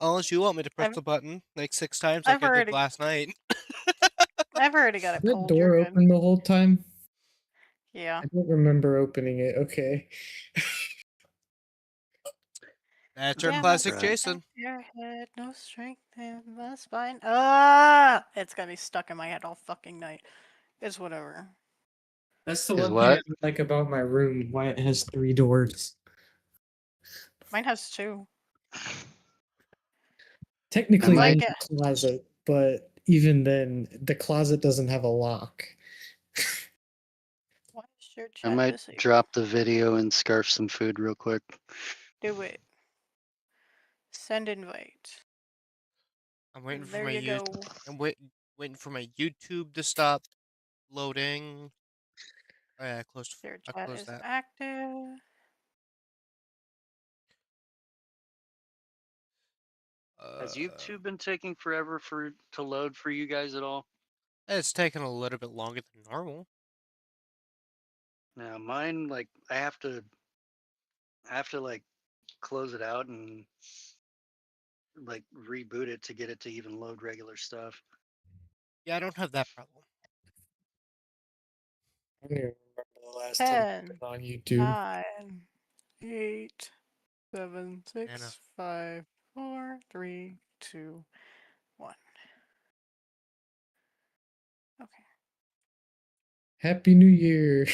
Unless you want me to press I've the button like 6 times like I've I did already last night. I've already got it That pulled. You're door good. open the whole time? Yeah. I don't remember opening it. Okay. That's our Damn it, classic Right. Jason. your head, no strength in my spine. Ah! It's gonna be stuck in my head all fucking night. It's whatever. That's the Is one thing I what? don't like about my room, why it has 3 doors. Mine has 2. Technically, It's like mine's a closet, but even then, the closet doesn't have a lock. why is your I chat might disabled? drop the video and scarf some food real quick. Do it. Send invite. I'm waiting for There my you go. I'm waiting for my YouTube to stop loading. Oh yeah, Their I chat closed is that. active. Has Uh, YouTube been taking forever to load for you guys at all? it's taking a little bit longer than normal. Now mine, like, I have to like close it out and like reboot it to get it to even load regular stuff. Yeah, I don't have that problem. I don't even remember the last time I've 10, been on YouTube. 9, 8, 7, Anna. 6, 5, 4, 3, 2, 1. Okay. Happy New Year!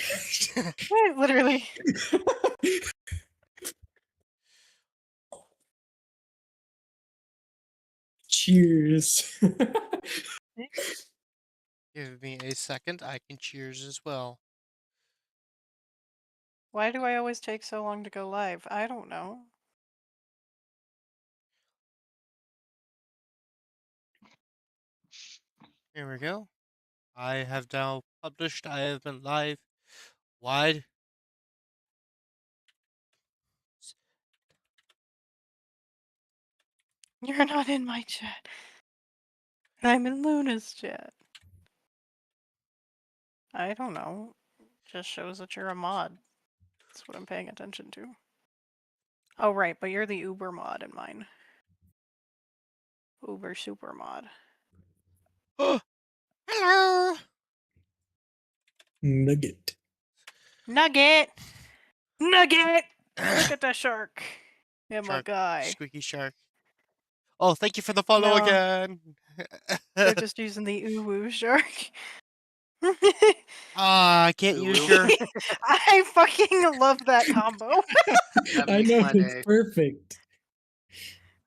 Wait, literally. Cheers! Give me a second, I can cheers as well. Why do I always take so long to go live? I don't know. Here we go. I have now published, I have been live wide. You're not in my chat. I'm in Luna's chat. I don't know. Just shows that you're a mod. That's what I'm paying attention to. Oh, right, but you're the Uber mod in mine. Uber super mod. Hello! Nugget. Nugget! Nugget! Look at the shark. Yeah, my Shark. guy. Squeaky shark. Oh, thank you for the follow No, again! they're just using the uwu shark. Ah, I can't use your... I fucking love that combo. That I makes know, my it's day. perfect.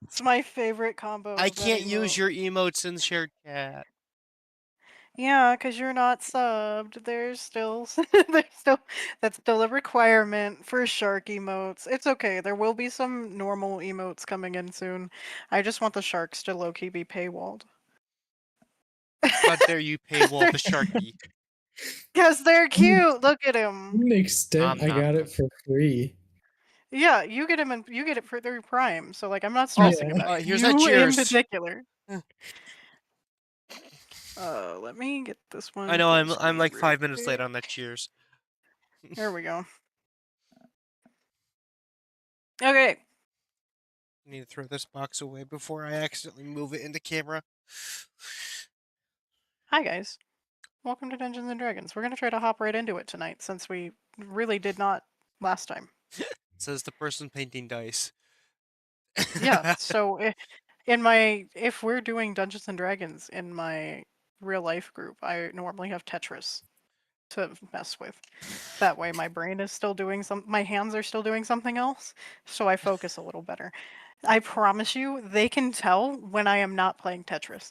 It's my favorite combo. I of that can't use emote. your emotes in shared chat. Yeah, because you're not subbed. There's still, that's still a requirement for shark emotes. It's okay. There will be some normal emotes coming in soon. I just want the sharks to low-key be paywalled. How dare you paywall the sharky? Because they're cute. Look at him. To an extent, Nom I nom got nom. it for free. Yeah, you get him and you get it for their Prime. So like, I'm not Oh, stressing Yeah. about it. here's that You in cheers. particular. Let me get this one. I know full I'm screen like real 5 minutes late quick. on that cheers. There we go. Okay. I need to throw this box away before I accidentally move it into camera. Hi guys. Welcome to Dungeons and Dragons. We're gonna try to hop right into it tonight since we really did not last time. Says the person painting dice. Yeah, so if we're doing Dungeons and Dragons in my real life group, I normally have Tetris to mess with. That way my brain is still doing my hands are still doing something else, so I focus a little better. I promise you, they can tell when I am not playing Tetris.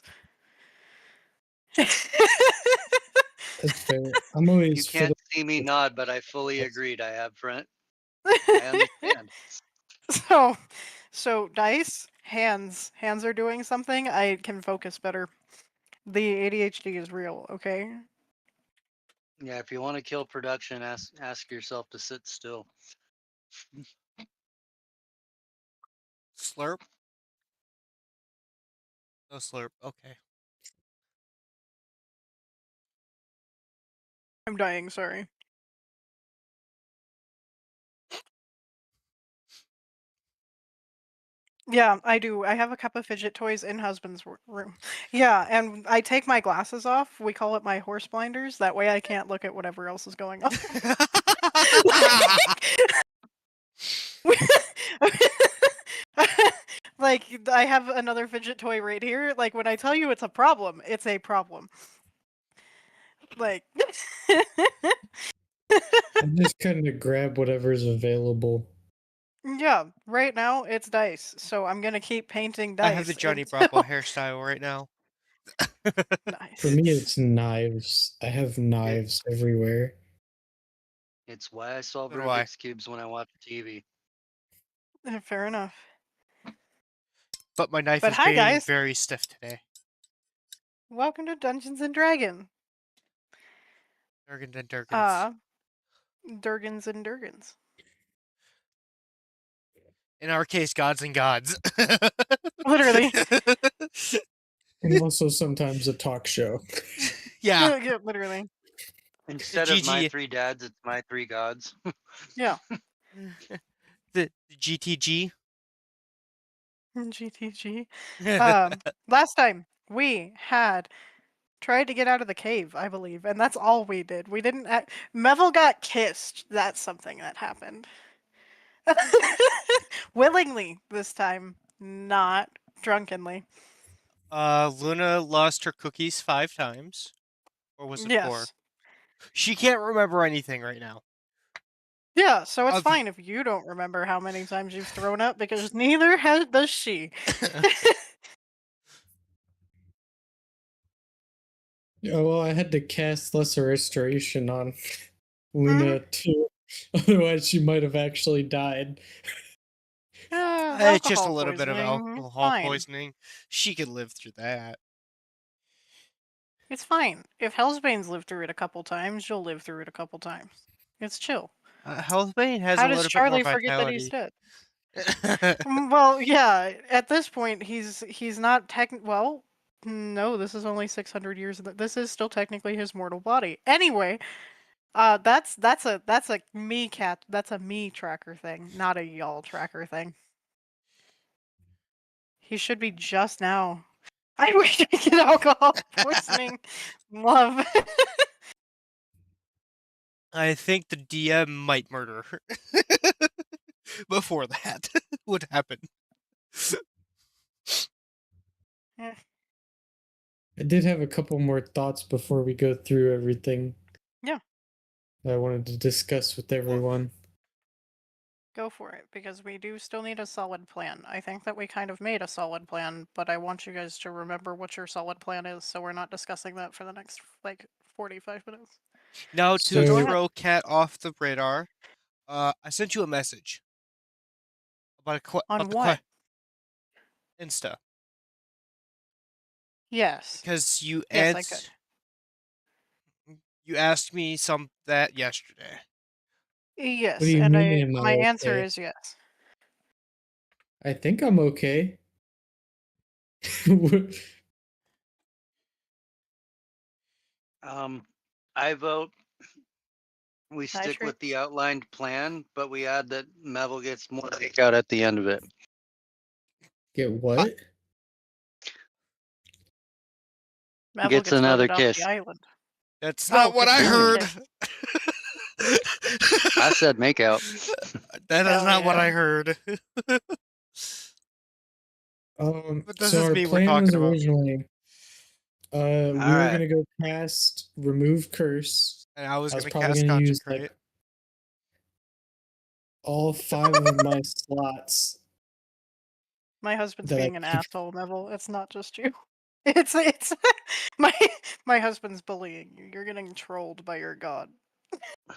That's fair. I'm You always can't see me nod, but I fully agreed. I have friend. I understand. So dice, hands are doing something. I can focus better. The ADHD is real, okay? Yeah, if you want to kill production, ask yourself to sit still. Slurp. No slurp. Okay. I'm dying, sorry. Yeah, I do. I have a couple of fidget toys in husband's room. Yeah, and I take my glasses off. We call it my horse blinders. That way I can't look at whatever else is going on. Like, I have another fidget toy right here. Like, when I tell you it's a problem, it's a problem. Like, I'm just kind of grab whatever's available. yeah, right now it's dice. So I'm gonna keep painting I have the dice Johnny until Bravo hairstyle right now. For nice. me, it's knives. I have knives everywhere. It's why I solve So do I. Rubik's cubes when I watch TV. Fair enough. But my knife But is hi being guys, very stiff today. welcome to Dungeons and Dragons. Durgans and Durgans. Durgans and Durgans. In our case, gods and gods. Literally. And also sometimes a talk show. Yeah. Yeah, literally. Instead of my GG. 3 dads, it's my 3 gods. Yeah. The GTG. GTG. Last time we had tried to get out of the cave, I believe, and that's all we did. We didn't. Mevel got kissed. That's something that happened. Willingly this time, not drunkenly. Luna lost her cookies 5 times. Or was it 4? Yes. She can't remember anything right now. Yeah, so it's Of- fine if you don't remember how many times you've thrown up because neither does she. Oh, well, I had to cast Lesser Restoration on Mhm. Luna too. Otherwise, she might have actually died. It's just a Alcohol little bit of poisoning, it's alcohol fine. poisoning. She could live through that. It's fine. If Hellsbane's lived through it a couple times, you'll live through it a couple times. It's chill. Healthbane has How a does little bit more Charlie forget that he's vitality. dead? Well, yeah. At this point, he's not well. No, this is only 600 years. This is still technically his mortal body. Anyway, that's a me cat. That's a me tracker thing, not a y'all tracker thing. He should be just now. I wish I could alcohol poisoning. Love. I think the DM might murder her before that would happen. Eh, I did have a couple more thoughts before we go through everything. Yeah. That I wanted to discuss with everyone. Go for it, because we do still need a solid plan. I think that we kind of made a solid plan, but I want you guys to remember what your solid plan is, so we're not discussing that for the next, like, 45 minutes. Now to So- throw Cat off the radar, I sent you a message about On what? Insta, Yes. because you Yes, I could. you asked me some that yesterday. Yes, What do you and mean, am I my answer okay? is yes. I think I'm okay. I vote we Hi, stick with Shreek. the outlined plan, but we add that Mevel gets more takeout at the end of it. Get what? Mabel Gets gets another voted off kiss. the island. That's Oh, not what gets I another heard. I said make out. That is Hell not what yeah. I heard. But this So is our me we're plan was talking about. originally, we were Alright. gonna go past remove curse. And I was I was gonna probably cast gonna use consecrate. like all 5 of my slots. My husband's That I being an keep- asshole, Neville. It's not just you. It's my husband's bullying you. You're getting trolled by your god.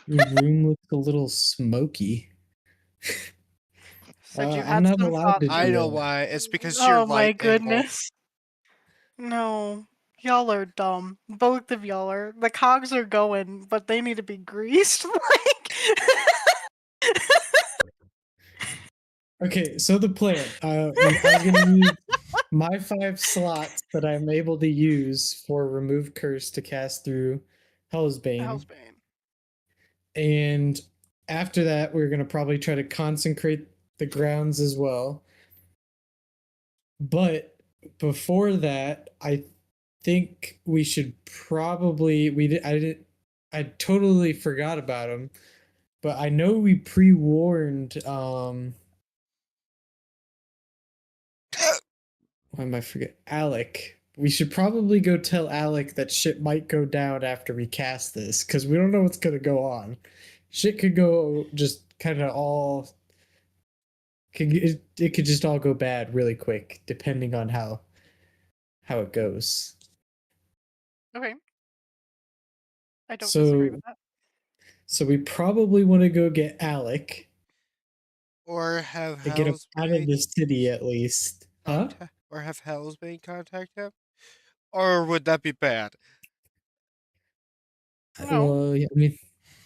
Your room looks a little smoky. Said you I'm had not some allowed thoughts. to I do know that. why. It's because your Oh my light angle. goodness. No. Y'all are dumb. Both of y'all are. The cogs are going, but they need to be greased. Like Okay, so the plan. I was gonna use my 5 slots that I'm able to use for remove curse to cast through Hellsbane. Hellsbane. And after that, we're gonna probably try to consecrate the grounds as well. But before that, I think we should probably I totally forgot about him, but I know we pre-warned why am I forget Alec. We should probably go tell Alec that shit might go down after we cast this because we don't know what's gonna go on. Shit could go just kind of all. It could just all go bad really quick depending on how it goes. Okay. I don't disagree with that. So we probably want to go get Alec Or have to get him out of Hellsbane the city at least. Huh? or have Hellsbane contact him? Or would that be bad? No. Well, yeah, I mean,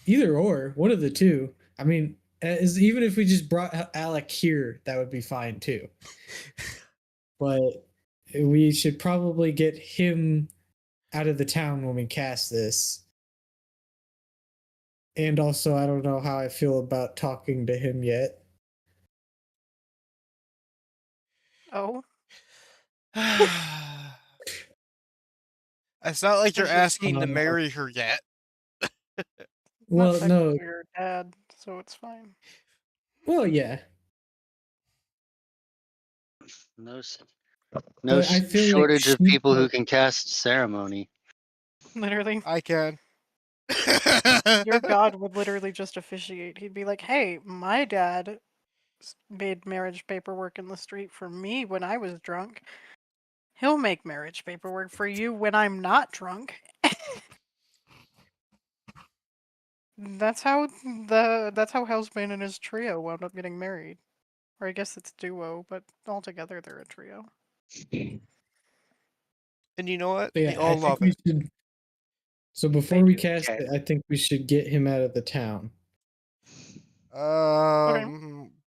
either or, one of the two. I mean, even if we just brought Alec here, that would be fine too. But we should probably get him out of the town when we cast this. And also, I don't know how I feel about talking to him yet. Oh. It's not like you're It's just asking to marry her yet. Well, not no. technically your dad, so it's fine. Well, yeah. No But I feel like shortage of she people who felt- can cast ceremony. Literally. I can. Your god would literally just officiate. He'd be like, hey, my dad made marriage paperwork in the street for me when I was drunk. He'll make marriage paperwork for you when I'm not drunk. That's how Hellsbane and his trio wound up getting married. Or I guess it's duo, but altogether they're a trio. And you know what? But yeah, They all love it. So before They we do. cast Okay. it, I think we should get him out of the town.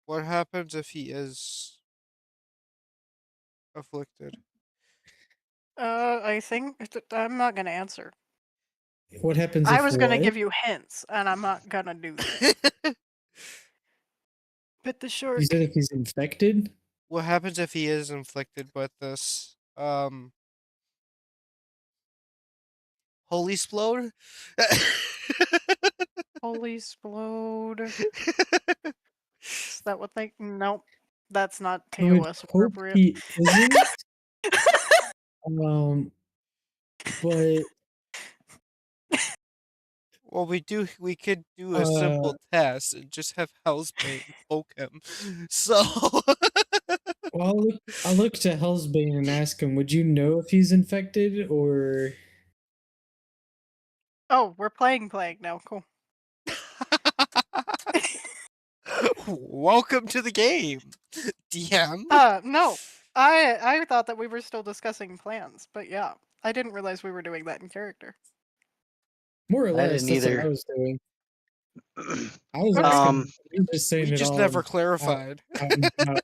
What happens if he is afflicted? I think I'm not gonna answer. What happens I if was gonna what? give you hints, and I'm not gonna do that. But the short You said if he's infected? What happens if he is inflicted with this holy splode? holy explode. Is that what they? Nope, that's not I would TOS hope appropriate. he isn't. But Well, we could do a simple uh, test and just have Hellsbane poke him. So well, I'll look to Hellsbane and ask him, would you know if he's infected or Oh, we're playing Plague now. Cool. welcome to the game, DM. No, I thought that we were still discussing plans, but yeah, I didn't realize we were doing that in character. more or I less didn't that's what I either. was doing. I was Okay. asking, you were just saying We it just all never out- clarified. out.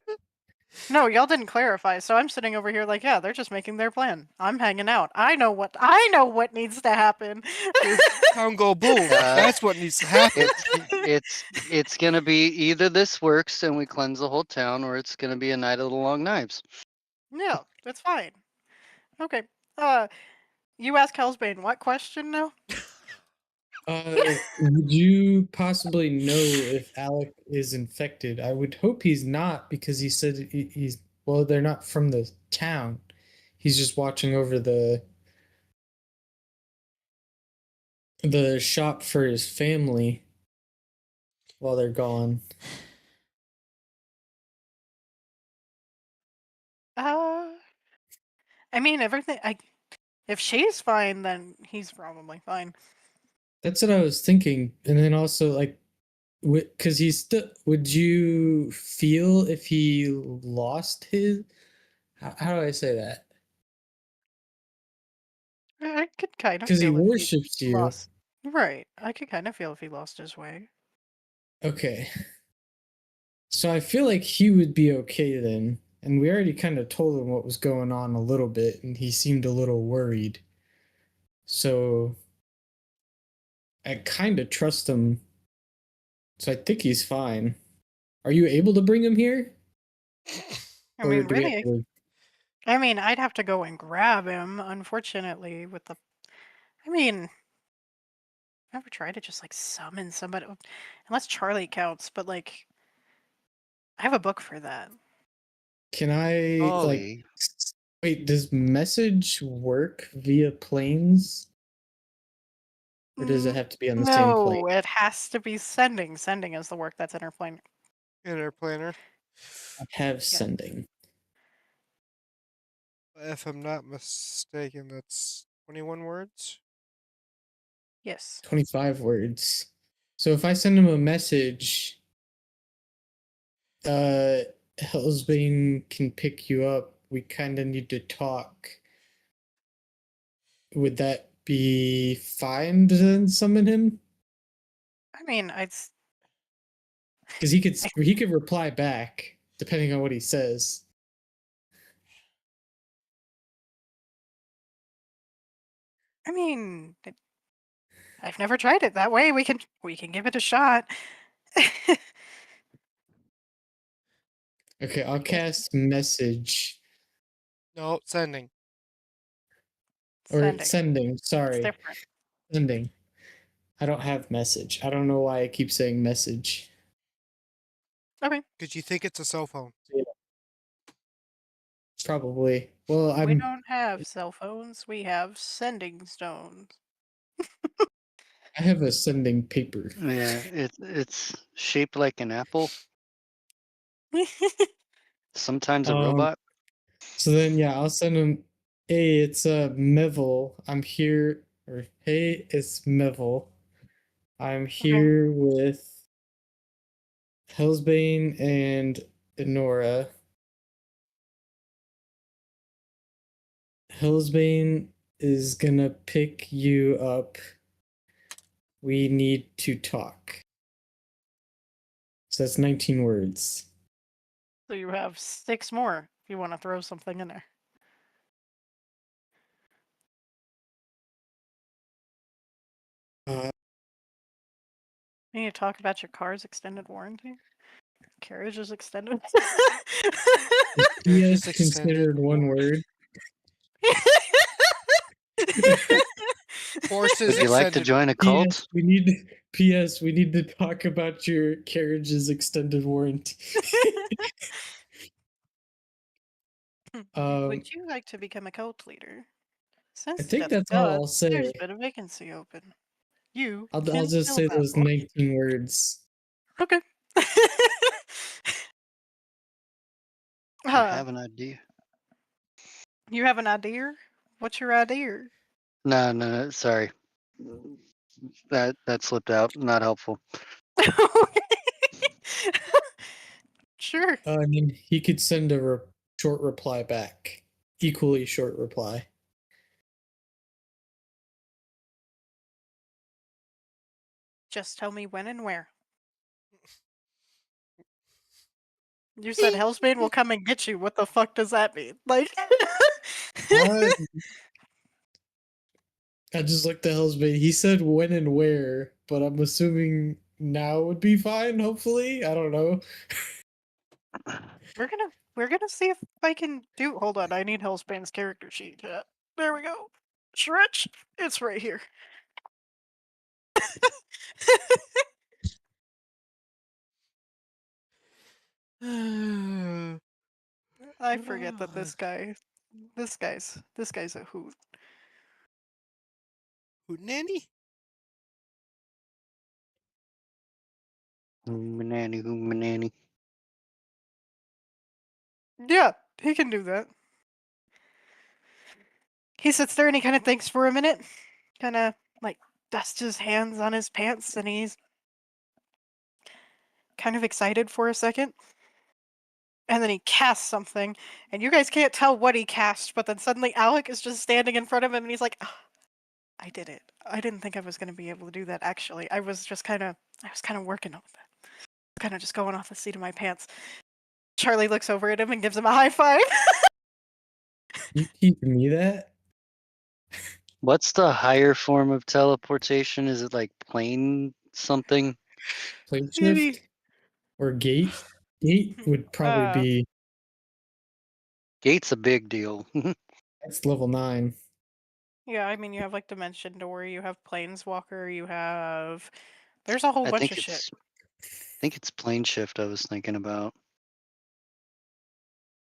No, y'all didn't clarify, so I'm sitting over here like, yeah, they're just making their plan. I'm hanging out. I know what needs to happen. Town go boom. That's what needs to happen. It's gonna be either this works and we cleanse the whole town, or it's gonna be a night of the long knives. Yeah, that's fine. Okay. You ask Hellsbane what question now? Would you possibly know if Alec is infected? I would hope he's not because he said he's well, they're not from the town. He's just watching over the shop for his family while they're gone. I mean, if she's fine, then he's probably fine. That's what I was thinking. And then also like because he's still would you feel if he lost his how do I say that? I could kind of Because he feel if worships he you. lost. Right. I could kind of feel if he lost his way. Okay. So I feel like he would be okay then. And we already kind of told him what was going on a little bit, and he seemed a little worried. So I kind of trust him. So I think he's fine. Are you able to bring him here? I mean, do we really, have to I mean, I'd have to go and grab him, unfortunately, with the. I mean, I ever tried to just like summon somebody, unless Charlie counts, but like, I have a book for that. Can I like Ollie. wait, does message work via planes? Or does it Mm, have to be on the same plane? No, it has to be sending. Sending is the work that's interplane. Inner planner. I have sending. If I'm not mistaken, that's 21 words. Yes. 25 words. So if I send him a message, Hellsbane can pick you up. We kind of need to talk. Would that be fine to then summon him? I mean, Because he could reply back depending on what he says. I mean, I've never tried it that way. We can give it a shot. Okay, I'll cast message No, sending. or Sending. sending. It's Sorry, different. sending. I don't have message. I don't know why I keep saying message. Okay. Because you think it's a cell phone. Probably. Well, We don't have cell phones. We have sending stones. I have a sending paper. Yeah, it's shaped like an apple. Sometimes a robot. So then, yeah, I'll send him. Hey, it's Mevel. I'm here. Or hey, it's Mevel. I'm here with Hellsbane and Enora. Hellsbane is gonna pick you up. We need to talk. So that's 19 words. So you have 6 more if you want to throw something in there. Uh, You need to talk about your car's extended warranty. Carriage is extended. Carriage is yes, considered one word. Horses Would you like to extended. join a cult? P.S. We need to talk about your carriage's extended warranty. Would you like to become a cult leader? Since I the think death that's of all God, I'll say. there's been a vacancy open. You I'll can just fill say that those void. 19 words. Okay. I have an idea. You have an idea? What's your idea? No, sorry. That slipped out. Not helpful. Sure. And then he could send a short reply back. Equally short reply. Just tell me when and where. You said Hellsbane will come and get you. What the fuck does that mean? Like, I just looked at Hellsbane. He said when and where, but I'm assuming now would be fine, hopefully. I don't know. we're gonna see if I can do. Hold on, I need Hellsbane's character sheet. There we go. Stretch. It's right here. I forget that this guy's a hoot. Hootenanny? Manani. Yeah, he can do that. He sits there and he kind of thinks for a minute, kind of like dusts his hands on his pants, and he's kind of excited for a second. And then he casts something, and you guys can't tell what he cast, but then suddenly Alec is just standing in front of him, and he's like, "Ah, I did it. I didn't think I was going to be able to do that, actually. I was kind of working on that. Kind of just going off the seat of my pants." Charlie looks over at him and gives him a high five. You teach me that? What's the higher form of teleportation? Is it like plane something? Plate Maybe. shift? Or gate? Gate would probably be Gate's a big deal. That's level 9. Yeah, I mean, you have like Dimension Door, you have Planeswalker, you have. There's a whole I bunch think of shit. it's plane shift I was thinking about.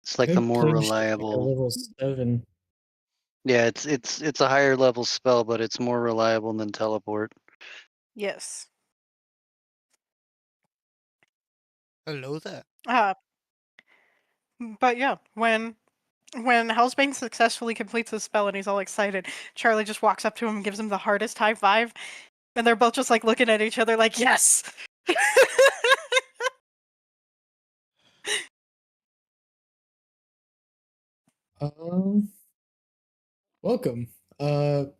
It's like I the think more Plague Shift's like a reliable. level 7. Yeah, it's a higher level spell, but it's more reliable than teleport. Yes. Hello there. But yeah, when Hellsbane successfully completes his spell and he's all excited, Charlie just walks up to him and gives him the hardest high five, and they're both just like looking at each other like, yes. Welcome. I like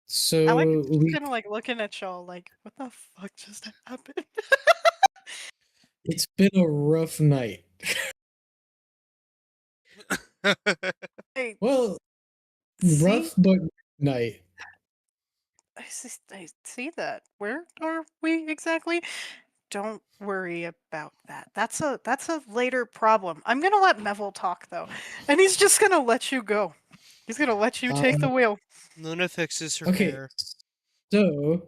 So we kind of like looking at y'all like, what the fuck just happened? it's been a rough night. Hey, Well, see, rough but night. I see that. Where are we exactly? Don't worry about that. That's a later problem. I'm gonna let Neville talk though, and he's just gonna let you go. He's gonna let you take the wheel. Luna fixes her Okay, hair. so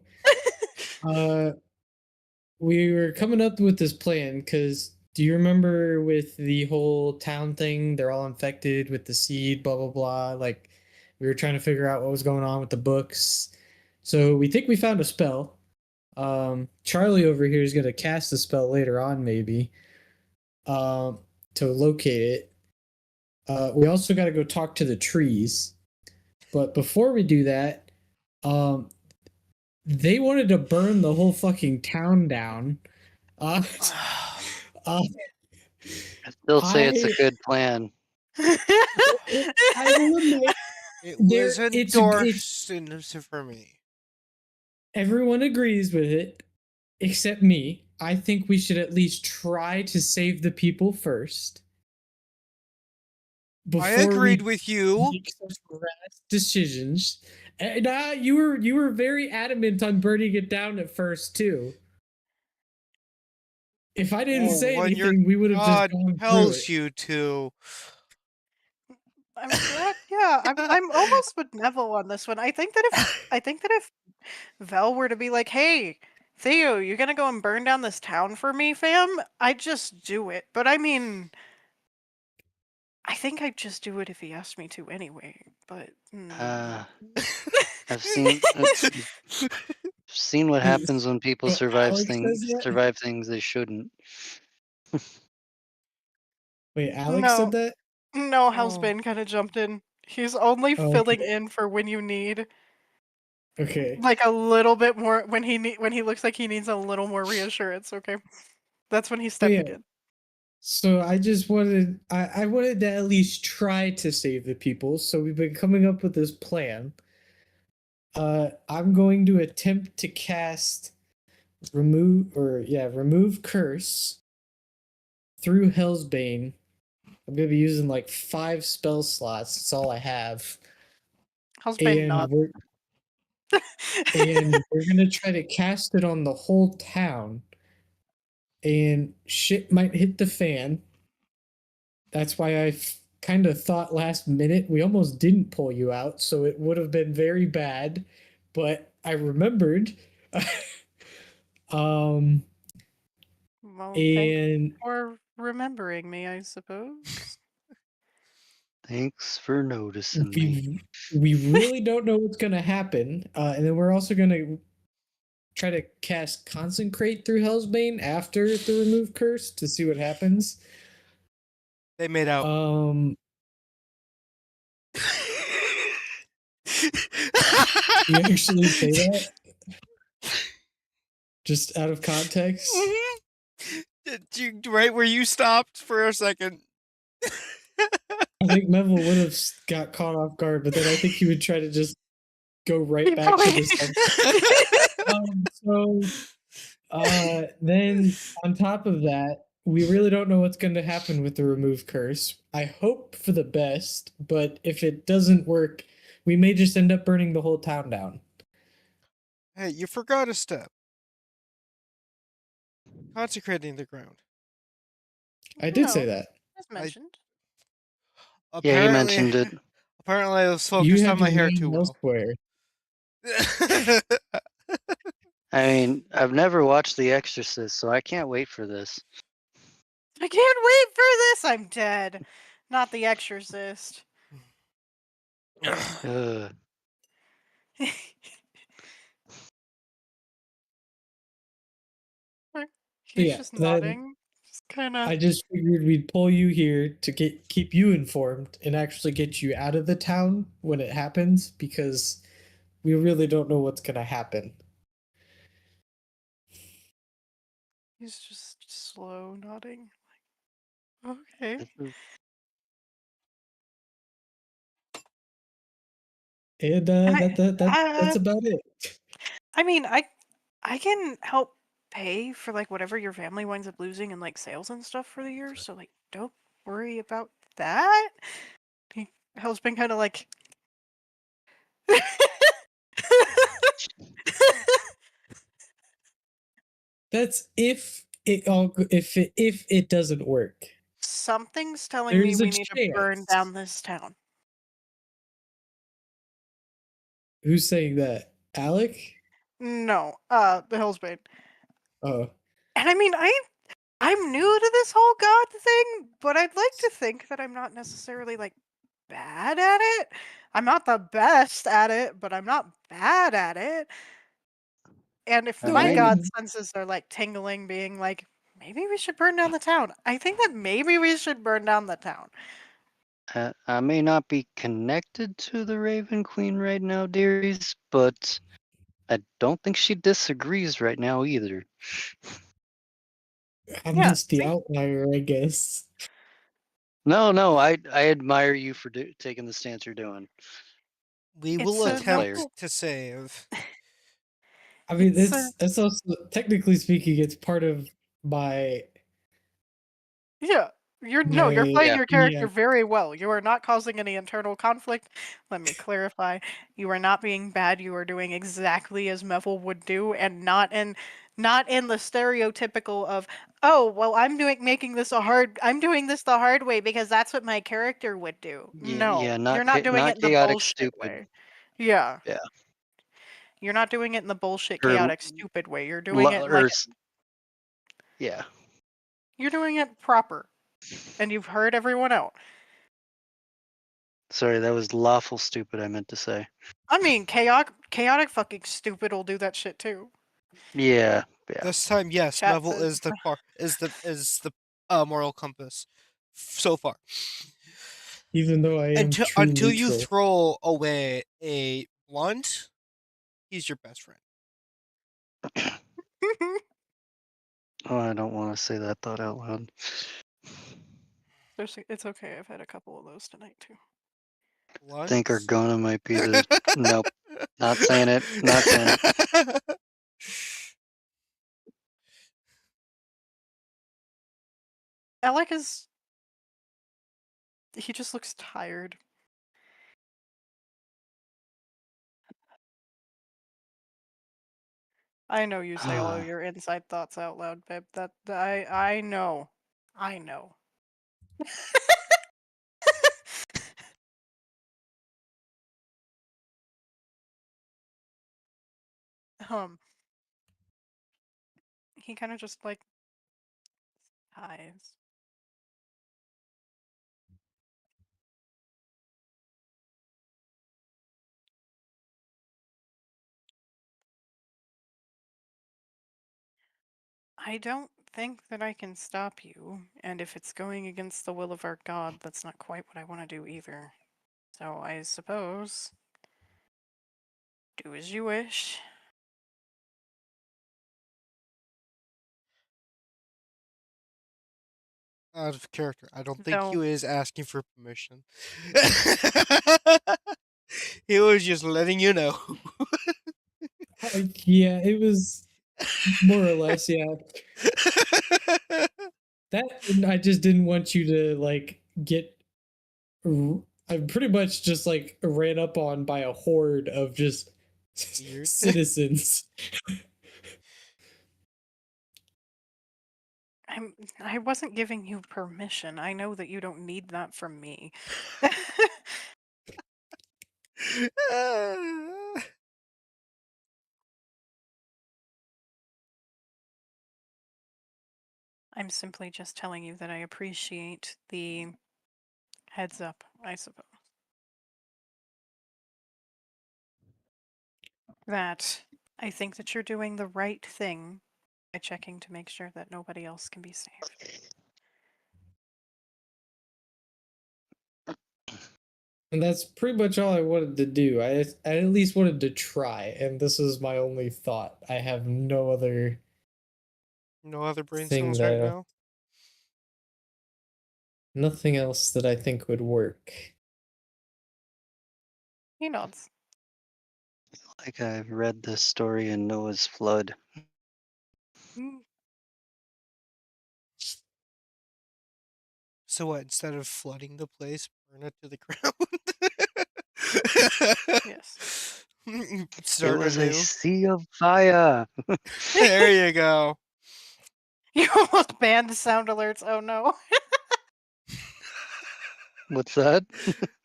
we were coming up with this plan because do you remember with the whole town thing? They're all infected with the seed, blah blah blah. Like we were trying to figure out what was going on with the books. So we think we found a spell. Charlie over here is gonna cast a spell later on, maybe, to locate it. We also got to go talk to the trees. But before we do that, um, they wanted to burn the whole fucking town down. Uh, uh, I still say it's a I good plan. I will admit It there was it's endorsed for me. everyone agrees with it except me. I think we should at least try to save the people first I before agreed we with you. make such rash decisions. And you were very adamant on burning it down at first too. If I didn't Oh, say when your anything, we would have just God gone through tells it. you to. I'm glad. Yeah, I'm almost with Neville on this one. I think that if Vel were to be like, "Hey, Theo, you gonna go and burn down this town for me, fam?" I'd just do it. But I mean, I think I'd just do it if he asked me to anyway. But I've seen seen what happens when people So Alex says that? survive things they shouldn't. Wait, Alex said no, that? no, Oh. Hellsbane kind of jumped in. He's only Oh, filling okay. in for when you need Okay. like a little bit more when he looks like he needs a little more reassurance. Okay, that's when he's But stepping yeah, in. so I wanted to at least try to save the people. So we've been coming up with this plan. I'm going to attempt to cast remove curse through Hellsbane. I'm gonna be using like 5 spell slots. That's all I have. Hellsbane And not. we're gonna try to cast it on the whole town. And shit might hit the fan. That's why I kind of thought last minute we almost didn't pull you out, so it would have been very bad. But I remembered. um, Well, thanks and for remembering me, I suppose. Thanks for noticing me. we really don't know what's gonna happen. And then we're also gonna try to cast Consecrate through Hellsbane after the remove curse to see what happens. They made out. You actually say that? Just out of context? Right where you stopped for a second. I think Neville would have got caught off guard, but then I think he would try to just go right Keep back to going. this. Then on top of that, we really don't know what's going to happen with the remove curse. I hope for the best, but if it doesn't work, we may just end up burning the whole town down. Hey, you forgot a step. Consecrating the ground. I did say No, that. as mentioned. Yeah, he apparently, mentioned it. apparently I was You focused have on my your hair name too well. elsewhere. I mean, I've never watched The Exorcist, so I can't wait for this. I can't wait for this. I'm dead. Not The Exorcist. Ugh. He's Yeah, just then nodding. Just kind of. I just figured we'd pull you here to keep you informed and actually get you out of the town when it happens because we really don't know what's gonna happen. He's just slow nodding. Like, okay. This is- And And that's about it. I mean, I can help pay for like whatever your family winds up losing in like sales and stuff for the year. So like, don't worry about that. Hell's been kind of like. That's if it doesn't work. Something's telling me There's a we need to burn chance. down this town. Who's saying that? Alec? No, the Hellsbane. Oh, And I mean, I'm new to this whole god thing, but I'd like to think that I'm not necessarily like bad at it. I'm not the best at it, but I'm not bad at it. And if I my may, god senses are like tingling, being like, maybe we should burn down the town. I think that maybe we should burn down the town. I may not be connected to the Raven Queen right now, dearies, but I don't think she disagrees right now either. I'm Yeah, just the see? outlier, I guess. No, I admire you for taking the stance you're doing. We It's will a as a player. attempt to save. I mean, It's a it's also technically speaking, it's part of my yeah. You're my playing Yeah. your character very well. You are not causing any internal conflict. Let me clarify. You are not being bad. You are doing exactly as Mevel would do, and not in the stereotypical of, oh, well, I'm doing this the hard way because that's what my character would do. No, Yeah, you're not doing it not in the chaotic bullshit stupid. way. Yeah. Yeah. You're not doing it in the bullshit, Or chaotic, stupid way. You're doing it like yeah. you're doing it proper, and you've heard everyone out. Sorry, that was lawful stupid I meant to say. I mean, chaotic fucking stupid will do that shit too. Yeah. This time, yes, Chat Mevel says- is the moral compass so far. even though I am true Until you neutral. throw away a blunt, he's your best friend. Oh, I don't want to say that thought out loud. It's okay. I've had a couple of those tonight too. I think Blunts? Argona might be the nope. Not saying it. Not saying it. Alec he just looks tired. I know you say all of your inside thoughts out loud, babe. That I know. I know. He kind of just like sighs. I don't think that I can stop you, and if it's going against the will of our god, that's not quite what I want to do either. So I suppose do as you wish. Out of character. I don't think Don't. he was asking for permission. He was just letting you know. Yeah, it was more or less, yeah. That and I just didn't want you to like get. I'm pretty much just like ran up on by a horde of just citizens. I wasn't giving you permission. I know that you don't need that from me. I'm simply just telling you that I appreciate the heads up, I suppose. That I think that you're doing the right thing by checking to make sure that nobody else can be safe. And that's pretty much all I wanted to do. I at least wanted to try, and this is my only thought. I have no other No other brain thing cells right that now. nothing else that I think would work. He nods. Like I've read this story in Noah's Flood. Mm, So what? Instead of flooding the place, burn it to the ground. Yes. It Start was a anew. sea of fire. There you go. You almost banned sound alerts. Oh no. What's that?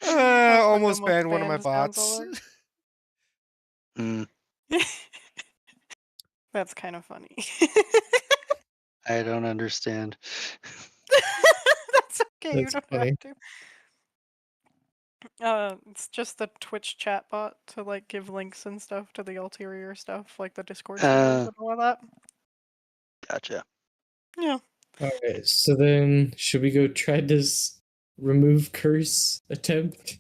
Almost banned one of my sound bots. alerts. Mm, That's kind of funny. I don't understand. That's okay. You That's don't funny. have to. It's just the Twitch chat bot to like give links and stuff to the ulterior stuff, like the Discord servers and all of that. Gotcha. Yeah. Alright, so then should we go try this remove curse attempt?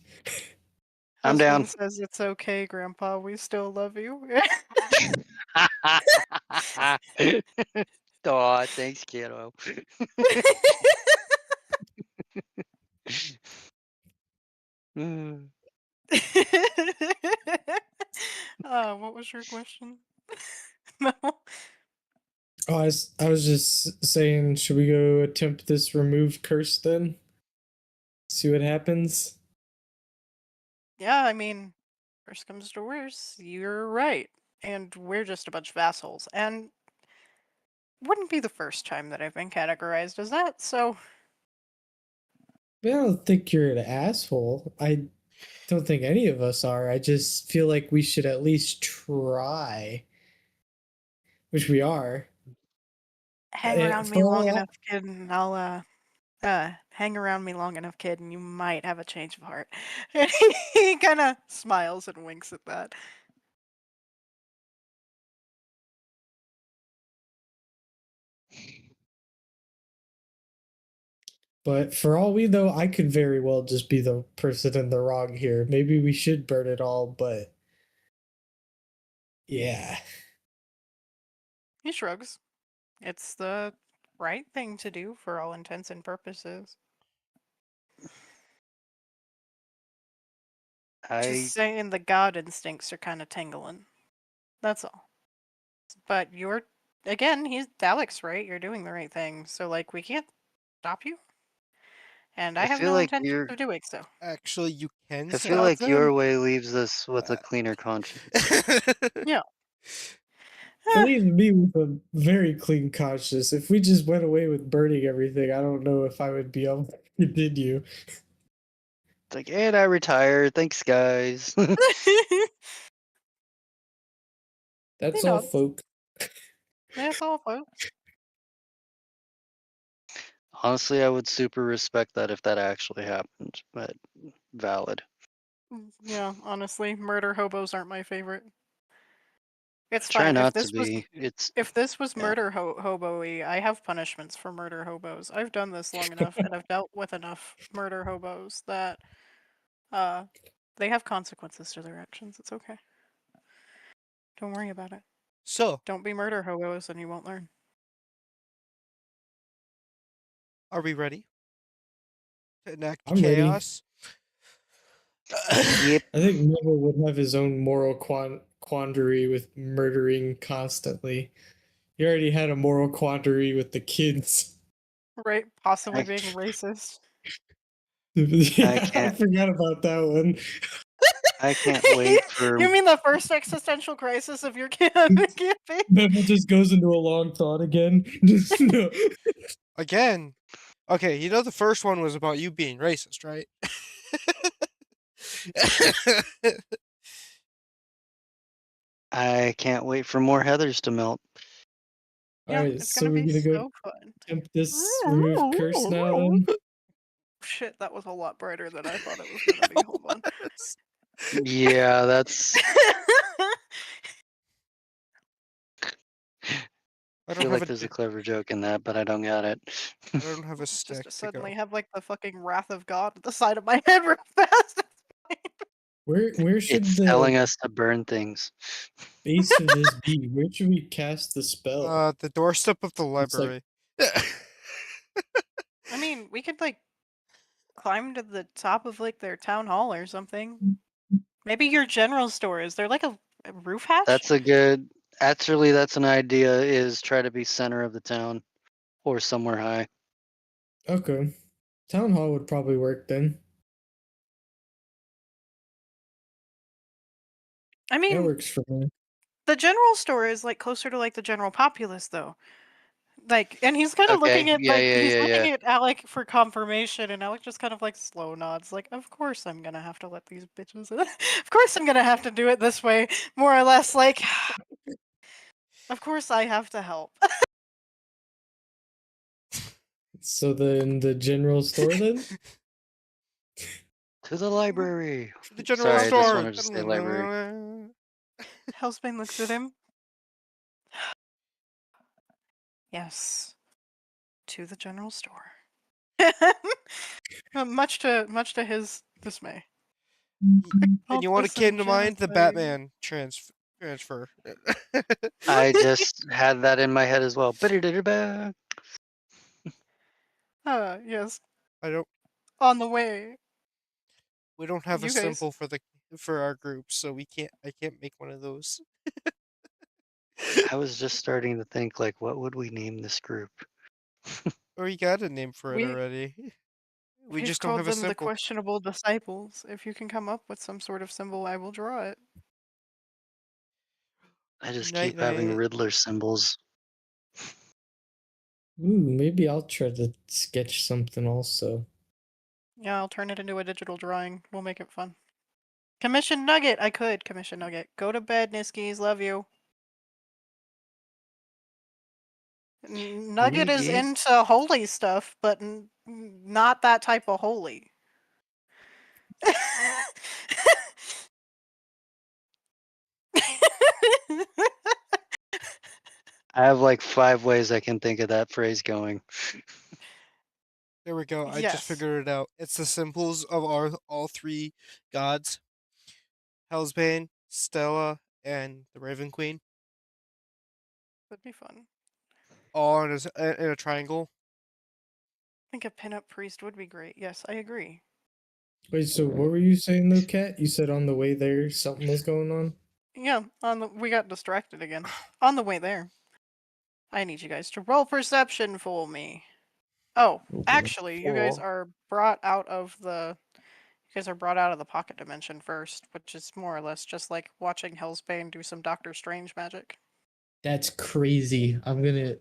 I'm down. Husband says it's okay, Grandpa. We still love you. Aw, thanks, kiddo. Mm. What was your question? No. Oh, I was just saying, should we go attempt this remove curse then? See what happens? Yeah, I mean, worst comes to worst, you're right. And we're just a bunch of assholes. And wouldn't be the first time that I've been categorized as that, so I don't think you're an asshole. I don't think any of us are. I just feel like we should at least try. Which we are. hang around me For long all enough, kid, and I'll hang around me long enough, kid, and you might have a change of heart. And he kind of smiles and winks at that. But for all we know, I could very well just be the person in the wrong here. Maybe we should burn it all, but yeah. He shrugs. It's the right thing to do for all intents and purposes. Just saying the god instincts are kind of tingling. That's all. But you're, again, he's Alex, right? You're doing the right thing. So, like, we can't stop you. And I I have feel no like intention you're. of doing so. Actually, you can I stop feel like them. your way leaves us with a cleaner conscience. Yeah. It leaves me with a very clean conscience. If we just went away with burning everything, I don't know if I would be able to continue. It's like, and I retire. Thanks, guys. That's He all, nods. folk. That's all, folks. Honestly, I would super respect that if that actually happened, but valid. Yeah, honestly, murder hobos aren't my favorite. It's Try fine. not to be. If this was yeah. murder hobo-y, I have punishments for murder hobos. I've done this long enough, and I've dealt with enough murder hobos that they have consequences to their actions. It's okay. Don't worry about it. So, Don't be murder hobos, and you won't learn. are we ready to enact I'm ready. chaos? Yep. I think Neville would have his own moral quandary with murdering constantly. He already had a moral quandary with the kids. Right? Possibly I- being racist. Yeah, I can't- forgot about that one. I can't wait for. You mean the first existential crisis of your campaign? Bevel just goes into a long thought again. Just no. Again. Okay, you know the first one was about you being racist, right? I can't wait for more Heathers to melt. Yeah, Alright, it's so gonna we're be gonna go so fun. attempt this remove curse now then? Shit, that was a lot brighter than I thought it was gonna be. Hold on. Yeah, that's. I I don't feel have like a there's a clever joke in that, but I don't got it. I don't have a Just stick to to go. suddenly have like the fucking wrath of God at the side of my head real fast. Where should It's the telling us to burn things. base of this be? Where should we cast the spell? The doorstep of the It's like- library. I mean, we could like climb to the top of like their town hall or something. Maybe your general store. Is there like a roof hatch? That's a good. Actually, that's an idea. Is try to be center of the town, or somewhere high. Okay. Town hall would probably work then. I That mean, works for me. the general store is like closer to like the general populace though. Like, and he's kind of Okay, looking at yeah, like yeah, he's yeah, looking yeah. at Alec for confirmation, and Alec just kind of like slow nods, like, "Of course I'm gonna have to let these bitches. Of course I'm gonna have to do it this way, more or less. Like, of course I have to help." So then the general store then? To the library. The general Sorry, I store. just wanted to say library. Hellsbane looks at him. Yes, to the general store. Much to his dismay. And you want to Helpless and keep in mind the genocide. Batman transfer. I just had that in my head as well. Ba-da-da-da-ba. Yes, I don't. on the way. We don't have a You guys- symbol for our group, so we can't. I can't make one of those. I was just starting to think, like, what would we name this group? Or you got a name for it We- already. We We've just don't called have a them the symbol. questionable disciples. If you can come up with some sort of symbol, I will draw it. I just Night, keep having night. Riddler symbols. Ooh, maybe I'll try to sketch something also. Yeah, I'll turn it into a digital drawing. We'll make it fun. Commission Nugget! I could commission Nugget. Go to bed, Niskies. Love you. Nugget is Nuggies? into holy stuff, but not that type of holy. I have like 5 ways I can think of that phrase going. There we go. I Yes. just figured it out. It's the symbols of all three gods: Hellsbane, Stella, and the Raven Queen, That'd be fun. all in a triangle. I think a pinup priest would be great. Yes, I agree. Wait, so what were you saying though, Kat? You said on the way there something was going on? Yeah, we got distracted again. On the way there. I need you guys to roll perception for me. Oh, Okay. actually, you guys Four. are brought out of the pocket dimension first, which is more or less just like watching Hellsbane do some Doctor Strange magic. That's crazy. I'm gonna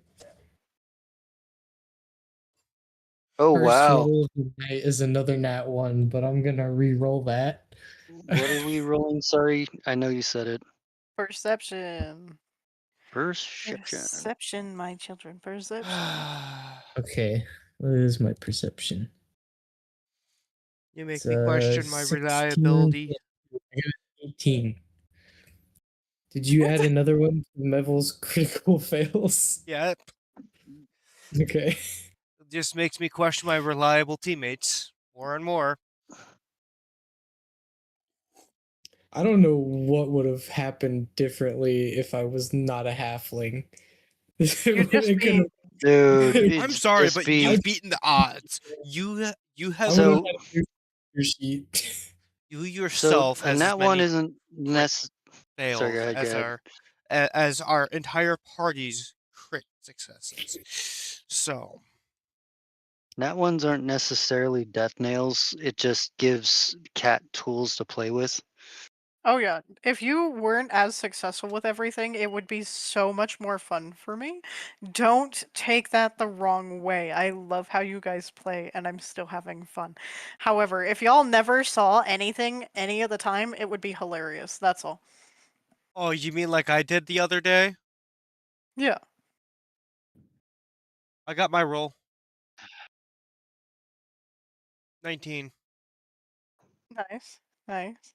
Oh, first wow. roll of the night is another nat 1, but I'm gonna re-roll that. What are we rolling? Sorry, I know you said it. Perception. Perception. Perception, my children. Perception. Okay, what is my perception? You make It's, me question my 16. reliability. I got 18. Did you add another one to Mevil's critical fails? Yeah, Okay. it just makes me question my reliable teammates more and more. I don't know what would have happened differently if I was not a halfling. You'd just It be- could've- Dude, I'm it's sorry, just but be- you've beaten the odds. You have I So- would've had a new your sheet. you So, yourself has and as that one many isn't necessary. fails Sorry, go ahead, as go ahead. as our entire party's crit successes. So Nat ones aren't necessarily death nails. It just gives Cat tools to play with. Oh yeah. If you weren't as successful with everything, it would be so much more fun for me. Don't take that the wrong way. I love how you guys play and I'm still having fun. However, if y'all never saw anything any of the time, it would be hilarious. That's all. Oh, you mean like I did the other day? Yeah. I got my roll. 19. Nice. Nice.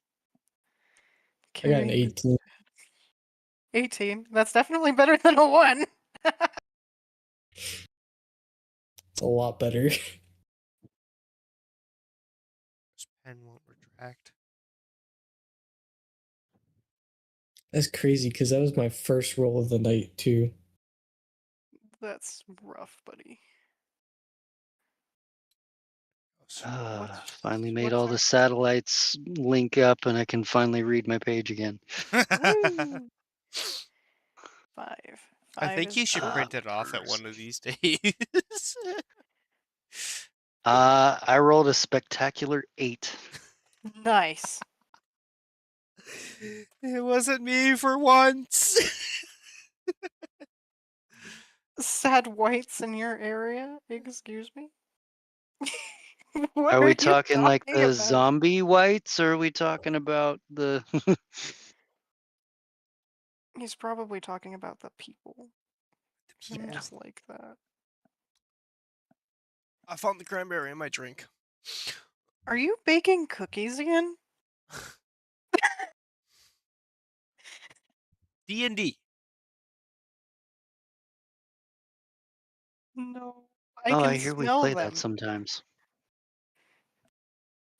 I got an Okay. 18. 18. That's definitely better than a 1. It's a lot better. This pen won't retract. That's crazy because that was my first roll of the night too. That's rough, buddy. Finally made what's all the our- satellites link up and I can finally read my page again. Woo! 5. I 5 think is you should good. print it off at one of these days. I rolled a spectacular 8. Nice. It wasn't me for once. Sad whites in your area? Excuse me? What Are are we you talking like talking the about? zombie whites or are we talking about the He's probably talking about the people. I'm Yeah. just like that. I found the cranberry in my drink. Are you baking cookies again? D&D. No. Oh, can I hear we smell play them. that sometimes.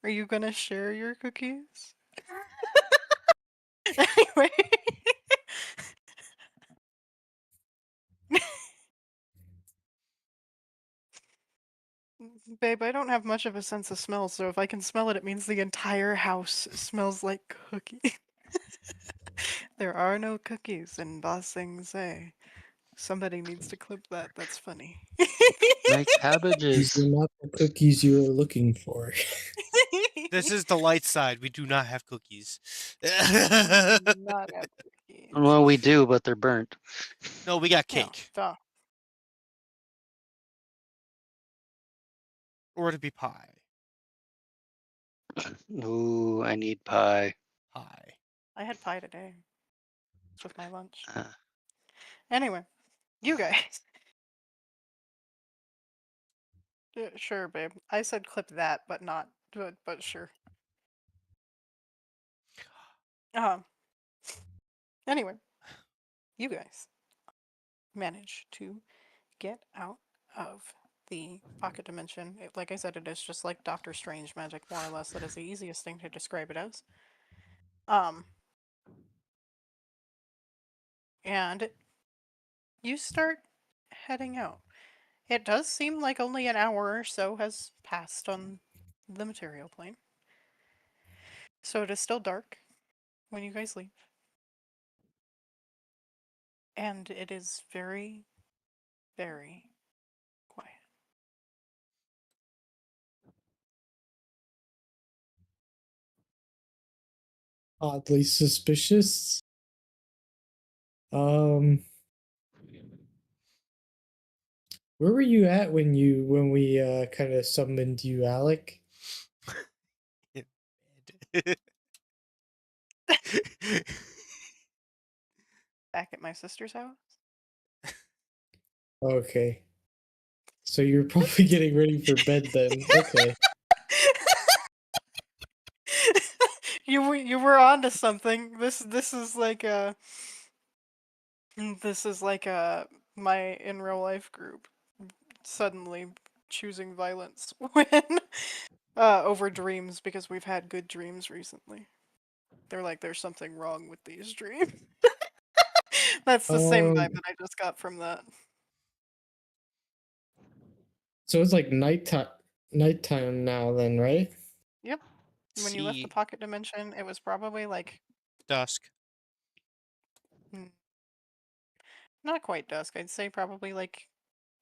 Are you gonna share your cookies? Anyway. Babe, I don't have much of a sense of smell, so if I can smell it, it means the entire house smells like cookie. There are no cookies in Ba Sing Se. Somebody needs to clip that. That's funny. My These cabbages. are not the cookies you were looking for. This is the light side. We do not have cookies. Not have cookies. Well, we do, but they're burnt. No, we got Yeah, cake. duh. Or to be pie. Ooh, I need pie. Pie. I had pie today. It's with my lunch. Uh, Anyway, you guys. Sure, babe. I said clip that, but not. But sure. Anyway, you guys manage to get out of the pocket dimension. Like I said, it is just like Doctor Strange magic, more or less. That is the easiest thing to describe it as. And you start heading out. It does seem like only an hour or so has passed on the material plane. So it is still dark when you guys leave. And it is very, very quiet. Oddly suspicious. Where were you at when we kind of summoned you, Alec? Back at my sister's house. Okay. So you're probably getting ready for bed then. Okay. You were onto something. This is like my in real life group suddenly choosing violence when over dreams because we've had good dreams recently. They're like, there's something wrong with these dreams. That's the same vibe that I just got from that. So it's like nighttime now then, right? Yep. When you left the pocket dimension, it was probably like dusk. Not quite dusk. I'd say probably like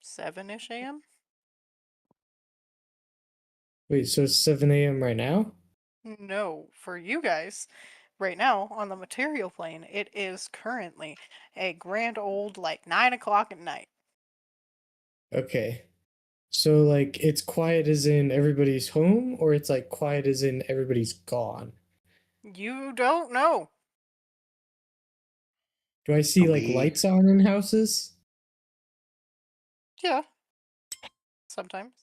7-ish a.m. Wait, so it's 7 a.m. right now? No, for you guys. right now on the material plane, it is currently a grand old like 9 o'clock at night. Okay. So like it's quiet as in everybody's home, or it's like quiet as in everybody's gone? You don't know. Do I see like We lights on in houses? Yeah. Sometimes.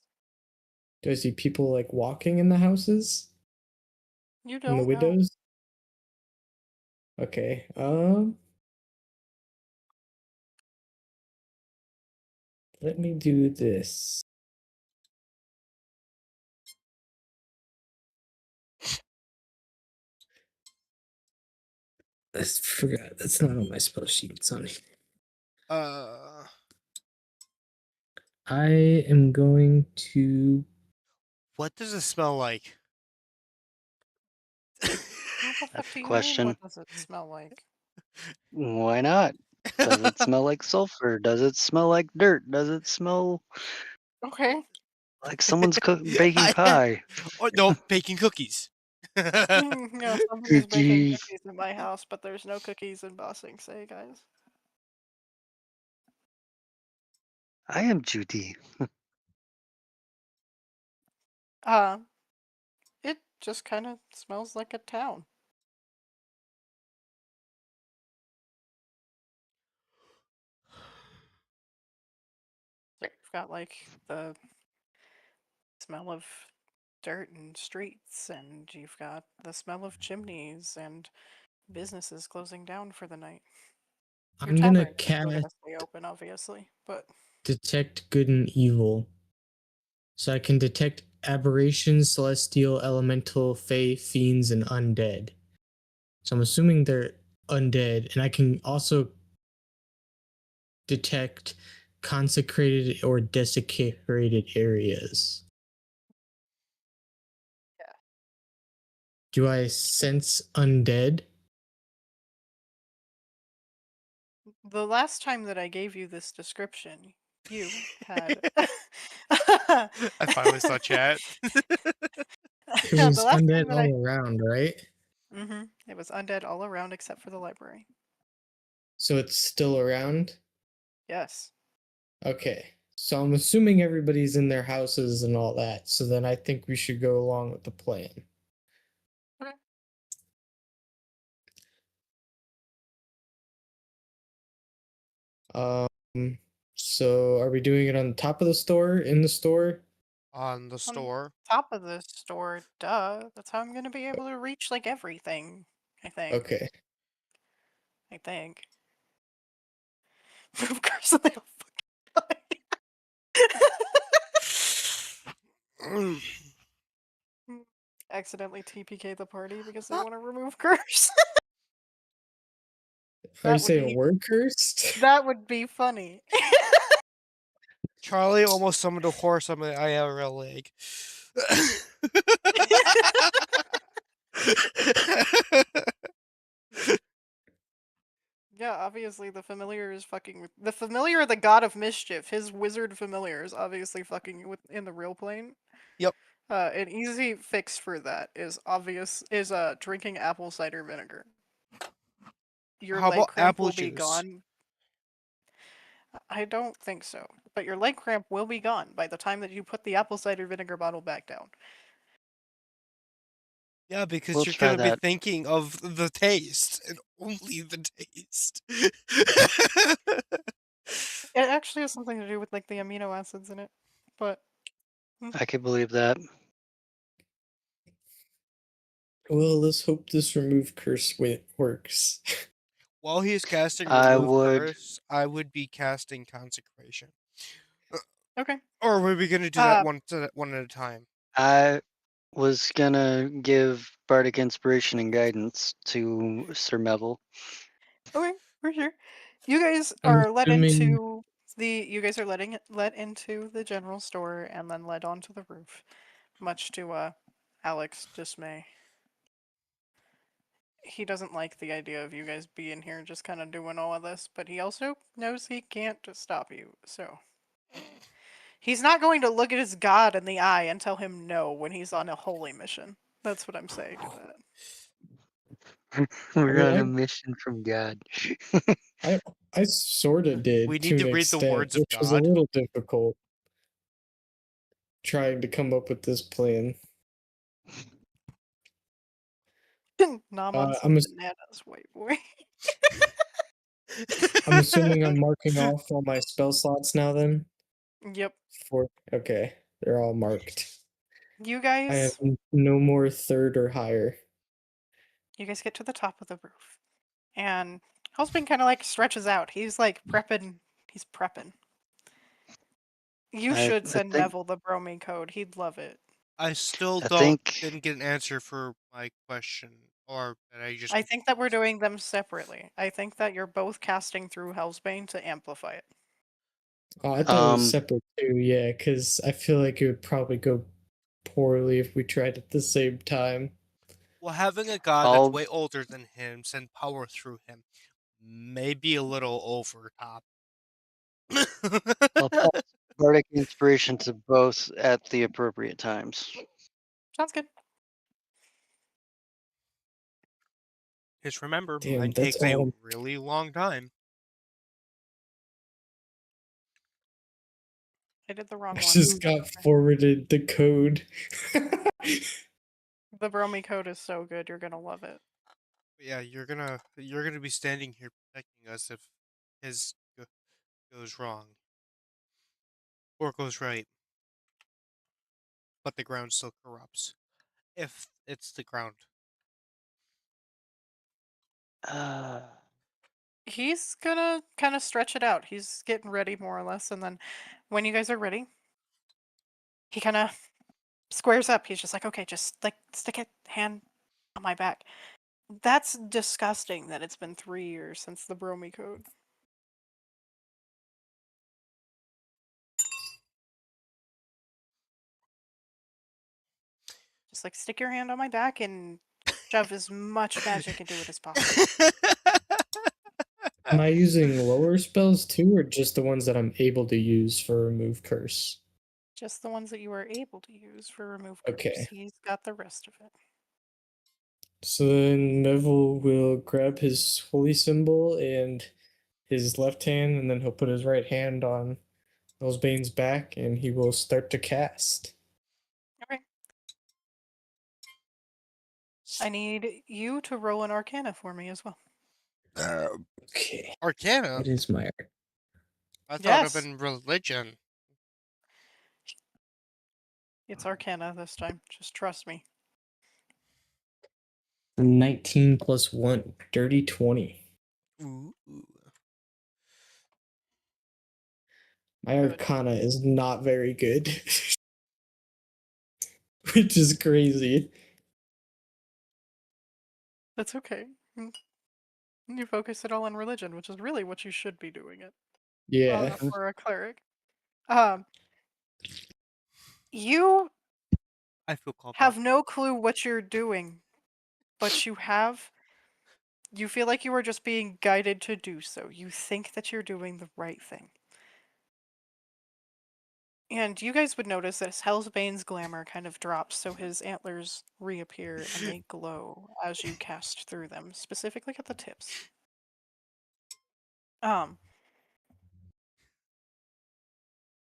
Do I see people like walking in the houses? You In the don't know. windows? Okay. Let me do this. I forgot. That's not on my spell sheet. It's on here. I am going to. What does it smell like? What the fuck That's do the you mean? question. What does it smell like? Why not? Does it smell like sulfur? Does it smell like dirt? Does it smell Okay. like someone's baking pie? Oh no, baking cookies. No, somebody's baking Cookies. cookies in my house, but there's no cookies in Bossing Say, guys. I am Judy. It just kind of smells like a town. You've got like the smell of dirt and streets, and you've got the smell of chimneys and businesses closing down for the night. Your I'm gonna tavern is still cast gonna stay open, obviously, but detect good and evil. So I can detect aberrations, celestial, elemental, fey, fiends, and undead. So I'm assuming they're undead, and I can also detect consecrated or desecrated areas. Yeah. Do I sense undead? the last time that I gave you this description, you had. I finally saw chat. Because The it's last time undead that I. all around, right? It was undead all around except for the library. So it's still around? Yes. Okay. So I'm assuming everybody's in their houses and all that. So then I think we should go along with the plan. Okay. So are we doing it on top of the store, in the store? On the store. Top of the store, duh. That's how I'm gonna be able to reach like everything. I think. Okay. I think. Of course, they don't fucking accidentally TPK the party because they want to remove curse. Are you That would saying be word cursed? that would be funny. Charlie almost summoned a horse on my IRL leg. Yeah, obviously the familiar is fucking with the familiar, the god of mischief. His wizard familiar is obviously fucking with in the real plane. Yep. An easy fix for that is drinking apple cider vinegar. Your How leg about cramp apple will be juice? gone. I don't think so, but your leg cramp will be gone by the time that you put the apple cider vinegar bottle back down. Yeah, because We'll you're try gonna be that. thinking of the taste and only the taste. It actually has something to do with like the amino acids in it, but I could believe that. Well, let's hope this remove curse works. While he is casting I Remove would. Curse, I would be casting Consecration. okay. Or were we gonna do that one at a time? I was gonna give bardic inspiration and guidance to Sir Melville. Okay, for sure. You guys I'm are let assuming into let into the general store and then led onto the roof, much to Alex's dismay. He doesn't like the idea of you guys being here just kind of doing all of this, but he also knows he can't stop you, so he's not going to look at his god in the eye and tell him no when he's on a holy mission. That's what I'm saying to that. We're mean, on a I- mission from God. I sort of did We to need to an read the extent, words of which was a God. little difficult trying to come up with this plan. Nom on some I'm bananas, white boy. I'm assuming I'm marking off all my spell slots now then? Yep. Okay, they're all marked. You I have guys no more third or higher. get to the top of the roof. And Husband kind of like stretches out. He's like prepping. He's prepping. You should I send think Neville the bromine code. He'd love it. I still I didn't think get an answer for my question, or that I just. I think that we're doing them separately. I think that you're both casting through Hellsbane to amplify it. Oh, I thought it was Um, separate too, yeah, because I feel like it would probably go poorly if we tried at the same time. Well, having a god that's I'll way older than him send power through him may be a little over top. I'll pass bardic inspiration to both at the appropriate times. Sounds good. Just remember, Damn, mine that's takes a all. really long time. I did the wrong I one. just got forwarded the code. The bromine code is so good. You're gonna love it. But yeah, you're gonna be standing here protecting us if his goes wrong or goes right, but the ground still corrupts. If it's the ground. He's gonna kind of stretch it out. He's getting ready more or less, and then when you guys are ready, he kind of squares up. He's just like, okay, just like stick a hand on my back. That's disgusting that it's been 3 years since the bromine code. Just like stick your hand on my back and shove as much magic into it as possible. Am I using lower spells too, or just the ones that I'm able to use for remove curse? Just the ones that you are able to use for remove curse. Okay. He's got the rest of it. So then Neville will grab his holy symbol and his left hand, and then he'll put his right hand on Elsbane's back, and he will start to cast. Okay. I need you to roll an Arcana for me as well. Okay. Arcana? What is my I thought Yes. it had been religion. It's Arcana this time. Just trust me. 19 plus 1, dirty 20. Ooh. My Good. Arcana is not very good. Which is crazy. That's okay. You focus it all on religion, which is really what you should be doing it. Yeah. For a cleric. You I feel called have out. no clue what you're doing, but you feel like you are just being guided to do so. You think that you're doing the right thing. And you guys would notice that Hellsbane's glamour kind of drops, so his antlers reappear and they glow as you cast through them, specifically at the tips.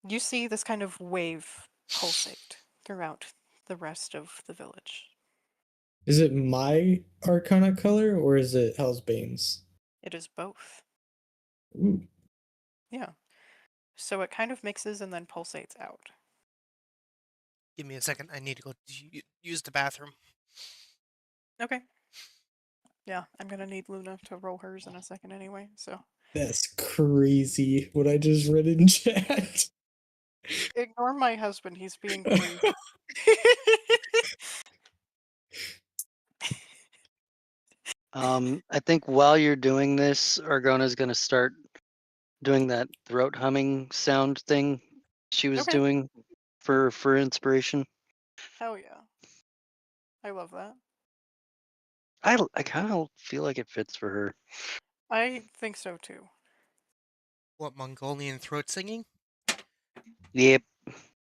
You see this kind of wave pulsate throughout the rest of the village. Is it my Arcana color or is it Hellsbane's? It is both. Ooh. Yeah. So it kind of mixes and then pulsates out. Give me a second. I need to go use the bathroom. Okay. Yeah, I'm gonna need Luna to roll hers in a second anyway, so. That's crazy what I just read in chat. Ignore my husband, he's being crazy. I think while you're doing this, Argona's gonna start doing that throat humming sound thing she was Okay. doing for inspiration. Hell yeah. I love that. I kind of feel like it fits for her. I think so too. What, Mongolian throat singing? Yep.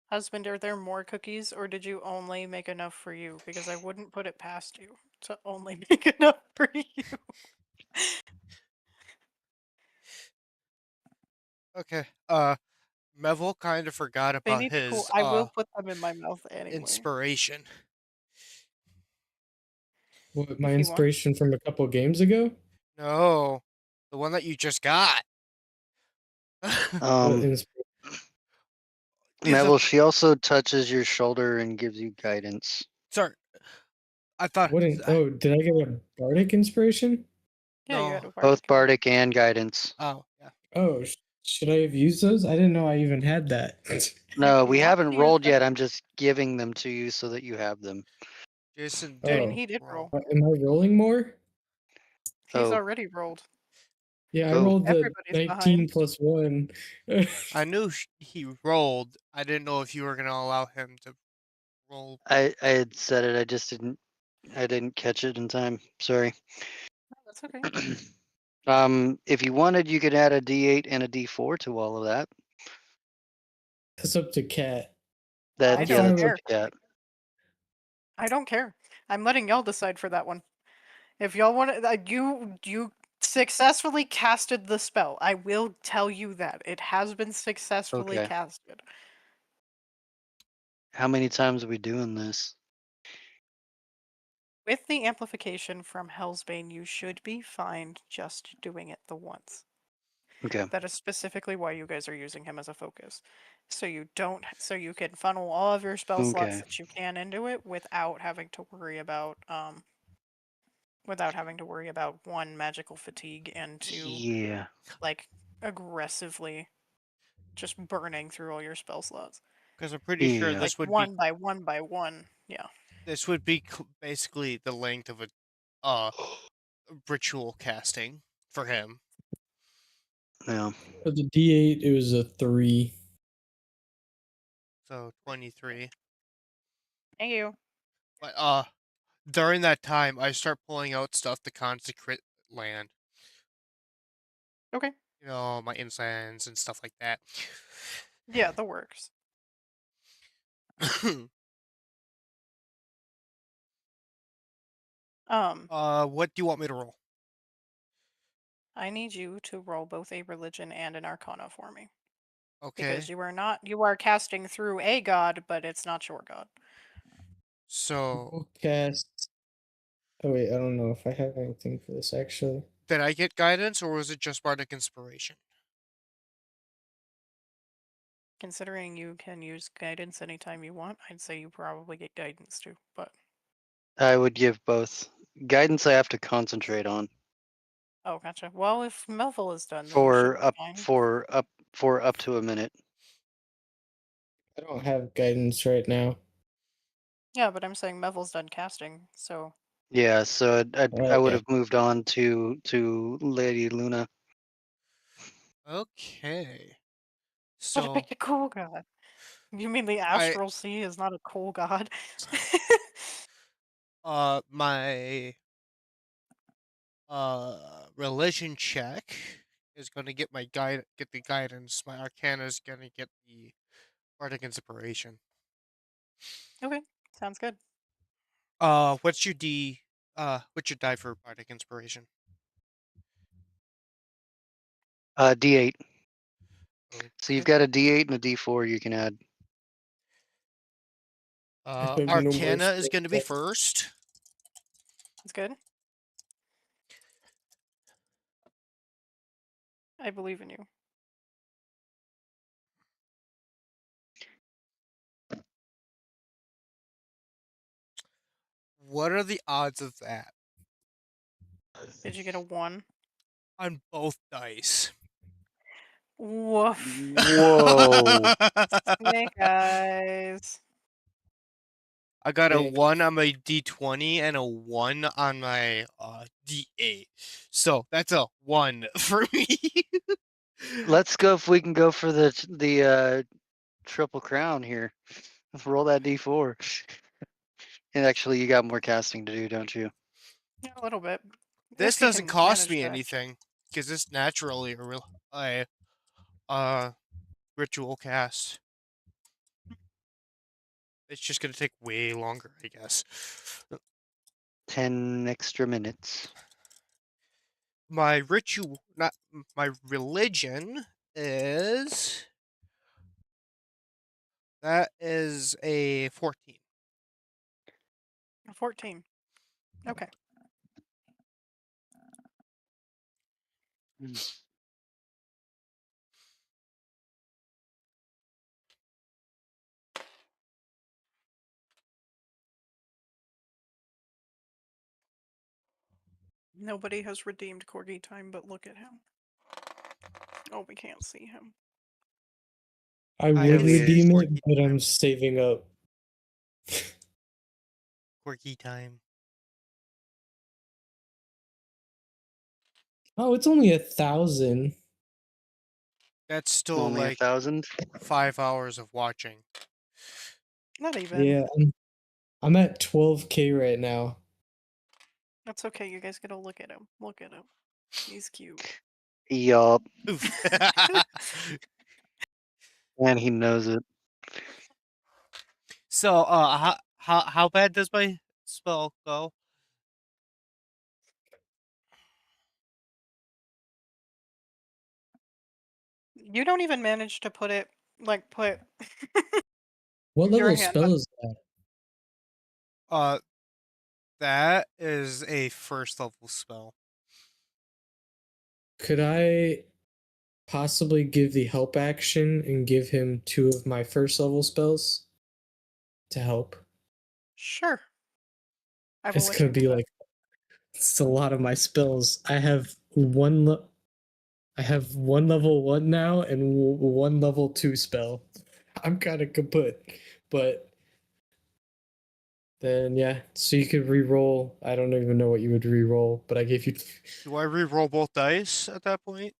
Husband, are there more cookies or did you only make enough for you? Because I wouldn't put it past you. to only make enough for you. Okay. Melville kind of forgot They about need to cool. his I will put them in my mouth anyway. inspiration. What, my If you want. inspiration from a couple games ago? No, the one that you just got. What Neville, she also touches your shoulder and gives you guidance. Sorry, I thought. oh, did I get a bardic inspiration? Yeah, you No. had a Both and- bardic and guidance. Oh, yeah. Oh, should I have used those? I didn't know I even had that. No, If we you want haven't to use rolled them- yet. I'm just giving them to you so that you have them. Jason Oh. I mean, didn't he did roll. roll. Am I rolling more? He's Oh. already rolled. Yeah, I Oh. rolled the Everybody's 19 behind. plus 1. I knew he rolled. I didn't know if you were gonna allow him to roll. I had said it. I just didn't catch it in time. Sorry. Oh, that's okay. If you wanted, you could add a D8 and a D4 to all of that. That's up to Cat. That I yeah, don't that's up care. to Cat. I don't care. I'm letting y'all decide for that one. If y'all want to, you successfully casted the spell. I will tell you that it has been successfully Okay. casted. How many times are we doing this? With the amplification from Hellsbane, you should be fine just doing it the once. Okay. That is specifically why you guys are using him as a focus. So you can funnel all of your spell slots Okay. that you can into it without having to worry about one, magical fatigue, and two, Yeah. like aggressively just burning through all your spell slots. Because I'm pretty sure Yeah. this Like would one by one by one. Yeah. this would be basically the length of a ritual casting for him. Yeah. For the D8, it was a 3. So 23. Thank you. But during that time, I start pulling out stuff to consecrate land. Okay. You know, my incense and stuff like that. Yeah, that works. What do you want me to roll? I need you to roll both a religion and an arcana for me. Okay. Because you are casting through a god, but it's not your god. So We'll cast. Oh, wait, I don't know if I have anything for this actually. did I get guidance or was it just bardic inspiration? Considering you can use guidance anytime you want, I'd say you probably get guidance too. But I would give both. Guidance I have to concentrate on. oh, gotcha. Well, if Melville is done, then you should be fine. For up to a minute. I don't have guidance right now. Yeah, but I'm saying Melville's done casting, so Yeah, so I would Okay. have moved on to Lady Luna. Okay. but So pick a cool god. You mean the astral sea is not a cool god? my religion check is gonna get the guidance. My arcana is gonna get the bardic inspiration. Okay, sounds good. What's your die for bardic inspiration? D8. So you've Okay. got a D8 and a D4 you can add. have no more Arcana is spell gonna be slots. first. That's good. I believe in you. What are the odds of that Did you get a 1? on both dice? Woof. Whoa. Snake eyes. I got a Dang. 1 on my D20 and a 1 on my D8. So that's a 1 for me. Let's go if we can go for the triple crown here. Let's roll that D4. And actually, you got more casting to do, don't you? Yeah, a little bit. This If you doesn't can cost manage me that. anything because it's naturally a ritual cast. It's just gonna take way longer, I guess. 10 extra minutes. My ritual, not my religion, is that is a 14. 14. Okay. Mm. Nobody has redeemed Corgi time, but look at him. Oh, we can't see him. I I would have redeem it, Corgi but I'm time. saving up. Quirky time. Oh, it's only 1,000. That's still Only like 1,000. 5 hours of watching. Not even. Yeah, I'm at 12K right now. That's okay. You guys gotta look at him. Look at him. He's cute. Yup. Oof. And he knows it. So, how bad does my spell go? You don't even manage to put it put What your level hand spell on. is that? That is a first level spell. Could I possibly give the help action and give him 2 of my first level spells to help? Sure. I will It's let gonna you do be that. like it's a lot of my spells. I have one level 1 now and one level 2 spell. I'm kind of kaput, but then yeah. So you could re-roll. I don't even know what you would re-roll, but I gave you. Do I re-roll both dice at that point?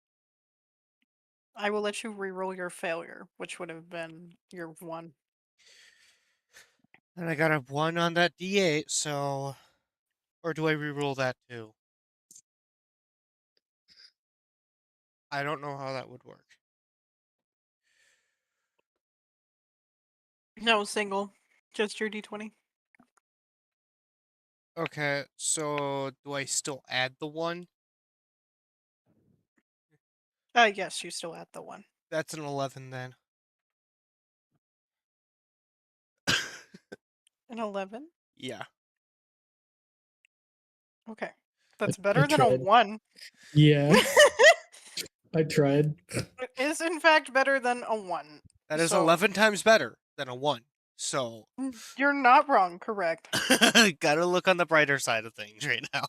I will let you re-roll your failure, which would have been your 1. And I got a 1 on that d8, so... Or do I re-roll that too? I don't know how that would work. No, single. Just your d20. Okay, so do I still add the 1? Yes, you still add the 1. That's an 11 then. An 11? Yeah. Okay. That's I better than a tried. 1. Yeah, I tried. It is in fact better than a 1. That is So 11 times better than a 1. So, you're not wrong, correct. gotta look on the brighter side of things right now.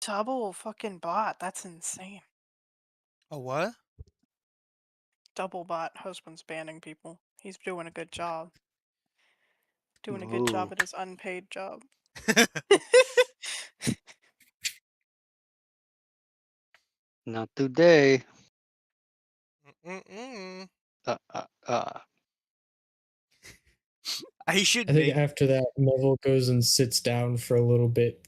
Double fucking bot. That's insane. A what? Double bot husband's banning people. He's doing a good job. Doing a good Ooh. job at his unpaid job. Not today. Mm-mm. Uh, uh, uh. I should I think make... after that, Neville goes and sits down for a little bit.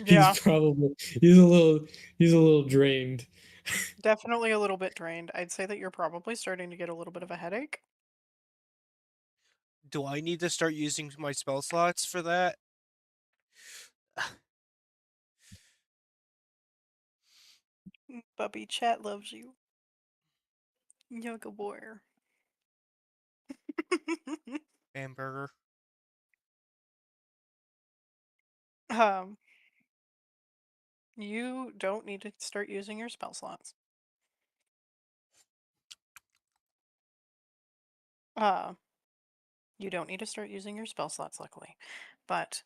Yeah, He's a little drained. definitely a little bit drained. I'd say that you're probably starting to get a little bit of a headache. Do I need to start using my spell slots for that? Bubby chat loves you. Yoga warrior. Hamburger. um, you don't need to start using your spell slots. Uh, you don't need to start using your spell slots, luckily. But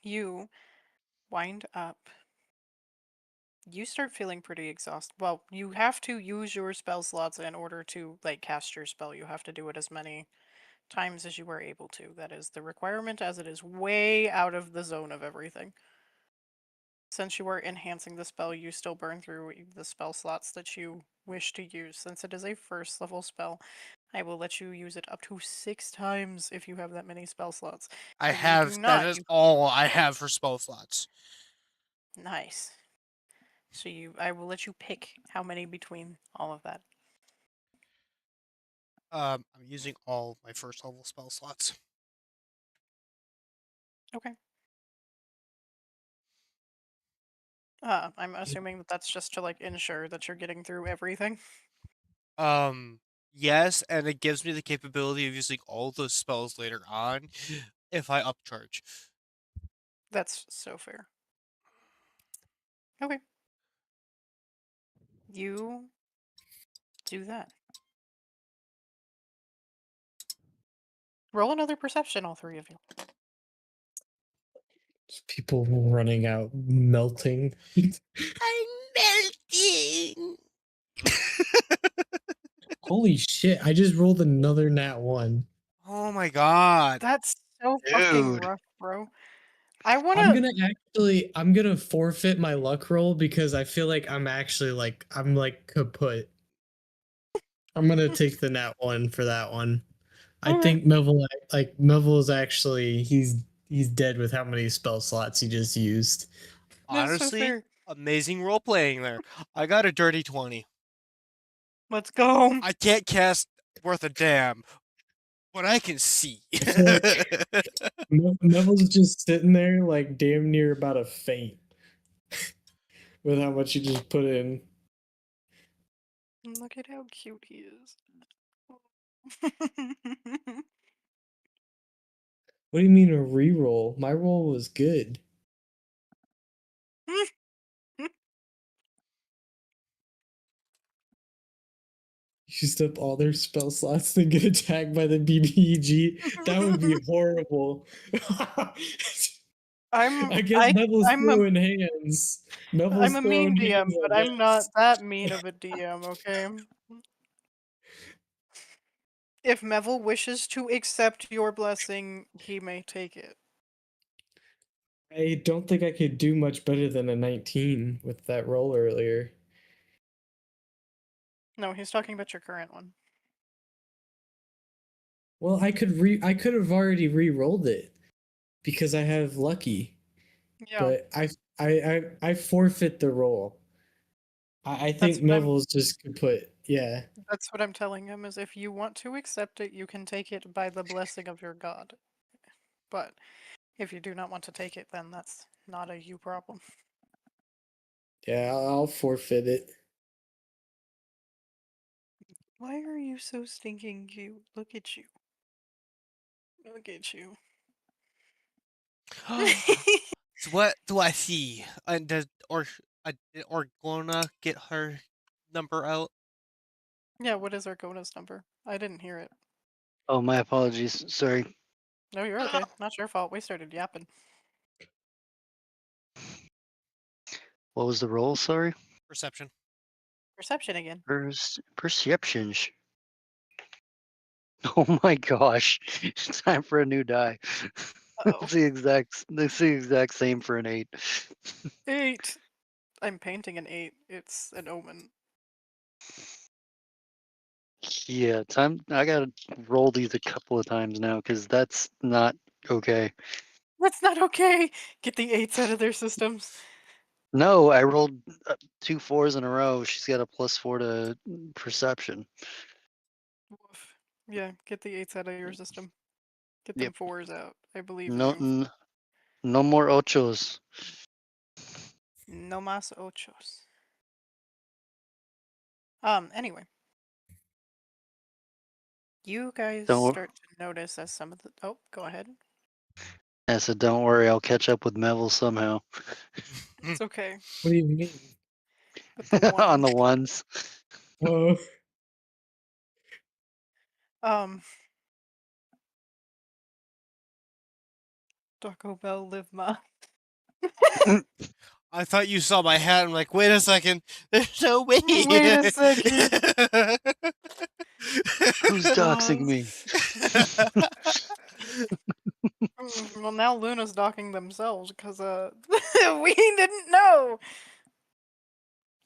you wind up. You start feeling pretty exhausted. Well, you have to use your spell slots in order to like cast your spell. You have to do it as many times as you are able to. That is the requirement, as it is way out of the zone of everything. Since you are enhancing the spell, you still burn through the spell slots that you wish to use. Since it is a first level spell, I will let you use it up to 6 times if you have that many spell slots. I If you do have... That not, is you all I have for spell slots. nice. So I will let you pick how many between all of that. I'm using all my first level spell slots. Okay. I'm assuming that that's just to like ensure that you're getting through everything. Yes, and it gives me the capability of using all those spells later on if I upcharge. That's so fair. Okay. You do that. Roll another perception, all three of you. People running out, melting. I'm melting. Holy shit! I just rolled another nat 1. Oh my god. That's so fucking Dude. rough, bro. I want I'm to. I'm gonna forfeit my luck roll because I feel like I'm kaput. I'm gonna take the nat 1 for that one. I Okay. think Melville is actually he's dead with how many spell slots he just used. That's so Honestly, fair. amazing role playing there. I got a dirty 20. Let's go. I can't cast worth a damn, but I can see. feel Neville's just sitting there like damn near about to faint with how much he just put in. Look at how cute he is. What do you mean a reroll? My roll was good. Used up all their spell slots to get attacked by the BBEG. That would be horrible. I guess Neville's I'm a throwing hands. Neville's I'm a mean throwing DM, hands, but I I'm not guess. that mean of a DM, okay? If Neville wishes to accept your blessing, he may take it. I don't think I could do much better than a 19 with that roll earlier. No, he's talking about your current one. Well, I could have already re-rolled it because I have lucky. Yeah, But I forfeit the roll. I That's think what I'm- Neville's just kaput. Yeah. that's what I'm telling him, is if you want to accept it, you can take it by the blessing of your god. But if you do not want to take it, then that's not a you problem. Yeah, I'll forfeit it. Why are you so stinking cute? Look at you. Look at you. So what do I see? Did Orgona get her number out? Yeah, what is Argona's number? I didn't hear it. Oh, my apologies. Sorry. No, you're okay. Not your fault. We started yapping. What was the roll? Sorry. Perception. Perception again. Perceptions. Oh my gosh! It's time for a new die. Uh-oh. It's the exact same for an 8. 8. I'm painting an 8. It's an omen. Yeah, I gotta roll these a couple of times now because that's not okay. That's not okay. Get the 8s out of their systems. No, I rolled 2 4s in a row. She's got a +4 to perception. Woof. Yeah, get the 8s out of your system. Get Yep. them 4s out. I believe No, in you. no more ochos. No mas ochos. Anyway. You guys Don't. start to notice as some of the... Oh, go ahead. I said, don't worry, I'll catch up with Melville somehow. It's okay. What do you mean? With the On the ones. ones. Oh, Taco Bell live ma. I thought you saw my hat. I'm like, wait a second. There's no way. Wait a second. Who's doxing me? Well, now Luna's docking themselves because we didn't know.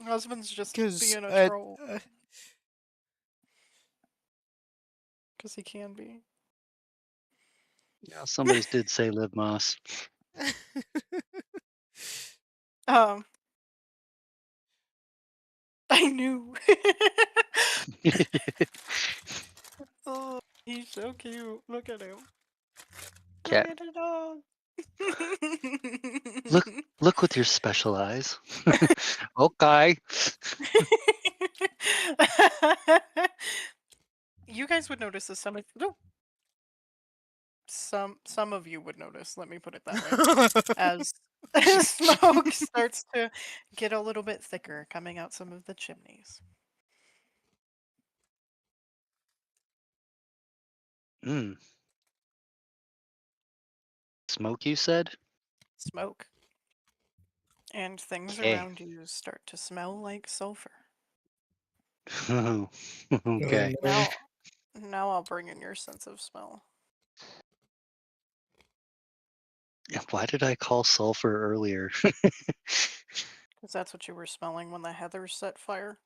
Husband's just being a troll because he can be. Yeah, somebody did say live moss. I knew. Oh, he's so cute. Look at him. Cat. Look at the dog. Look with your special eyes. Okay. You guys would notice this. Some of you would notice. Let me put it that way. As smoke starts to get a little bit thicker coming out some of the chimneys. Mm. Smoke, you said? Smoke. And things Okay. around you start to smell like sulfur. Oh, Okay. no. Now I'll bring in your sense of smell. Why did I call sulfur earlier? Because that's what you were smelling when the heathers set fire.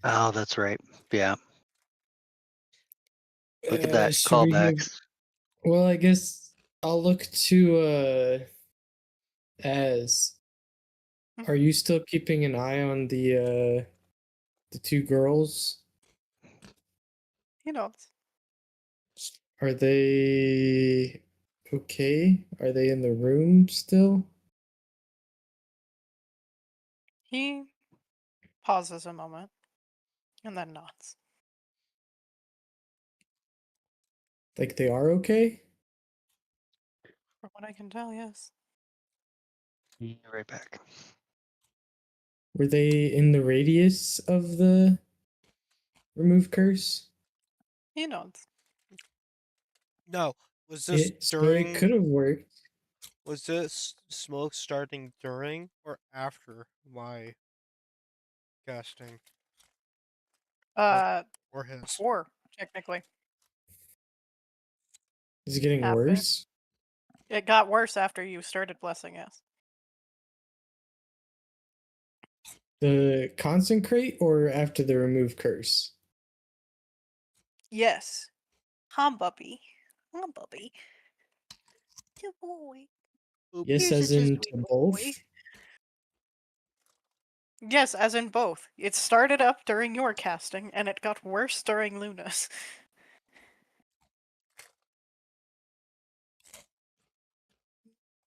Oh, that's right. Yeah. Look at that. Should we have? Callbacks. Well, I guess I'll look to as. Are you still keeping an eye on the two girls? He nods. Are they okay? Are they in the room still? He pauses a moment and then nods. Like they are okay? From what I can tell, yes. Be right back. Were they in the radius of the remove curse? He nods. No, was this So it could during? have worked. Was this smoke starting during or after my casting or his? Before, technically. Is it getting Happened. worse? It got worse after you started blessing us. The consecrate or after the remove curse? Yes. Bubby. Bubby. Good boy. Yes, You're as such a in sweet to boy. both. Yes, as in both. It started up during your casting, and it got worse during Luna's.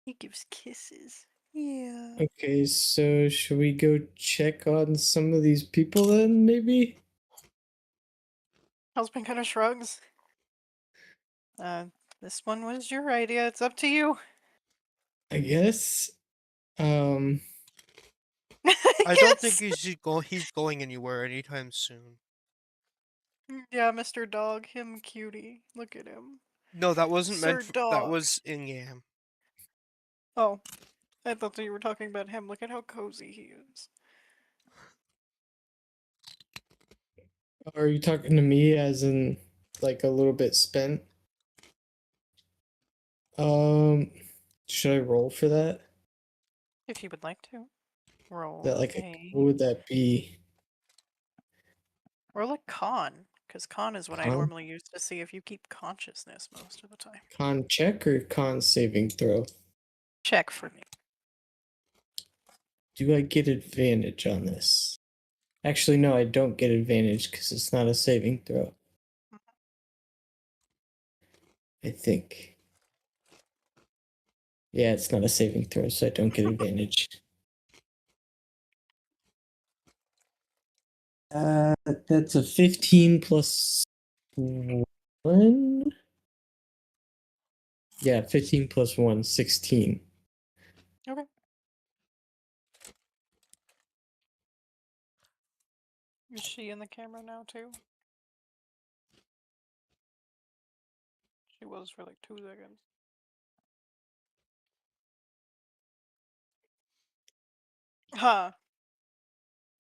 He gives kisses. Yeah. Okay, so should we go check on some of these people then, maybe? Husband kind of shrugs. This one was your idea. It's up to you. I guess. Um, I don't think he's going anywhere anytime soon. Yeah, Mr. Dog, him cutie. Look at him. No, that wasn't Sir meant for, Dog. that was in game. Oh, I thought that you were talking about him. Look at how cozy he is. are you talking to me as in like a little bit spent? Should I roll for that? If you would like to. Roll That like what would that be? Roll a con, because con is what I Con? normally use to see if you keep consciousness most of the time. Con check or con saving throw? Check for me. Do I get advantage on this? Actually, no, I don't get advantage because it's not a saving throw. I think. Yeah, it's not a saving throw, so I don't get advantage. That's a 15 plus 1. Yeah, 15 plus 1, 16. Okay. Is she in the camera now too? She was for like 2 seconds. Huh.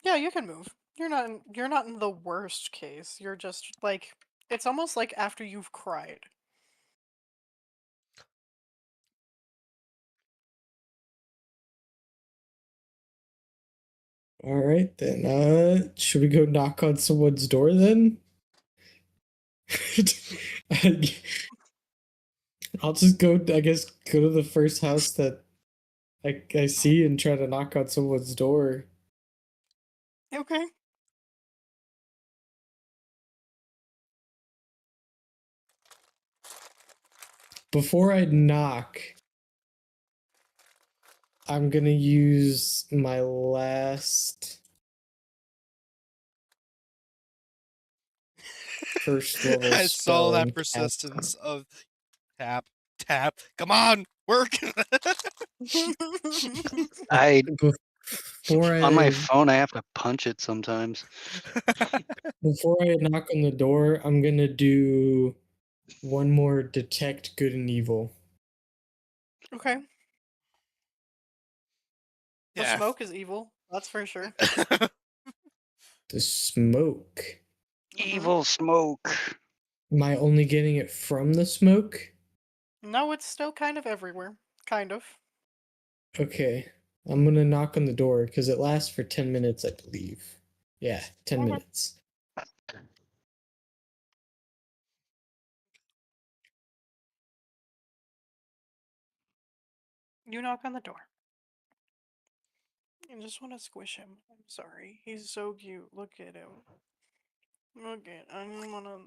Yeah, you can move. You're not in the worst case. You're just like it's almost like after you've cried. All right, then. Should we go knock on someone's door then? I'll just go, I guess, go to the first house that I see and try to knock on someone's door. Okay. Before I knock, I'm gonna use my last first level I saw spell that and cast. persistence of tap, tap. Come on, work. I Before on my I phone, I have to punch it sometimes. before I knock on the door, I'm gonna do one more detect good and evil. Okay. The Yeah. smoke is evil. That's for sure. The smoke. Evil smoke. Am I only getting it from the smoke? No, it's still kind of everywhere. Kind of. Okay. I'm gonna knock on the door because it lasts for 10 minutes, I believe. Yeah, 10 Okay. minutes. You knock on the door. I just want to squish him. I'm sorry. He's so cute. Look at him. Look at. I don't want to.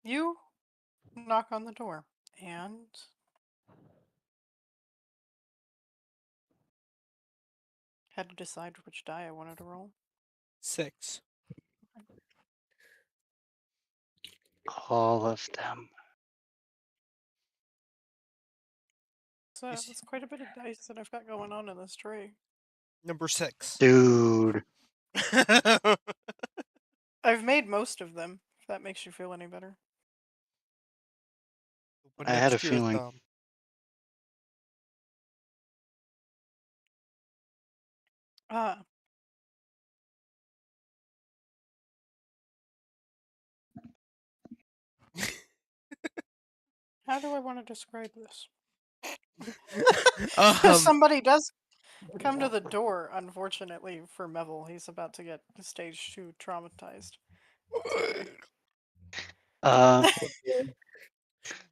You knock on the door, and had to decide which die I wanted to roll. 6. All of them. So that's quite a bit of dice that I've got going on in this tray. Number 6. Dude. I've made most of them. If that makes you feel any better. Put I it had next a to your feeling. thumb. Ah. How do I want to describe this? Somebody does come to the door, unfortunately for Neville. He's about to get stage 2 traumatized. That's okay.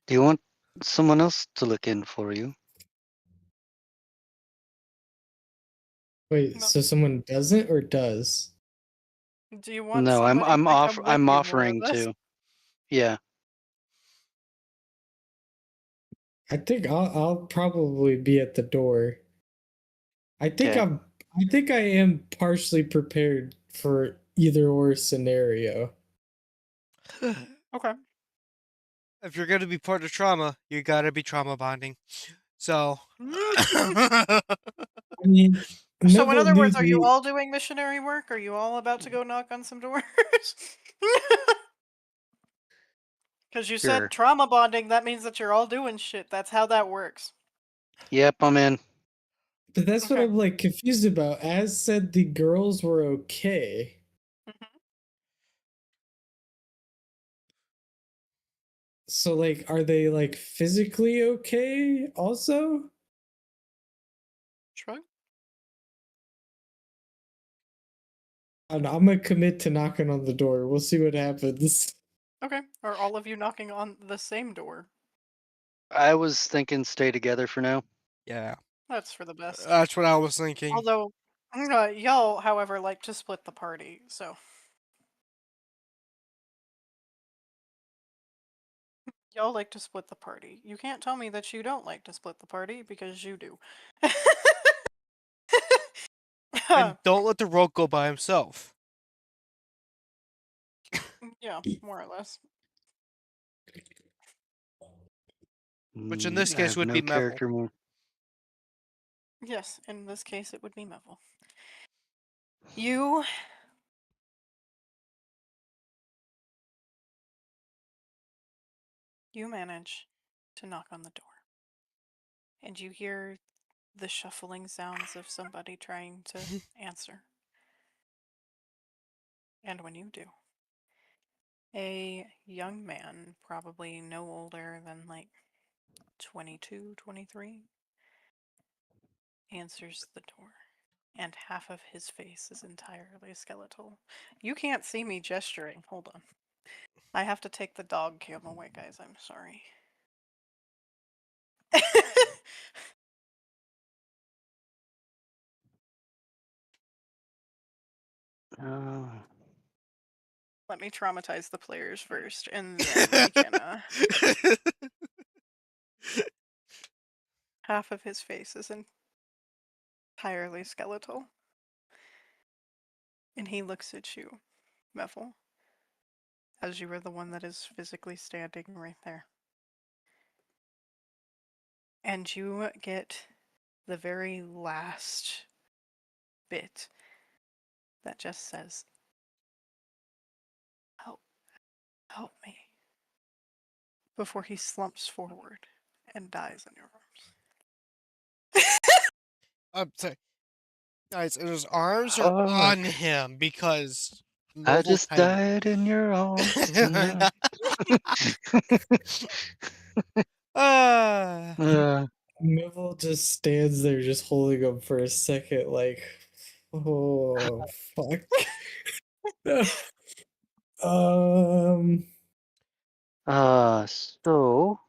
Do you want someone else to look in for you? Wait, No. so someone doesn't or does? Do you want No, I'm somebody I'm to off come with I'm you more or offering less? to. Yeah. I think I'll probably be at the door. I think Okay. I think I am partially prepared for either or scenario. Okay. If you're gonna be part of trauma, you gotta be trauma bonding. So. I mean, So in Neville other knew words, are you the all doing missionary work? Are you all about to go knock on some doors? Because you said Sure. trauma bonding, that means that you're all doing shit. That's how that works. Yep, I'm in. but that's what Okay. I'm like confused about. As said, the girls were okay. Mhm. So like, are they like physically okay also? Sure. And I'm gonna commit to knocking on the door. We'll see what happens. Okay. Are all of you knocking on the same door? I was thinking stay together for now. Yeah. That's for the best. That's what I was thinking. Although, y'all, however, like to split the party, so. Y'all like to split the party. You can't tell me that you don't like to split the party, because you do. And don't let the rogue go by himself. Yeah, more or less. Which in this I case have would no be Neville. character more. Yes, in this case, it would be Neville. You manage to knock on the door, and you hear the shuffling sounds of somebody trying to answer. And when you do, a young man, probably no older than like 22, 23, answers the door. And half of his face is entirely skeletal. You can't see me gesturing. Hold on. I have to take the dog cam away, guys. I'm sorry. Oh. Let me traumatize the players first, and then we can. Half of his face is entirely skeletal, and he looks at you, Meffel, as you are the one that is physically standing right there. And you get the very last bit that just says, help me, before he slumps forward and dies in your arms. I'm sorry. Guys, his arms are Fuck. on him because I Noble just kind of- died in your arms tonight. Ah. Neville just stands there, just holding him for a second, like, oh fuck. um, So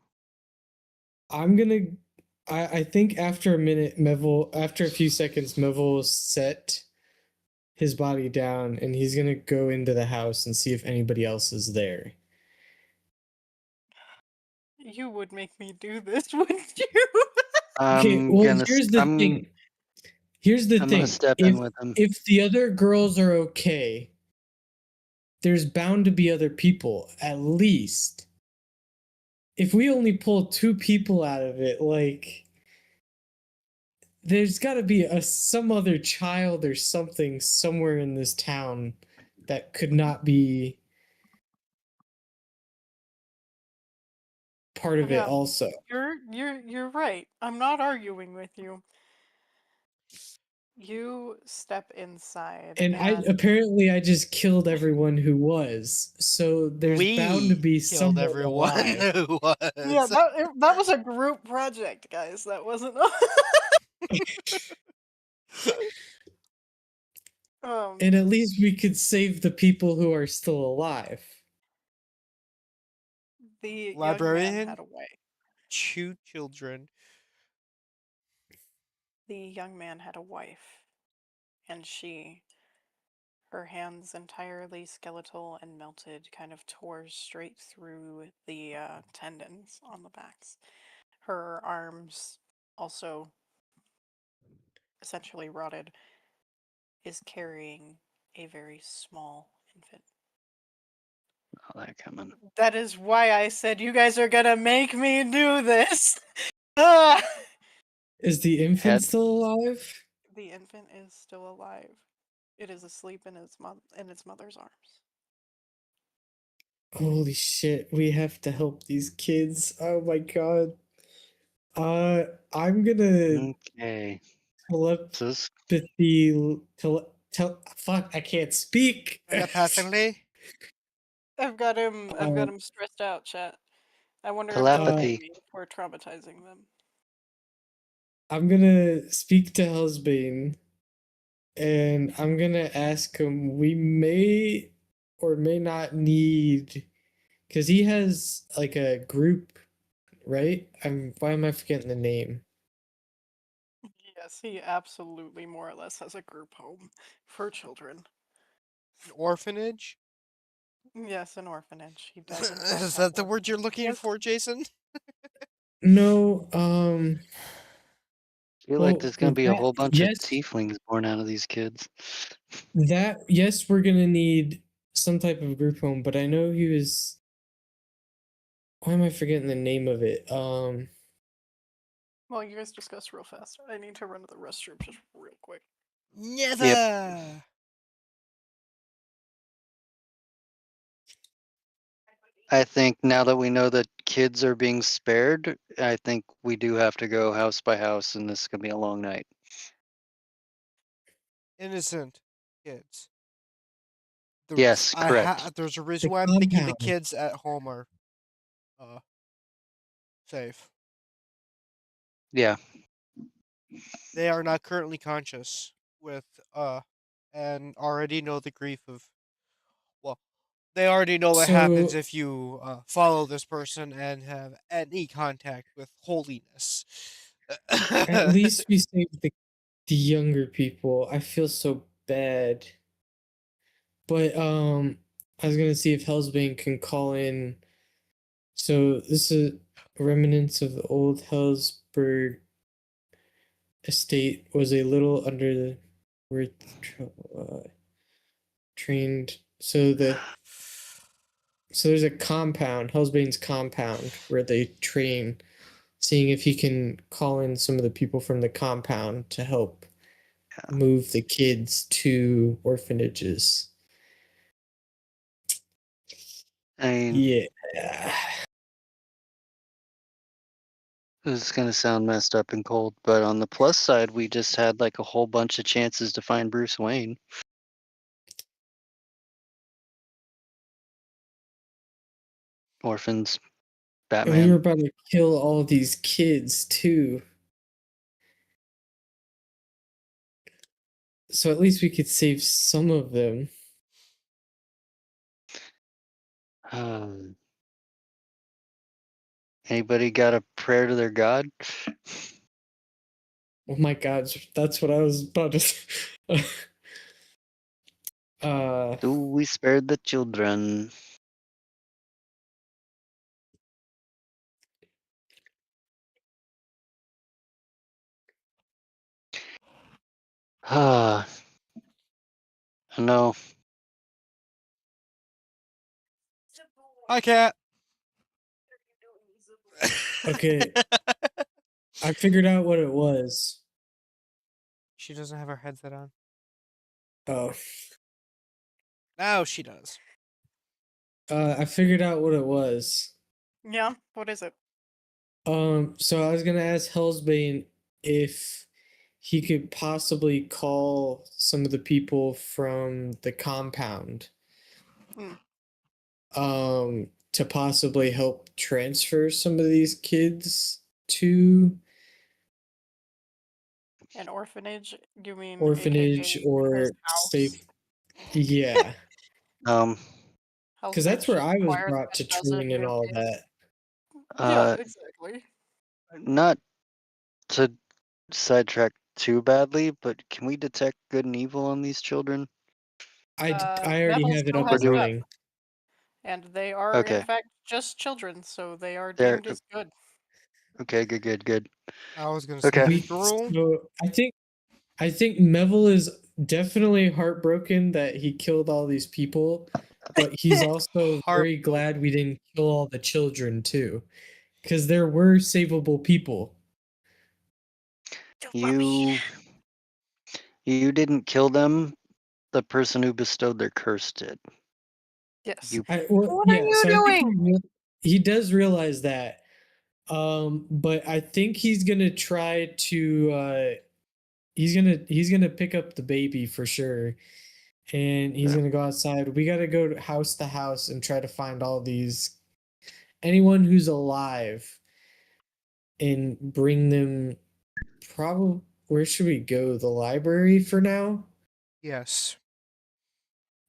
I'm gonna. I think after a minute, after a few seconds, Melville will set his body down, and he's gonna go into the house and see if anybody else is there. You would make me do this, wouldn't you? Okay, I'm well, gonna. here's the I'm, thing. Here's the I'm thing. gonna step in with him. If the other girls are okay, there's bound to be other people, at least. If we only pull 2 people out of it, like, there's got to be some other child or something somewhere in this town that could not be part of it Yeah. also. You're right. I'm not arguing with you. You step inside, And I just killed everyone who was. So there's bound to be killed someone everyone alive. who was. Yeah, that was a group project, guys. That wasn't. And at least we could save the people who are still alive. The young man Librarian? had a wife. 2 children. The young man had a wife, and her hands entirely skeletal and melted, kind of tore straight through the tendons on the backs. Her arms, also essentially rotted, is carrying a very small infant. Oh, that coming. That is why I said you guys are gonna make me do this. Ah! Is the infant Head. still alive? The infant is still alive. It is asleep in its mother's arms. Holy shit, we have to help these kids. Oh my god. I'm gonna Okay. telepathy fuck, I can't speak. Telepathically? I've got him stressed out, chat. I wonder Telepathy. if we're traumatizing them. I'm gonna speak to Husband, and I'm gonna ask him. We may or may not need, because he has like a group, right? Why am I forgetting the name? Yes, he absolutely more or less has a group home for children. An orphanage? Yes, an orphanage. He doesn't. Is that the word you're looking for, Jason? No, I feel well, like there's gonna be a whole bunch yes, of tieflings born out of these kids. yes, we're gonna need some type of group home, but I know he was. Why am I forgetting the name of it? Well, you guys discuss real fast. I need to run to the restroom just real quick. Never. I think now that we know that kids are being spared, I think we do have to go house by house, and this is gonna be a long night. Innocent kids. Yes, correct. There's a reason The why I'm thinking the compound. kids at home are safe. Yeah. They are not currently conscious with and already know the grief of, well, they already know what happens So- if you follow this person and have any contact with holiness. At least we saved the younger people. I feel so bad. But I was gonna see if Hellsbane can call in. So this is remnants of the old Hellsburg estate was a little under the where trained. So there's a compound, Hellsbane's compound, where they train. Seeing if he can call in some of the people from the compound to help move the kids to orphanages. I mean, Yeah. this is gonna sound messed up and cold, but on the plus side, we just had like a whole bunch of chances to find Bruce Wayne. Orphans, And we Batman. were about to kill all these kids too. So at least we could save some of them. Anybody got a prayer to their god? Oh my god, that's what I was about to say. Do we spare the children? No. Hi, cat. Okay. I figured out what it was. She doesn't have her headset on. Oh. Now she does. I figured out what it was. Yeah, what is it? So I was gonna ask Hellsbane if he could possibly call some of the people from the compound. To possibly help transfer some of these kids to An orphanage? You mean orphanage AKA or his house? safe. Yeah, because that's where I was Requires brought a to dozen train and new all kids. that. Yeah, exactly. Not to sidetrack too badly, but can we detect good and evil on these children? I already Neville have it still up has and it up. running. And they are, in Okay. fact, just children, so they are They're- deemed as good. Okay, good. I was gonna say Okay. keep the rule. So I think Neville is definitely heartbroken that he killed all these people, but he's also very glad we didn't kill all the children too, because there were savable people. You didn't kill them. The person who bestowed their curse did. Yes. You What are you I think doing? he does realize that. But I think he's gonna try to he's gonna pick up the baby for sure. And he's gonna go outside. We gotta go to house and try to find all these anyone who's alive and bring them probably where should we go? The library for now? Yes.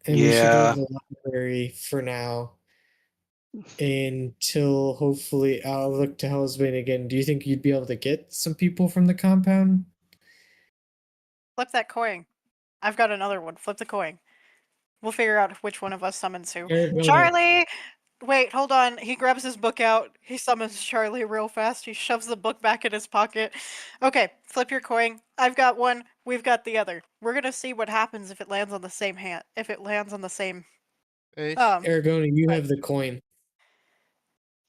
And we should go Yeah. to the library for now until hopefully I'll look to Hellsbane again. Do you think you'd be able to get some people from the compound? Flip that coin. I've got another one. Flip the coin. We'll figure out which one of us summons who. Arizona. Charlie! Wait, hold on. He grabs his book out. He summons Charlie real fast. He shoves the book back in his pocket. Okay, flip your coin. I've got one. We've got the other. We're gonna see what happens if it lands on the same hand. If it lands on the same. Aragona, you have the coin.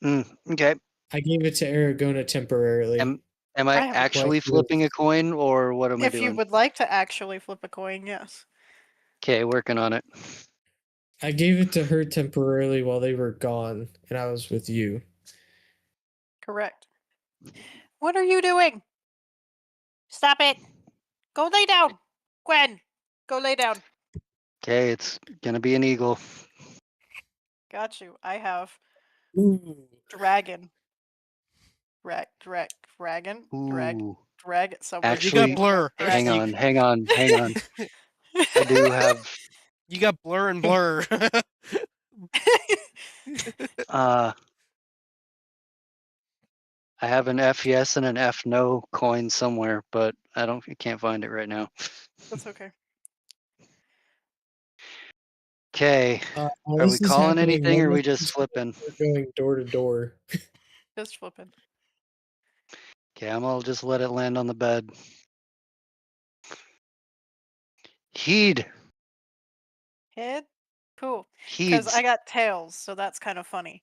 Okay. I gave it to Aragona temporarily. Am I I have a actually question. flipping a coin, or what am I If you doing? would like to actually flip a coin, yes. Okay, working on it. I gave it to her temporarily while they were gone, and I was with you. Correct. What are you doing? Stop it. Go lay down. Gwen, go lay down. Okay, it's gonna be an eagle. Got you. I have Ooh. dragon. Dragon. Ooh. Dragon. Somewhere. You Actually, got blur. hang You- on. I do have You got blur and blur. I have an F yes and an F no coin somewhere, but I can't find it right now. That's okay. Okay. While Are we this is calling happening, anything, or one are we message just flipping? we're going door to door. Just flipping. Okay, I'm gonna just let it land on the bed. Heed. Head? Cool. Because I Heeds. got tails, so that's kind of funny.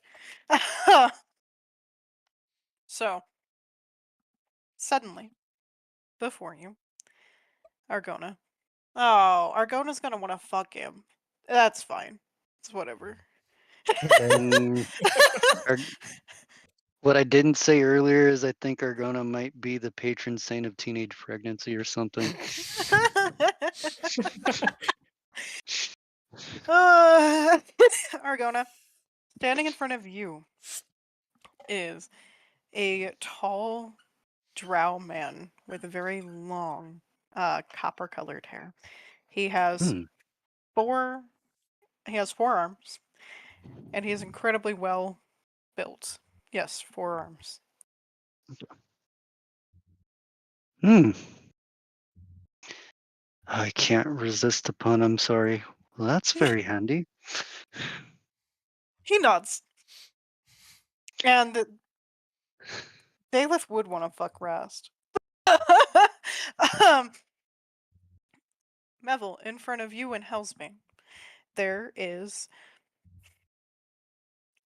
So, suddenly, before you, Argona. Oh, Argona's gonna want to fuck him. That's fine. It's whatever. Mm, Ar- what I didn't say earlier is I think Argona might be the patron saint of teenage pregnancy or something. Argona, standing in front of you is a tall drow man with very long, copper-colored hair. He has Hmm. four. He has 4 arms, and he is incredibly well built. Yes, 4 arms. Hmm. I can't resist the pun. I'm sorry. Well, that's very handy. He nods, and Daleth would want to fuck Rast. um, Mevel, in front of you in Hellsbane, there is.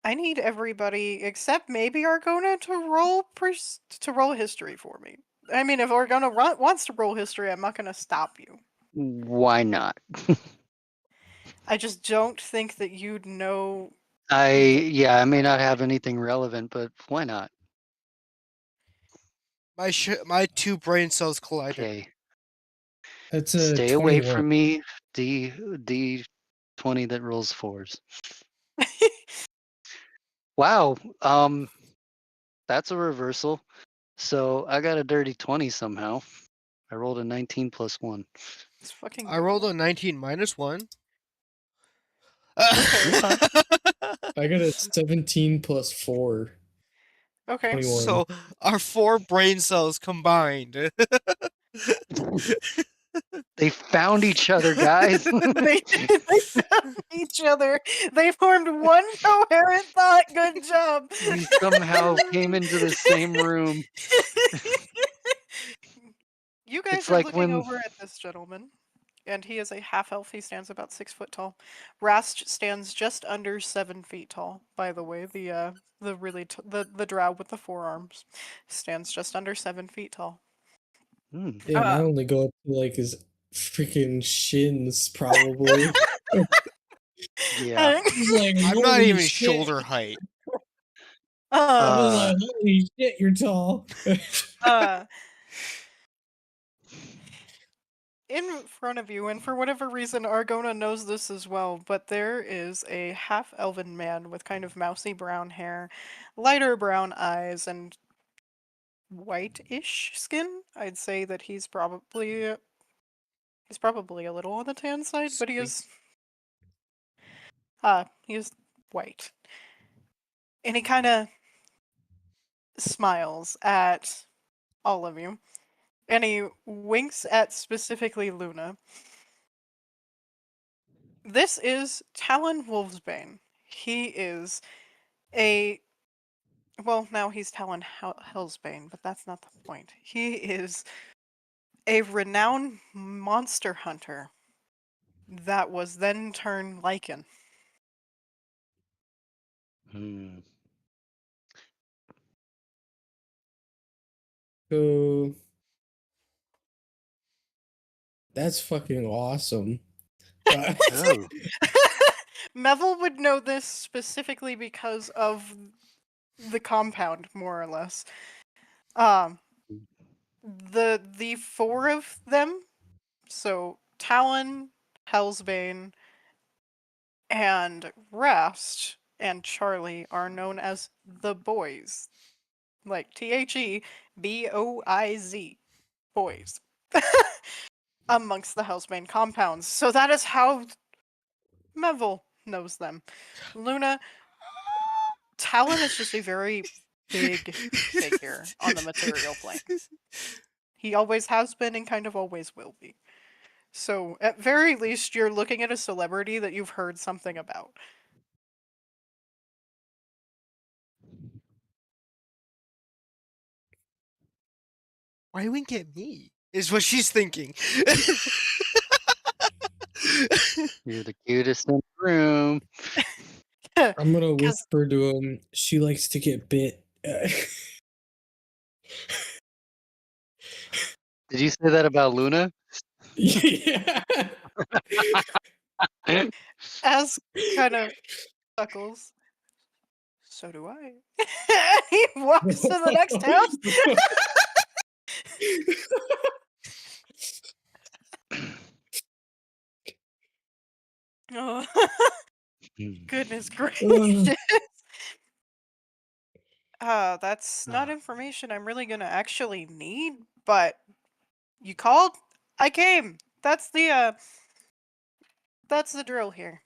I need everybody except maybe Argona to roll history for me. I mean, if Argona wants to roll history, I'm not going to stop you. Why not? I just don't think that you'd know. I may not have anything relevant, but why not? My 2 brain cells collided. Okay. That's a Stay away 21. from me, D20 that rolls 4s. Wow. That's a reversal. So I got a dirty 20 somehow. I rolled a 19 plus 1. It's fucking. I rolled a 19 minus 1. Okay. I got a 17 plus 4. Okay. 21. So our 4 brain cells combined. They found each other, guys. they found each other. They formed one coherent thought. Good job. We somehow came into the same room. You guys It's are like looking when over at this gentleman, and he is a half elf. He stands about 6 foot tall. Rast stands just under 7 feet tall. By the way, the really the drow with the 4 arms stands just under 7 feet tall. Hmm. Damn, I only go up to like his freaking shins, probably. Yeah. He's like, I'm not "Holy even shit." shoulder height. I was Uh, like, holy shit, you're tall. uh, in front of you, and for whatever reason, Argona knows this as well, but there is a half elven man with kind of mousy brown hair, lighter brown eyes, and white-ish skin. I'd say that he's probably a little on the tan side, but he is white. And he kind of smiles at all of you. And he winks at specifically Luna. This is Talon Wolfsbane. He is now he's Talon Hellsbane, but that's not the point. He is a renowned monster hunter that was then turned Lycan. Hmm. So that's fucking awesome. Oh. Mevel would know this specifically because of the compound, more or less. The 4 of them, so Talon, Hellsbane, and Rast and Charlie are known as the Boys. Like THEBOIZ. Boys. Amongst the Hellsbane compounds. So that is how Mevel knows them. Luna, Talon is just a very big figure on the material plane. He always has been and kind of always will be. So at very least, you're looking at a celebrity that you've heard something about. Why wink at me? Is what she's thinking. You're the cutest in the room. I'm gonna 'Cause- whisper to him. She likes to get bit. Did you say that about Luna? Yeah. As kind of chuckles. So do I. He walks to the next house. Oh, goodness gracious. That's not information I'm really gonna actually need, but you called, I came. That's the drill here.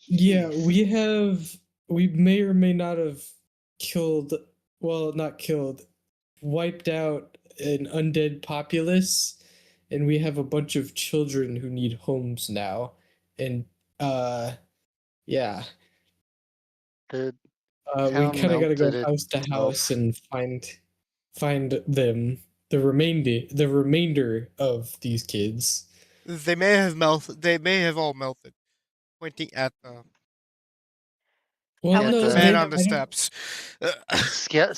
Yeah, Yes. we may or may not have killed, well, not killed, wiped out an undead populace, and we have a bunch of children who need homes now. And yeah, The we town kind of got to go melted house to itself. house and find them, the remainder of these kids. They may have melted. They may have all melted. Pointing at the Well, Helen no, just man they, on the I don't- steps.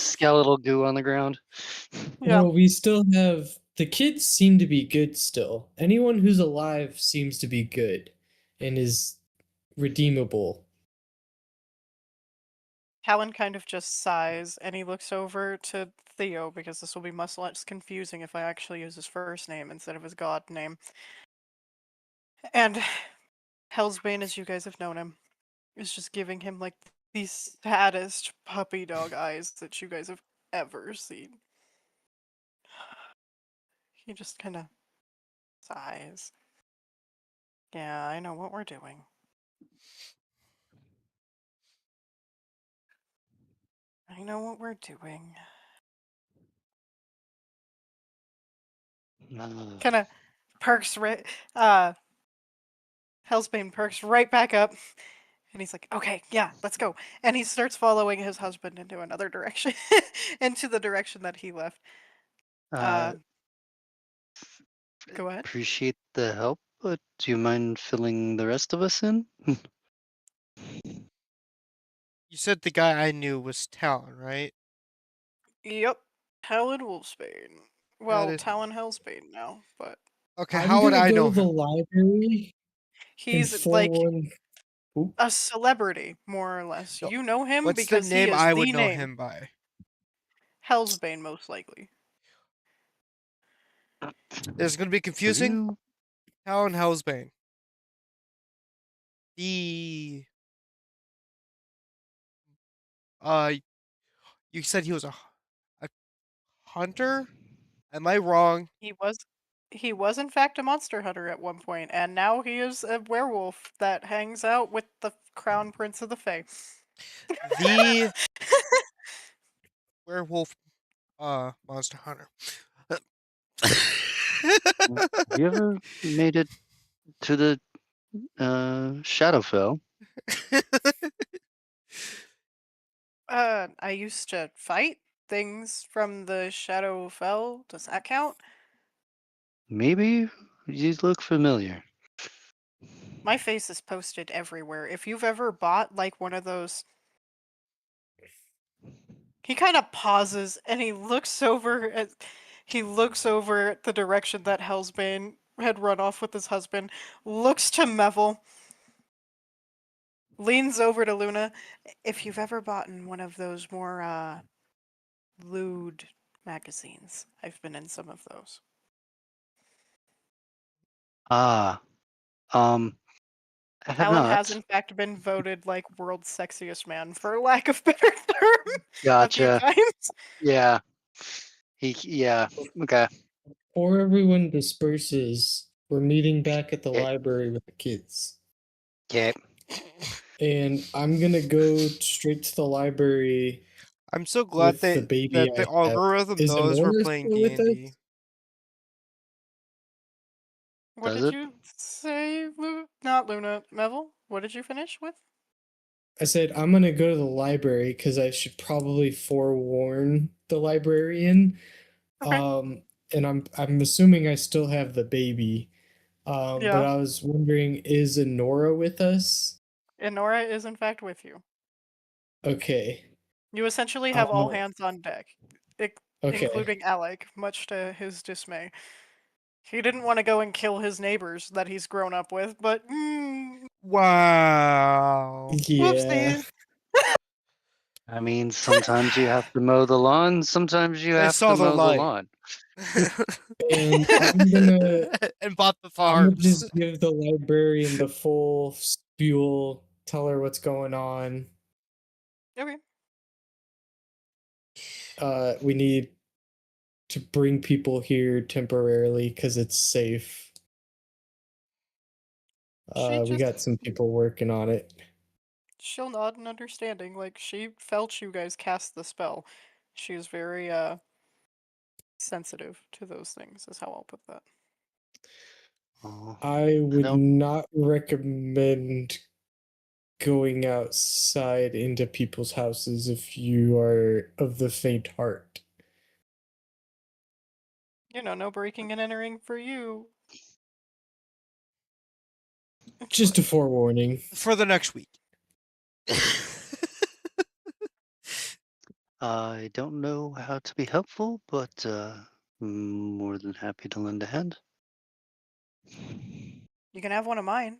Skeletal goo on the ground. Yeah. Well, we still have the kids seem to be good still. Anyone who's alive seems to be good and is redeemable. Helen kind of just sighs and he looks over to Theo because this will be much less confusing if I actually use his first name instead of his god name. And Hellsbane, as you guys have known him, is just giving him like the saddest puppy dog eyes that you guys have ever seen. He just kind of sighs. Yeah, I know what we're doing. I know what we're doing. Kind of perks right. Hellsbane perks right back up. And he's like, okay, yeah, let's go. And he starts following his husband into another direction, into the direction that he left. Go ahead. Appreciate the help, but do you mind filling the rest of us in? You said the guy I knew was Talon, right? Yep, Talon Wolfsbane. Well, is- Talon Hellsbane now, but Okay, I'm how would gonna I go know to the him? library and he's like forewarn. a celebrity, more or less. No, You know him What's the because he name is I the would know name. him by? Hellsbane, most likely. It's gonna be For confusing. you? Talon Hellsbane. The you said he was a hunter? Am I wrong? He was in fact a monster hunter at one point, and now he is a werewolf that hangs out with the crown prince of the Fae. The werewolf monster hunter. Have you ever made it to the Shadowfell? I used to fight things from the Shadowfell. Does that count? Maybe you look familiar. My face is posted everywhere. If you've ever bought like one of those. He kind of pauses and he looks over at the direction that Hellsbane had run off with his husband, looks to Mevel, leans over to Luna. If you've ever bought one of those more lewd magazines, I've been in some of those. I have Talon not. has in fact been voted like world's sexiest man, for lack of better term, a few Gotcha. times. Yeah. Yeah. Okay. Before everyone disperses, we're meeting back at the Okay. library with the kids. Okay. And I'm gonna go straight to the library. I'm so glad With the baby that I the have. algorithm Is knows we're Amora playing still with us? D&D. What Does did it? you say, Not Luna, Mevel? What did you finish with? I said I'm gonna go to the library because I should probably forewarn the librarian. Okay. And I'm assuming I still have the baby. But Yeah. I was wondering, is Enora with us? And Nora is in fact with you. Okay. You essentially have all Uh, hands on deck, okay. including Alec, much to his dismay. He didn't want to go and kill his neighbors that he's grown up with, but Wow. Yeah. whoopsies. I mean, sometimes you have to mow the lawn, sometimes you I have saw to the mow the light. lawn. And I'm gonna And bought the I'm gonna farms. just give the librarian the full spiel, tell her what's going on. Okay. We need to bring people here temporarily because it's safe. We got some people working on it. She'll nod in understanding, like she felt you guys cast the spell. She's very sensitive to those things, is how I'll put that. Oh, I would don't- not recommend going outside into people's houses if you are of the faint heart. You know, no breaking and entering for you. Just a forewarning. For the next week. I don't know how to be helpful, but more than happy to lend a hand. You can have one of mine.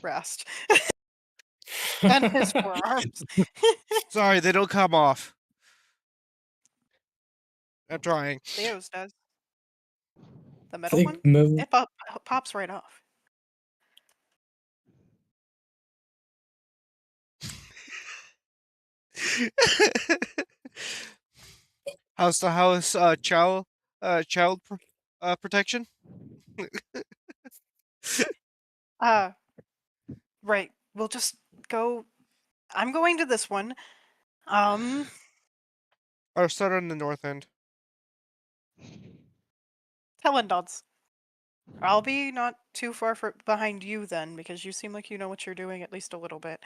Rast. And his forearms. Sorry, they don't come off. I'm trying. Theo's does. The I metal one? think Mev- It pops right off. How's the house child protection? Right. We'll just go. I'm going to this one. I'll start on the north end. Helen nods. I'll be not too far behind you then, because you seem like you know what you're doing at least a little bit.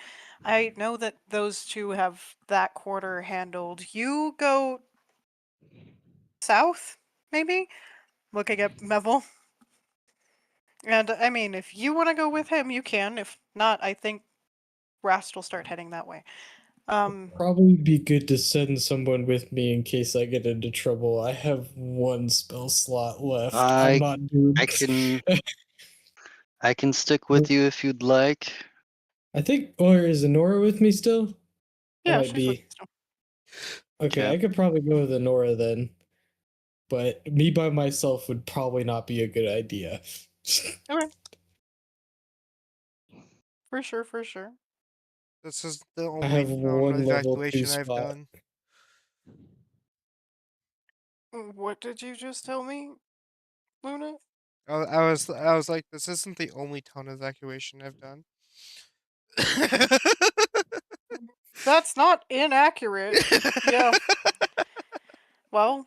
I know that those two have that quarter handled. You go south, maybe? Looking at Mevel. And I mean, if you want to go with him, you can. If not, I think Rast will start heading that way. probably be good to send someone with me in case I get into trouble. I have one spell slot left. I'm not doing I can stick with you if you'd like. I think, or is Enora with me still? yeah, might she's be. with you still. Okay, Okay. I could probably go with Enora then. But me by myself would probably not be a good idea. Okay. For sure, for sure. This is the I have only one level 2 evacuation I've spot. done. What did you just tell me, Luna? I was like, this isn't the only town evacuation I've done. That's not inaccurate. Yeah. Well,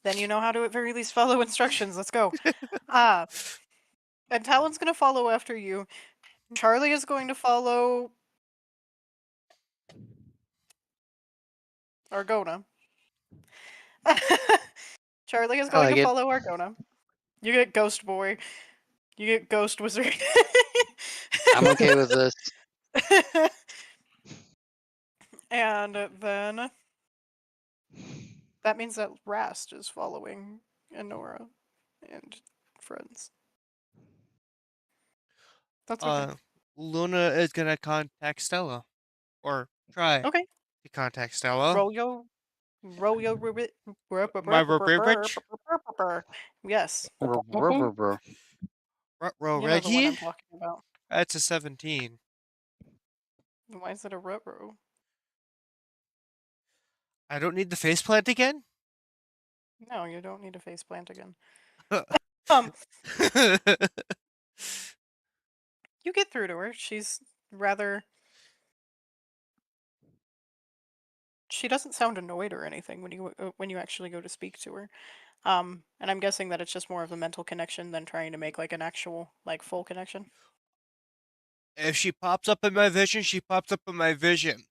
then you know how to at very least follow instructions. Let's go. And Talon's gonna follow after you. Charlie is going to follow Argona. Charlie is I going like to it. follow Argona. You get Ghost Boy. You get Ghost Wizard. I'm okay with this. And then that means that Rast is following Enora and friends. That's okay. Luna is gonna contact Stella, or try Okay. to contact Stella. Roll your My rich Yes. Ruh-roh You know the one I'm Reggie. talking about. That's a 17. Why is it a ruh-roh? I don't need the faceplant again. No, you don't need a faceplant again. Um, you get through to her. She's rather. She doesn't sound annoyed or anything when you actually go to speak to her. And I'm guessing that it's just more of a mental connection than trying to make like an actual like full connection. If she pops up in my vision, she pops up in my vision.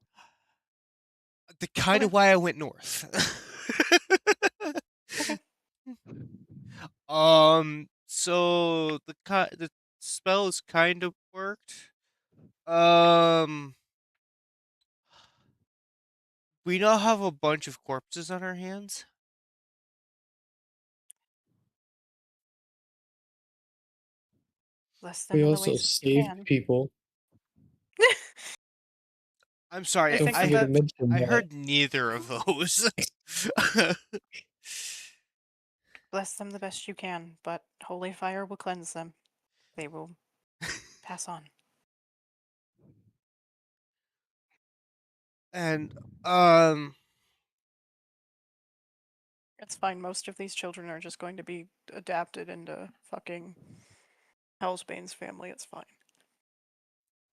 The kind Okay. of why I went north. Okay. So the spell is kind of worked. We now have a bunch of corpses on our hands. Bless them We in the also ways that you saved can. people. I'm sorry. I Don't think that forget to that mention I that. heard neither of those. bless them the best you can, but holy fire will cleanse them. They will pass on. And It's fine. Most of these children are just going to be adapted into fucking Hellsbane's family. It's fine.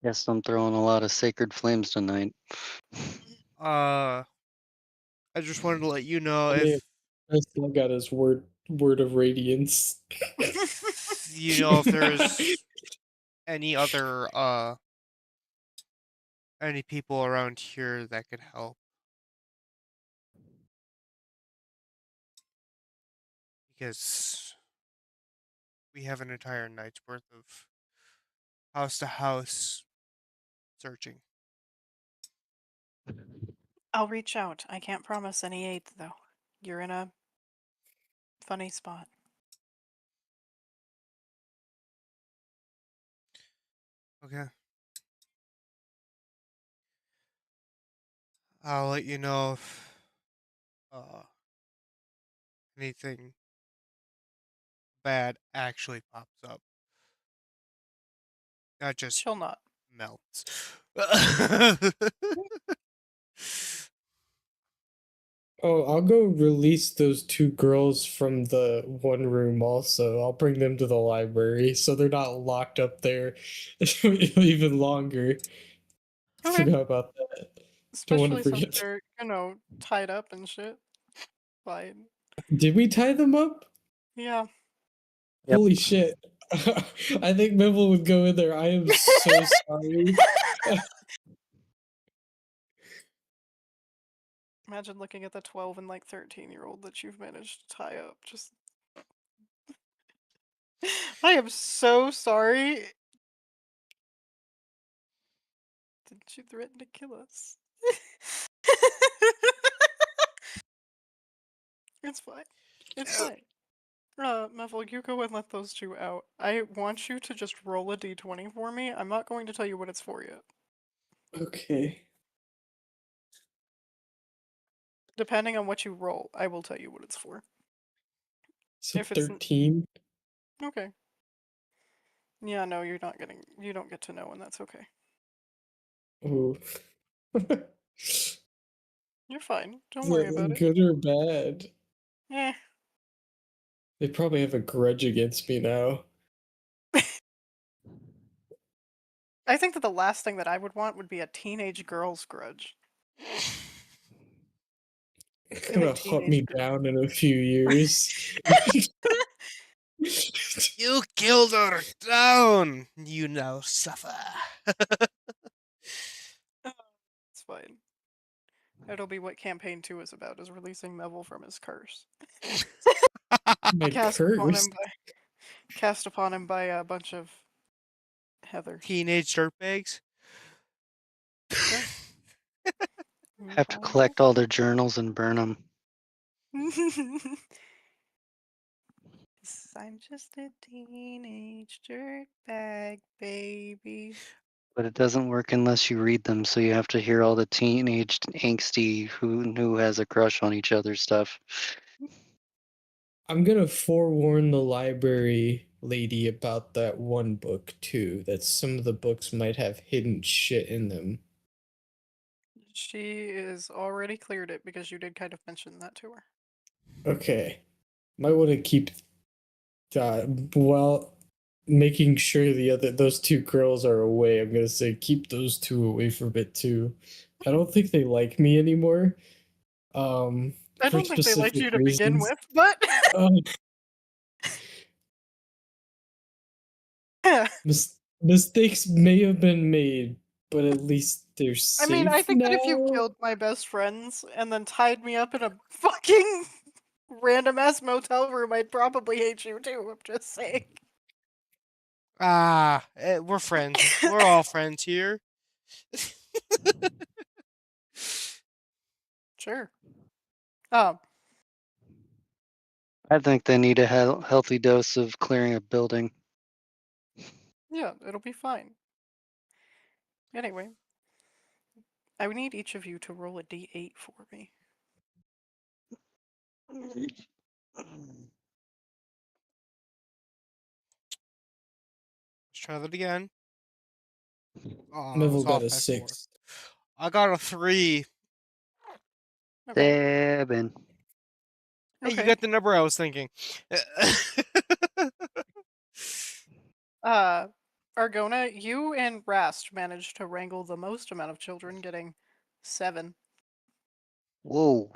Guess I'm throwing a lot of sacred flames tonight. I just wanted to let you know I mean, if I still got his word of radiance. if there's any other any people around here that could help. Because we have an entire night's worth of house to house searching. I'll reach out. I can't promise any aid though. You're in a funny spot. Okay. I'll let you know if anything bad actually pops up. Not just She'll not. melts. Oh, I'll go release those two girls from the one room also. I'll bring them to the library so they're not locked up there even longer. Okay. Forgot about that. Don't want to Especially since forget. they're, tied up and shit. Fine. Did we tie them up? Yeah. Yep. Holy shit. I think Mibble would go in there. I am so sorry. Imagine looking at the 12 and like 13-year-old that you've managed to tie up. Just. I am so sorry. Didn't you threaten to kill us? It's fine. It's fine. Meville, you go and let those two out. I want you to just roll a d20 for me. I'm not going to tell you what it's for yet. Okay. Depending on what you roll, I will tell you what it's for. So If it's 13. Okay. Yeah, no, you don't get to know, and that's okay. Oh. You're fine. Don't Is worry it about it. good or bad? Eh. They probably have a grudge against me now. I think that the last thing that I would want would be a teenage girl's grudge. It's In a gonna hunt me teenage girl. down in a few years. You killed her down. You now suffer. It's fine. It'll be what campaign 2 is about, is releasing Meville from his curse. My Cast curse. upon him by a bunch of heathers. Teenage dirtbags. Have to collect all their journals and burn them. I'm just a teenage dirtbag baby. But it doesn't work unless you read them, so you have to hear all the teenage angsty who has a crush on each other stuff. I'm gonna forewarn the library lady about that one book too. That some of the books might have hidden shit in them. She is already cleared it because you did kind of mention that to her. Okay. Might want to keep well making sure those two girls are away. I'm gonna say keep those two away from it too. I don't think they like me anymore. I for don't think they liked specific you to begin reasons. with, but Um, mistakes may have been made, but at least they're I mean, I safe think that if you now. killed my best friends and then tied me up in a fucking random ass motel room, I'd probably hate you too. I'm just saying. We're friends. We're all friends here. Sure. I think they need a healthy dose of clearing a building. Yeah, it'll be fine. Anyway, I would need each of you to roll a d8 for me. Let's try that again. Oh, I Neville was got off a by 4. 6. I got a 3. Okay. 7. Hey, you Okay. got the number I was thinking. Argona, you and Rast managed to wrangle the most amount of children, getting 7. Whoa.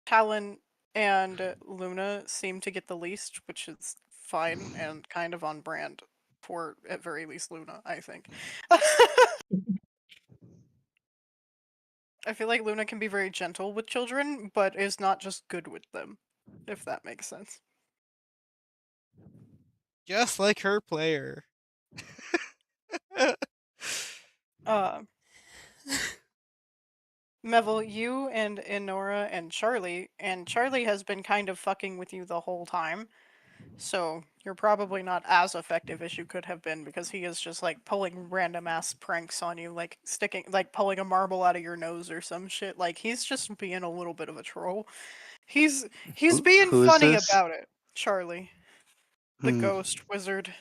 Talon and Luna seem to get the least, which is fine and kind of on brand for, at very least, Luna, I think. I feel like Luna can be very gentle with children, but is not just good with them, if that makes sense. Just like her player. Neville, you and Enora and Charlie has been kind of fucking with you the whole time. So you're probably not as effective as you could have been because he is just like pulling random ass pranks on you, like pulling a marble out of your nose or some shit. Like he's just being a little bit of a troll. He's being Who is funny this? about it. Charlie, the Hmm. ghost wizard.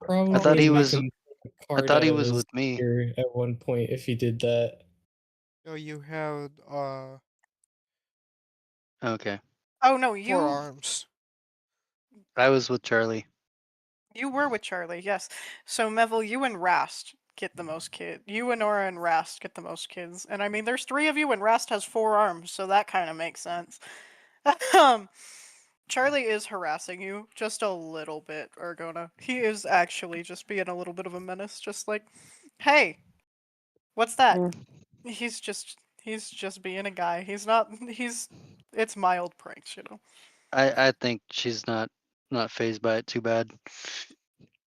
Probably thought he make was- him take a card thought he out of was his with me. ear at one point if he did that. Oh, you have Okay. Oh no, 4 you arms. I was with Charlie. you were with Charlie, yes. So Neville, you and Rast get the most kids. You and Nora and Rast get the most kids. And I mean there's 3 of you and Rast has 4 arms, so that kind of makes sense. Charlie is harassing you just a little bit, Argona. He is actually just being a little bit of a menace, just like, hey, what's that? He's just being a guy. It's mild pranks, you know. I think she's not phased by it too bad.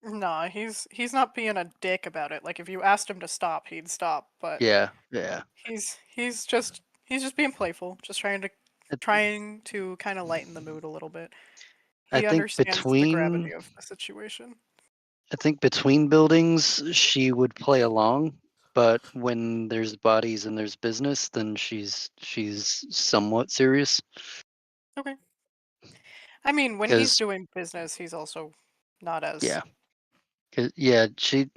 Nah, he's not being a dick about it. Like if you asked him to stop, he'd stop, but Yeah. he's just being playful, just trying to kind of lighten the mood a little bit. I He think understands the gravity of the situation. I think between buildings she would play along, but when there's bodies and there's business, then she's somewhat serious. Okay. I mean, when he's 'Cause- doing business, he's also not as Yeah. She,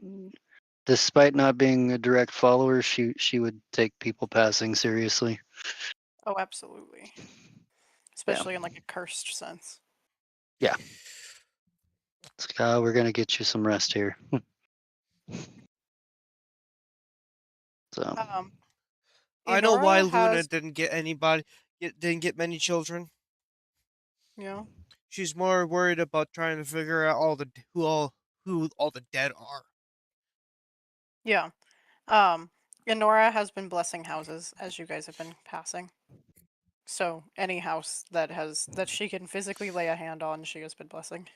despite not being a direct follower, she would take people passing seriously. Oh, absolutely. Especially in like a cursed sense. It's like, we're gonna get you some rest here. So I know why Enora Luna has, didn't get many children. you know, She's more worried about trying to figure out who all the dead are. yeah. Enora has been blessing houses as you guys have been passing. So any house that she can physically lay a hand on, she has been blessing.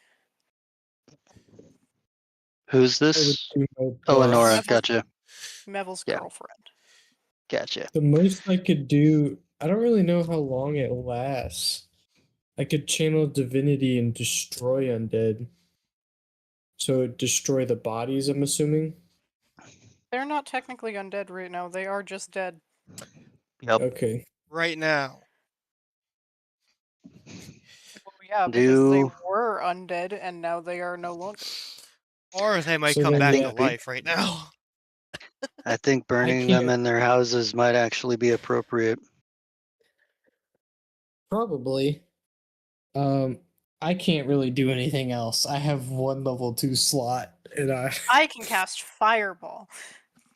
who's I would this? do no Oh, plus. Enora, Neville's- gotcha. Melville's Yeah. girlfriend. Gotcha. The most I could do, I don't really know how long it lasts. I could channel divinity and destroy undead. So destroy the bodies, I'm assuming. They're not technically undead right now. They are just dead. Yep. Okay. Right now. Well, yeah, because they Do were undead and now they are no longer. Or they might So come then, back yeah. to life right now. I think burning them can't- in their houses might actually be appropriate. Probably. I can't really do anything else. I have one level 2 slot, and I can cast Fireball.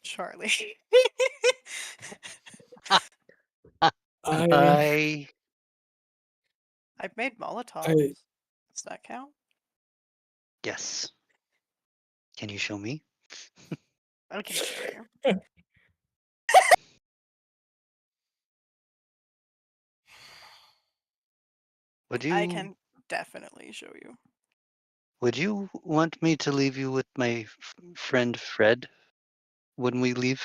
Charlie. I I've made Molotovs. Does that count? yes. Can you show me? I can show you. Would I you can definitely show you. want me to leave you with my friend Fred when we leave?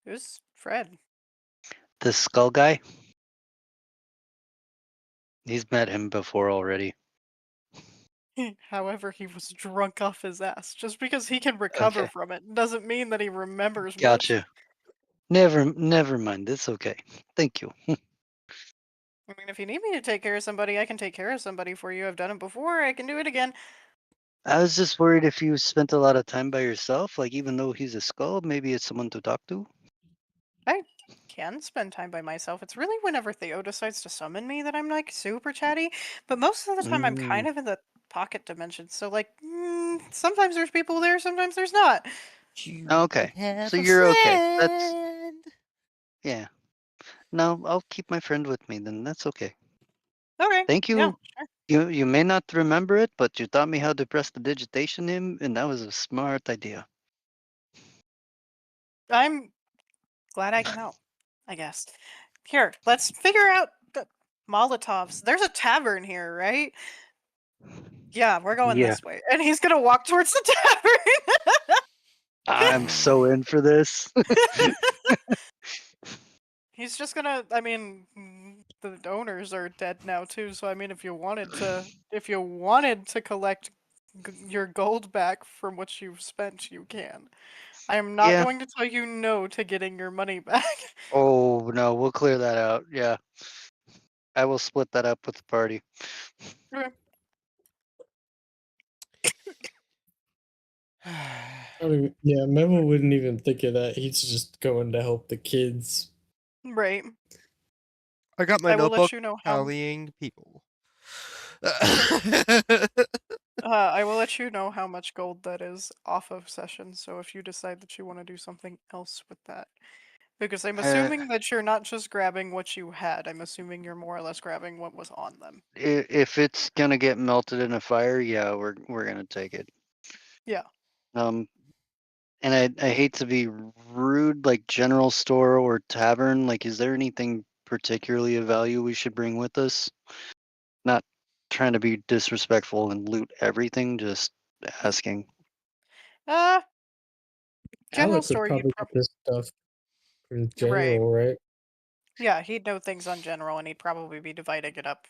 Who's Fred? The skull guy? He's met him before already. However, he was drunk off his ass. Just because he can recover Okay. from it doesn't mean that he remembers much. Gotcha. Never mind. It's okay. Thank you. I mean, if you need me to take care of somebody, I can take care of somebody for you. I've done it before. I can do it again. I was just worried if you spent a lot of time by yourself, like even though he's a skull, maybe it's someone to talk to. I can spend time by myself. It's really whenever Theo decides to summon me that I'm like super chatty. But most of the time, I'm kind of in the pocket dimension. So like, sometimes there's people there, sometimes there's not. You Okay, can have so a you're okay. That's friend. yeah. No, I'll keep my friend with me then. That's okay. Okay. Thank Yeah. you. You may not remember it, but you taught me how to press the digitation in, and that was a smart idea. I'm glad I can help, I guess. Here, let's figure out the Molotovs. There's a tavern here, right? Yeah, we're going Yeah, this way. And he's gonna walk towards the I'm so in for this. tavern. He's just gonna, I mean, the owners are dead now too, so I mean if you wanted to collect your gold back from what you've spent, you can. I am not Yeah. going to tell you no to getting your money back. Oh no, we'll clear that out. Yeah, I will split that up with the party. Okay. Yeah, Memo wouldn't even think of that. He's just going to help the kids. Right. I got my I will let notebook you know how tallying people. I will let you know how much gold that is off of session, so if you decide that you want to do something else with that. Because I'm assuming that you're not just grabbing what you had, I'm assuming you're more or less grabbing what was on them. If it's gonna get melted in a fire, yeah, we're gonna take it. Yeah. And I hate to be rude, like general store or tavern. Like, is there anything particularly of value we should bring with us? Not trying to be disrespectful and loot everything, just asking. General Alec would store you'd probably get this stuff for right. general, right? Yeah, he'd know things on general and he'd probably be dividing it up,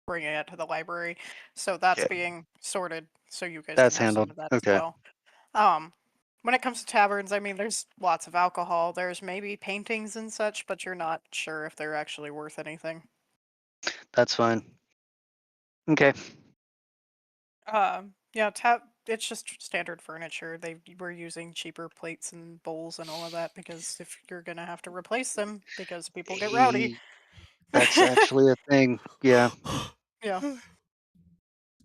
bringing it to the library. So that's Okay, being sorted so you guys that's can have some handled. of that as Okay. well. When it comes to taverns, I mean, there's lots of alcohol. There's maybe paintings and such, but you're not sure if they're actually worth anything. That's fine. Okay. Yeah, it's just standard furniture. They were using cheaper plates and bowls and all of that because if you're gonna have to replace them because people get rowdy. That's actually a thing. Yeah. Yeah,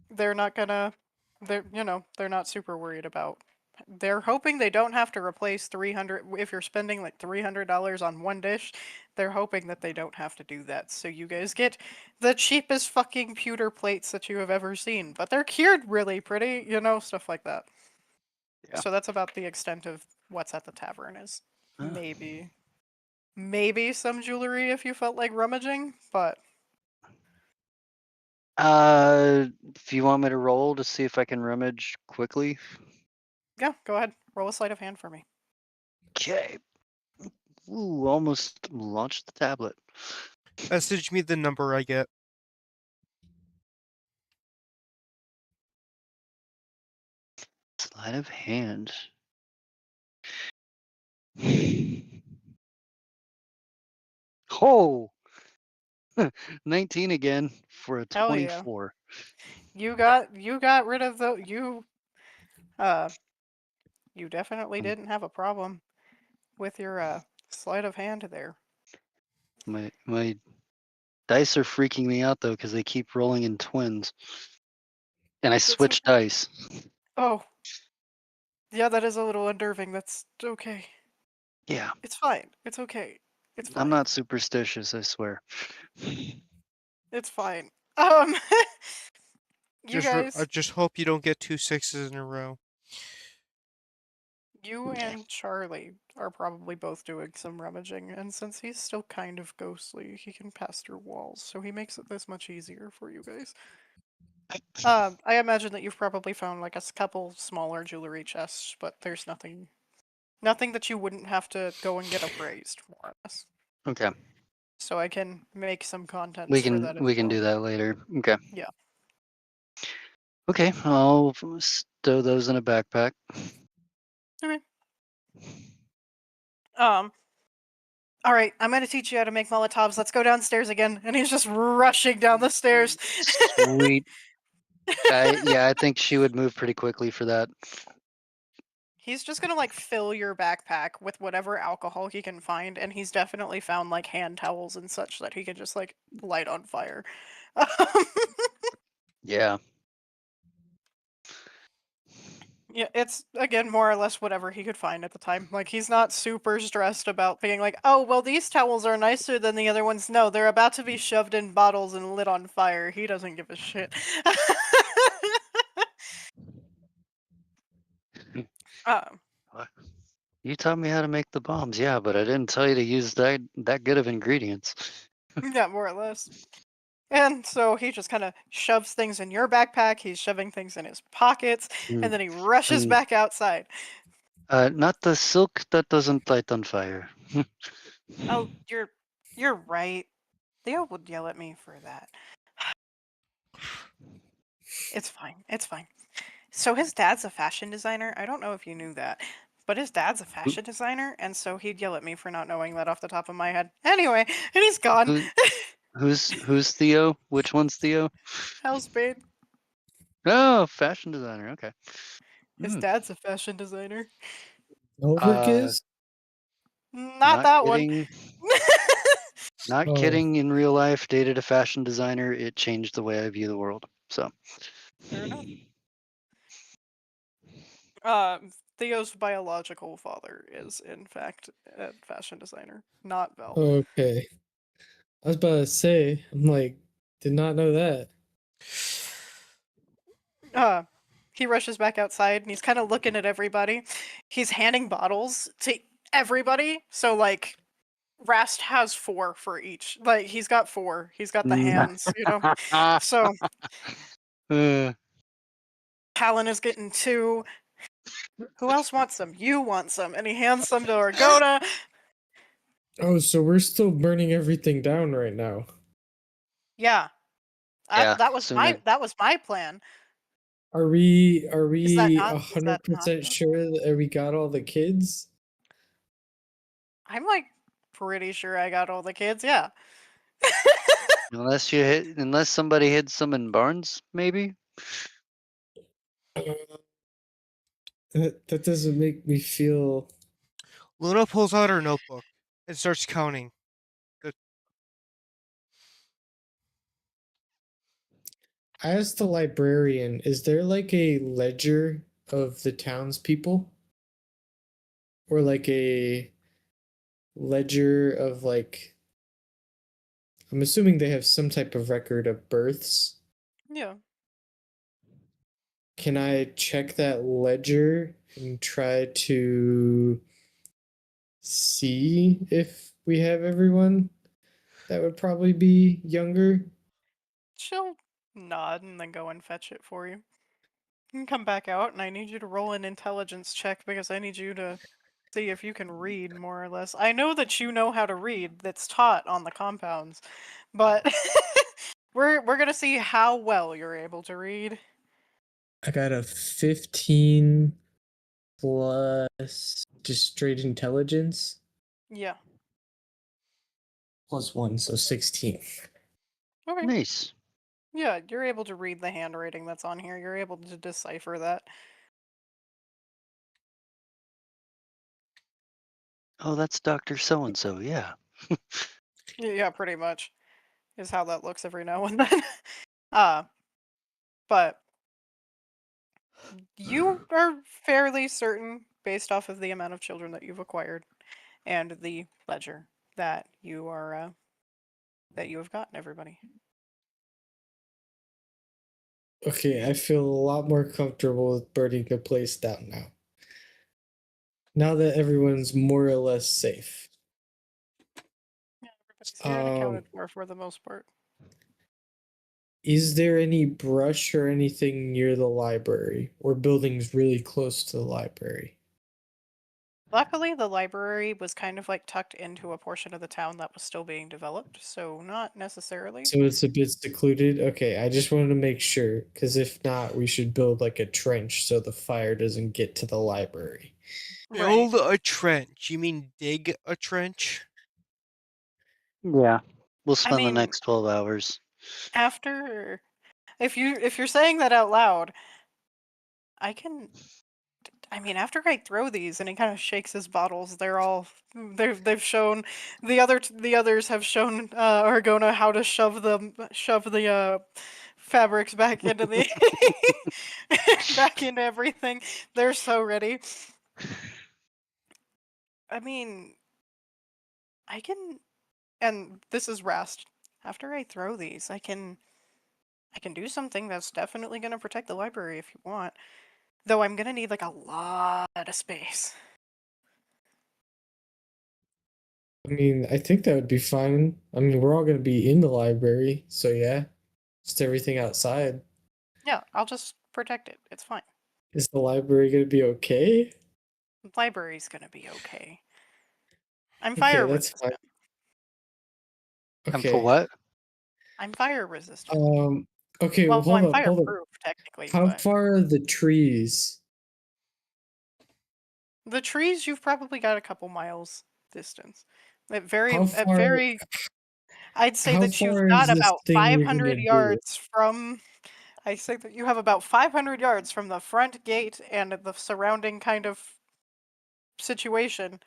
they're not gonna. They're not super worried about. They're hoping they don't have to replace 300 if you're spending like $300 on one dish. They're hoping that they don't have to do that. So you guys get the cheapest fucking pewter plates that you have ever seen, but they're cured really pretty, stuff like that. Yeah. So that's about the extent of what's at the tavern is Huh. maybe some jewelry if you felt like rummaging, but If you want me to roll to see if I can rummage quickly. yeah, go ahead. Roll a sleight of hand for me. Okay. Ooh, almost launched the tablet. Message me the number I get. Sleight of hand. Oh, 19 again for a Hell yeah. 24. You got rid of you definitely didn't have a problem with your sleight of hand there. My dice are freaking me out though because they keep rolling in twins, and I switch dice. Oh. Yeah, that is a little unnerving. That's okay. Yeah, It's fine. It's okay. It's fine. I'm not superstitious, I swear. It's fine. Um, you I guys, just hope you don't get 2 6s in a row. you and Charlie are probably both doing some rummaging, and since he's still kind of ghostly, he can pass through walls, so he makes it this much easier for you guys. I imagine that you've probably found like a couple smaller jewelry chests, but there's nothing that you wouldn't have to go and get appraised, more or less. Okay, So I can make some contents we for can that as we can well. do that later. Okay. Yeah. Okay, I'll stow those in a backpack. Okay. All right, I'm gonna teach you how to make Molotovs. Let's go downstairs again. And he's just rushing down the stairs. Sweet. Yeah, I think she would move pretty quickly for that. He's just gonna like fill your backpack with whatever alcohol he can find, and he's definitely found like hand towels and such that he can just like light on fire. Yeah. Yeah, it's again more or less whatever he could find at the time. Like he's not super stressed about being like, oh well, these towels are nicer than the other ones. No, they're about to be shoved in bottles and lit on fire. He doesn't give a shit. um, What? You taught me how to make the bombs, yeah, but I didn't tell you to use that good of ingredients. yeah, more or less. And so he just kind of shoves things in your backpack. He's shoving things in his pockets, and then he rushes Mm. back outside. Not the silk that doesn't light on fire. Oh, you're right. Theo would yell at me for that. It's fine. It's fine. So his dad's a fashion designer. I don't know if you knew that, but his dad's a fashion designer, and so he'd yell at me for not knowing that off the top of my head. Anyway, and he's gone. Who's Theo? Which one's Theo? Housebane. Oh, fashion designer. Okay. His dad's a fashion designer. Ulrich is? Not that kidding. one. Not Oh. kidding. In real life, dated a fashion designer. It changed the way I view the world. So. Fair enough. Theo's biological father is, in fact, a fashion designer, not Vel. Okay. I was about to say, I'm like, did not know that. He rushes back outside and he's kind of looking at everybody. He's handing bottles to everybody. So, like, Rast has 4 for each. Like, he's got 4. He's got the hands, you know? So, Talon is getting 2. Who else wants some? You want some. And he hands some to Argona. Oh, so we're still burning everything down right now. Yeah. Yeah, that was sooner. my plan. Are we Is that not 100% sure that we got all the kids? I'm like pretty sure I got all the kids, yeah. Unless somebody hid some in barns, maybe. That doesn't make me feel. Luna pulls out her notebook and starts counting. I asked the librarian, is there like a ledger of the townspeople? Or like a ledger of like. I'm assuming they have some type of record of births. Yeah. Can I check that ledger and try to see if we have everyone that would probably be younger? She'll nod and then go and fetch it for you. You can come back out and I need you to roll an intelligence check because I need you to see if you can read more or less. I know that you know how to read, that's taught on the compounds, but we're gonna see how well you're able to read. I got a 15 plus just straight intelligence Yeah. plus 1, so 16. Okay. Nice. Yeah, you're able to read the handwriting that's on here. You're able to decipher that. Oh, that's Dr. So-and-so, yeah. Yeah, pretty much is how that looks every now and then. But you are fairly certain, based off of the amount of children that you've acquired, and the ledger that you are that you have gotten everybody. Okay, I feel a lot more comfortable with burning the place down now. Now that everyone's more or less safe. Yeah, everybody's here and accounted Um, for the most part. Is there any brush or anything near the library or buildings really close to the library? Luckily, the library was kind of like tucked into a portion of the town that was still being developed, so not necessarily. So it's a bit secluded? Okay, I just wanted to make sure, because if not, we should build like a trench so the fire doesn't get to the library. Right. Build a trench. You mean dig a trench? Yeah. We'll I spend the mean, next 12 hours. after if you're saying that out loud, I can. I mean, after I throw these, and he kind of shakes his bottles. They've shown the others have shown Argona how to shove the fabrics back into the back into everything. They're so ready. I mean, I can, and this is Rast. After I throw these, I can do something that's definitely going to protect the library if you want. Though I'm going to need like a lot of space. I mean, I think that would be fine. I mean, we're all going to be in the library, so yeah, just everything outside. Yeah, I'll just protect it. It's fine. Is the library going to be okay? The library's going to be okay. I'm Okay, fire that's fine. resistant. And for Okay. what? I'm fire resistant. Okay, Well, hold I'm up, hold up. fireproof technically, How but far are the trees? the trees you've probably got a couple miles distance. How At far very I'd say how that you've far is got this about thing you're 500 gonna do? yards from I say that you have about 500 yards from the front gate and the surrounding kind of situation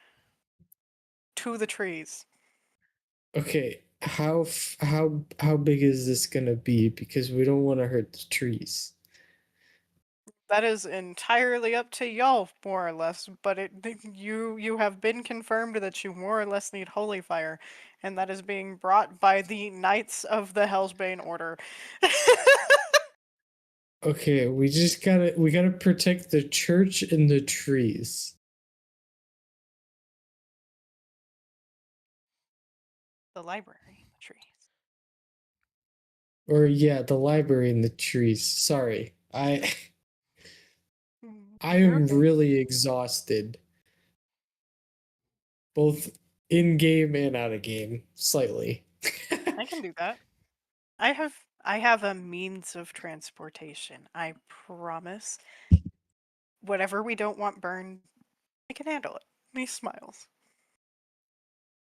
to the trees. Okay, how big is this gonna be? Because we don't want to hurt the trees. That is entirely up to y'all, more or less. But you have been confirmed that you more or less need holy fire, and that is being brought by the Knights of the Hellsbane Order. Okay, we gotta protect the church and the trees. The library, the trees. Or yeah, the library and the trees. Sorry. I You're am okay. really exhausted. Both in game and out of game, slightly. I can do that. I have a means of transportation. I promise. Whatever we don't want burned, I can handle it. He smiles.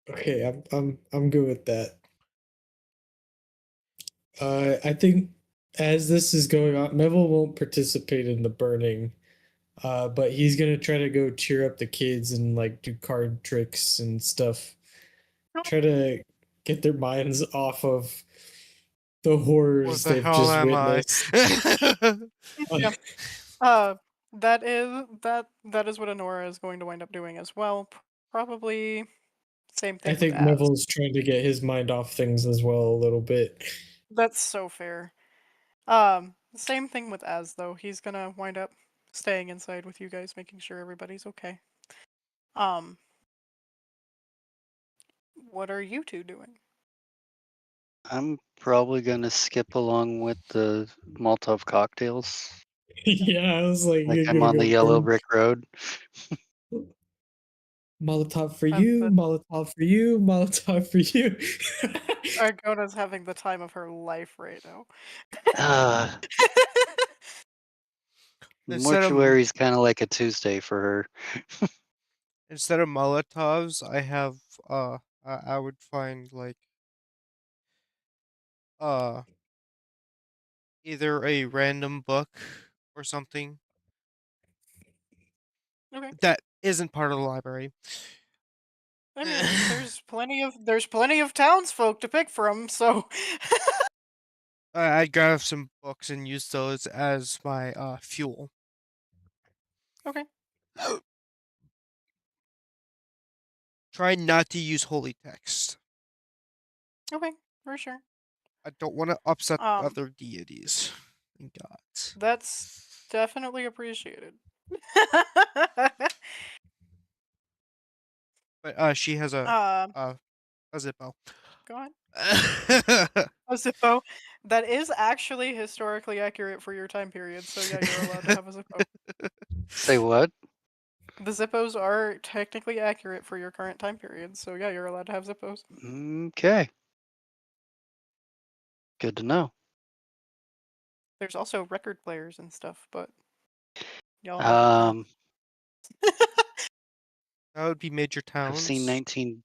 Okay, I'm good with that. I think as this is going on, Neville won't participate in the burning, but he's gonna try to go cheer up the kids and like do card tricks and stuff. Try to get their minds off of the What horrors the they've hell just am I? witnessed. Yeah. That is what Honora is going to wind up doing as well. Probably same I thing with think Az. Neville's trying to get his mind off things as well a little bit. That's so fair. Same thing with Az though. He's gonna wind up staying inside with you guys, making sure everybody's okay. Um, what are you two doing? I'm probably gonna skip along with the Molotov cocktails. Yeah, I was like, Like you're I'm gonna on the go yellow burn brick road. Molotov for And you, Molotov for you, Molotov for you. Argona's having the time of her life right now. Uh, Instead of mortuary's kind of like a Tuesday for her. instead of Molotovs, I have I would find like uh either a random book or something Okay. that isn't part of the library. I mean, there's plenty of townsfolk to pick from, so I'd grab some books and use those as my fuel. okay. try not to use holy text. Okay, for sure. I don't want to upset the Um, other deities and gods. That's definitely appreciated. But she has Um, a Zippo. Go on. A Zippo. That is actually historically accurate for your time period, so yeah, you're allowed to have a Zippo. Say what? The Zippos are technically accurate for your current time period, so yeah, you're allowed to have Zippos. Okay. Good to know. There's also record players and stuff, but y'all have Um, That would be major I've towns. seen 19.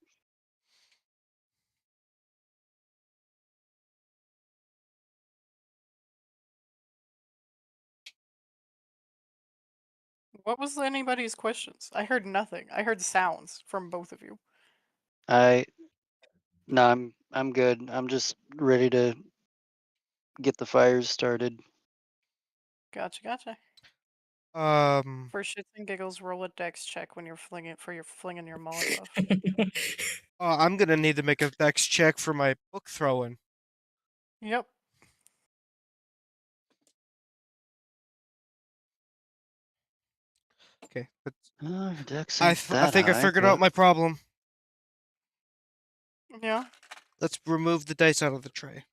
What was anybody's questions? I heard nothing. I heard sounds from both of you. No, I'm good. I'm just ready to get the fires started. Gotcha. Um, For shits and giggles, roll a dex check when you're flinging your Molotov. I'm gonna need to make a dex check for my book throwing. Yep. Okay, but Dex I ain't that think I high, figured but out my problem. Yeah. Let's remove the dice out of the tray.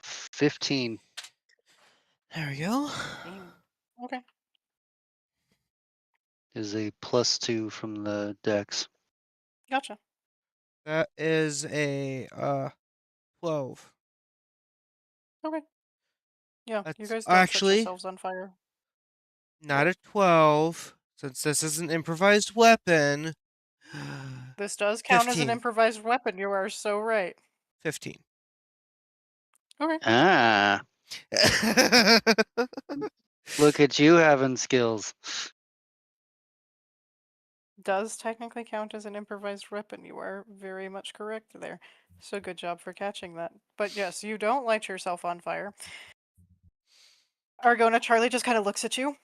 15 There we go. Okay. is a +2 from the Dex. Gotcha. That is a 12. Okay. Yeah, you That's guys don't set actually yourselves on fire. not a 12, since this is an improvised weapon. This does count as an 15. improvised weapon. You are so right. 15. Okay. Ah, look at you having skills. Does technically count as an improvised weapon. You are very much correct there. So good job for catching that. But yes, you don't light yourself on fire. Argona Charlie just kind of looks at you.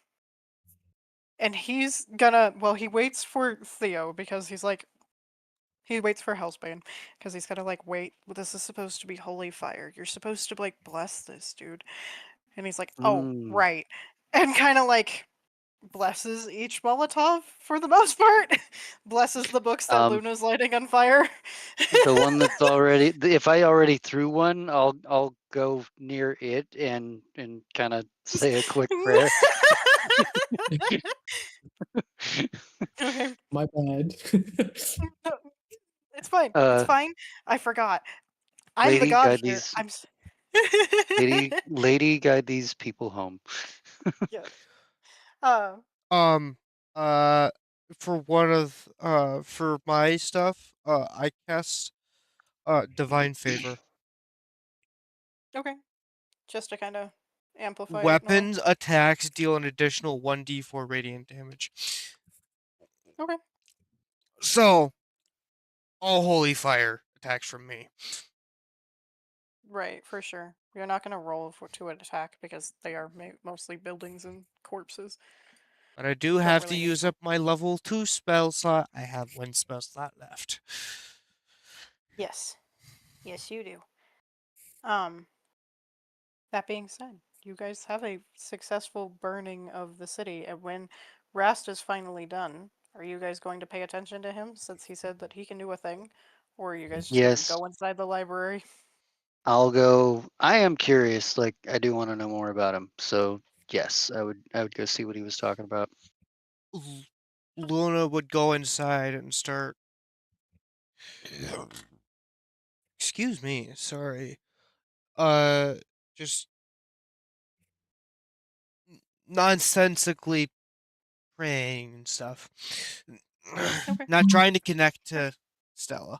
And he's gonna, well, he waits for Theo because he's like, he waits for Hellsbane because he's gonna like, wait, this is supposed to be holy fire. You're supposed to like bless this dude. And he's like, oh, Mm, right. And kind of like blesses each Molotov for the most part. Blesses the books that Um, Luna's lighting on fire. the one that's already, if I already threw one, I'll go near it and kind of say a quick prayer. Okay. My bad. No, it's fine. It's Uh, fine. I forgot. I'm the lady, god guide here. these lady, guide these people home. Yes. Uh, Um, uh, for one of, for my stuff, I cast, Divine Favor. okay. Just to kind of amplify it more. Weapons attacks deal an additional 1d4 radiant damage. Okay. So, all holy fire attacks from me. Right, for sure. You're not going to roll to an attack because they are mostly buildings and corpses. But I do Don't have to really need use up my level 2 spell slot. I have 1 spell slot left. Yes. Yes, you do. That being said, you guys have a successful burning of the city, and when Rast is finally done, are you guys going to pay attention to him since he said that he can do a thing? Or are you guys just Yes, gonna go inside the library? I'll go. I am curious. Like, I do want to know more about him. So yes, I would go see what he was talking about. Luna would go inside and start. Excuse me, sorry. Just nonsensically praying and stuff. Okay. Not trying to connect to Stella.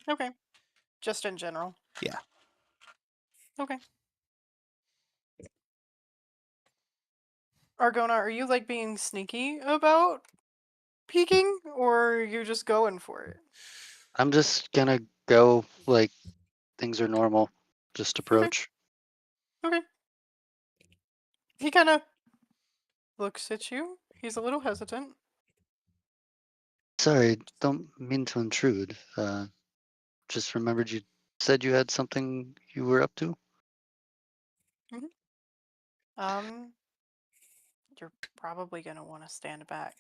Okay. Just in general. Yeah. Okay. Argona, are you like being sneaky about peeking, or are you just going for it? I'm just gonna go like things are normal. Just approach. Okay. He kind of looks at you. He's a little hesitant. Sorry, don't mean to intrude. Just remembered you said you had something you were up to. Um, you're probably gonna want to stand back.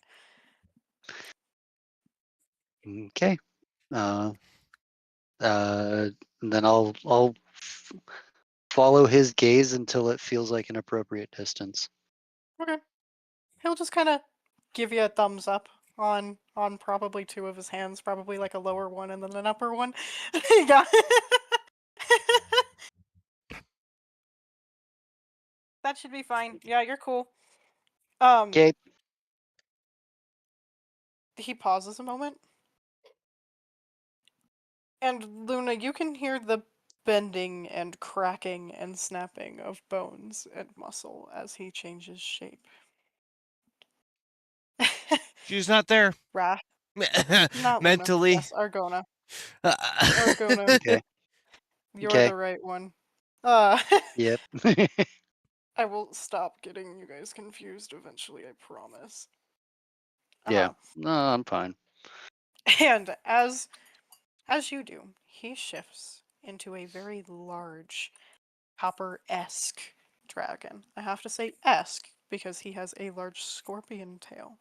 Okay. Uh, then I'll follow his gaze until it feels like an appropriate distance. Okay. He'll just kind of give you a thumbs up on probably two of his hands, probably like a lower one and then an upper one. Yeah. That should be fine. Yeah, you're cool. Okay. He pauses a moment. And Luna, you can hear the bending and cracking and snapping of bones and muscle as he changes shape. She's not there. Wrath. Not Luna. Mentally. Yes, Argona. Argona. Okay. You're Okay. the right one. Yep. I will stop getting you guys confused eventually, I promise. Yeah. No, I'm fine. And as you do, he shifts into a very large, copper-esque dragon. I have to say esque because he has a large scorpion tail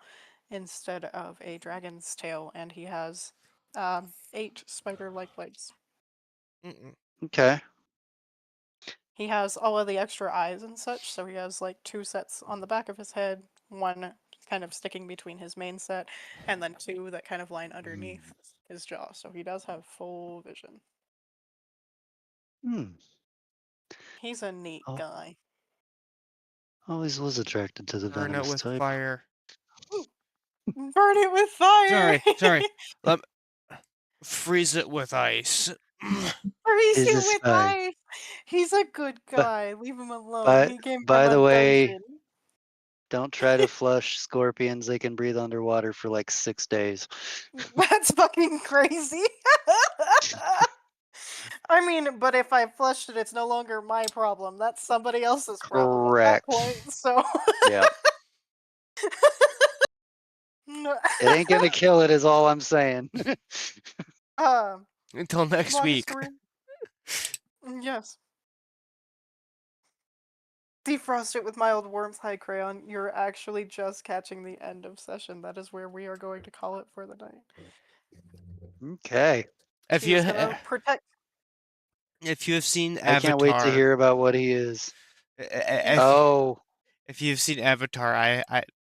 instead of a dragon's tail, and he has 8 spider-like legs. Mm-mm. Okay. He has all of the extra eyes and such, so he has like 2 sets on the back of his head, one kind of sticking between his main set, and then 2 that kind of line underneath his jaw. So he does have full vision. Hmm. He's a neat Oh. guy. Always was attracted to the Burn it venomous with type. fire. Burn it with fire! Sorry. Freeze it with ice. Freeze Is it this with ice! He's a good guy. Leave him alone. He came by from the a way, dungeon. don't try to flush scorpions. They can breathe underwater for like 6 days. That's fucking crazy. I mean, but if I flushed it, it's no longer my problem. That's somebody else's problem at that Correct. point. So Yeah. It ain't gonna kill it is all I'm saying. Until next long week. story. Yes. Defrost it with mild warmth, high crayon. You're actually just catching the end of session. That is where we are going to call it for the night. Okay. If He you is gonna protect. if you have seen I can't wait to Avatar, hear about what he is. if Oh, if you've seen Avatar,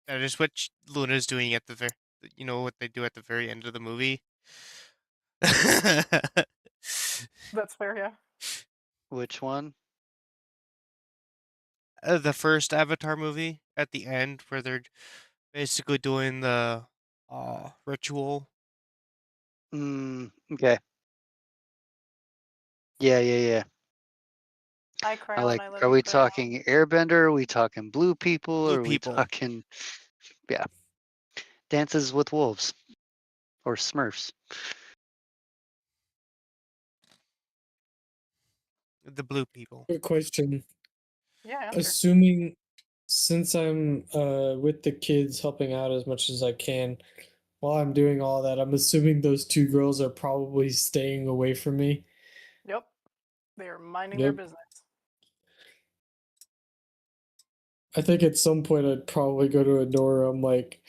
that is what Luna's doing at the very, you know what they do at the very end of the movie. That's fair, yeah. which one? The first Avatar movie at the end where they're basically doing the ritual. Okay. Yeah. High crayon. I like. I live Are in we crayon. talking Airbender? Are we talking Blue People? Blue Or are we People. talking? Yeah. Dances with Wolves, or Smurfs. The Blue People. Quick question. Yeah, answer. Assuming, since I'm with the kids helping out as much as I can, while I'm doing all that, I'm assuming those 2 girls are probably staying away from me. Yep. They are minding their Yep. business. I think at some point I'd probably go to a door. I'm like,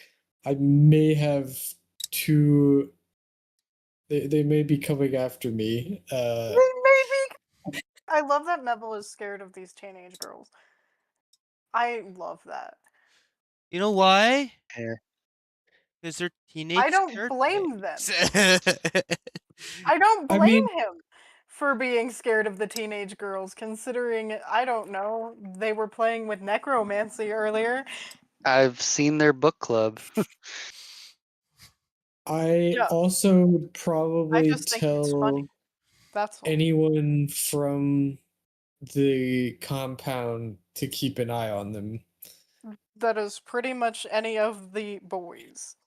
I may have 2. They may be coming after me. Maybe. I love that Neville is scared of these teenage girls. I love that. You know why? Yeah. Because they're teenage. I don't blame them. dirtbags. I don't I blame mean- him for being scared of the teenage girls, considering, I don't know, they were playing with necromancy earlier. I've seen their book club. I Yeah. also would I probably just think it's funny. tell That's all. anyone from the compound to keep an eye on them. That is pretty much any of the boys.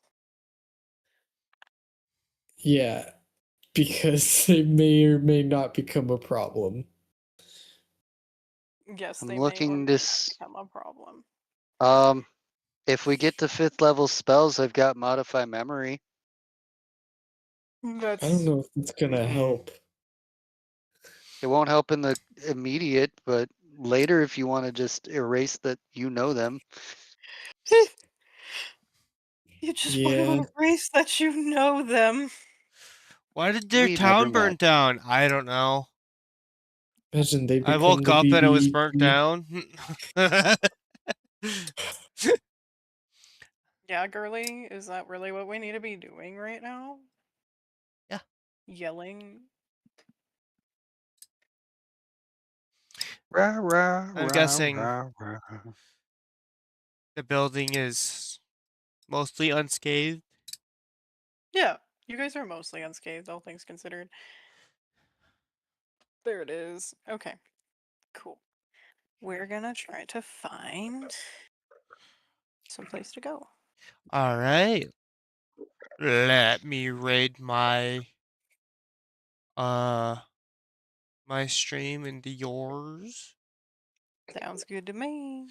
Yeah, because they may or may not become a problem. Yes, I'm they may or looking may not this. become a problem. If we get to 5th level spells, I've got Modify Memory. That's I don't know if it's gonna Mm-mm. help. It won't help in the immediate, but later if you want to just erase that you know them. You just Yeah. want to erase that you know them. Why did their We never town burn met. down? I don't know. Imagine they I become woke the up and it was BB. burnt down. Yeah, girly, is that really what we need to be doing right now? Yeah. Yelling. Rah, rah, I'm rah, guessing rah, rah. the building is mostly unscathed. Yeah, you guys are mostly unscathed, all things considered. There it is. Okay, cool. We're gonna try to find some place to go. All right. Let me raid my my stream into yours. Sounds good to me.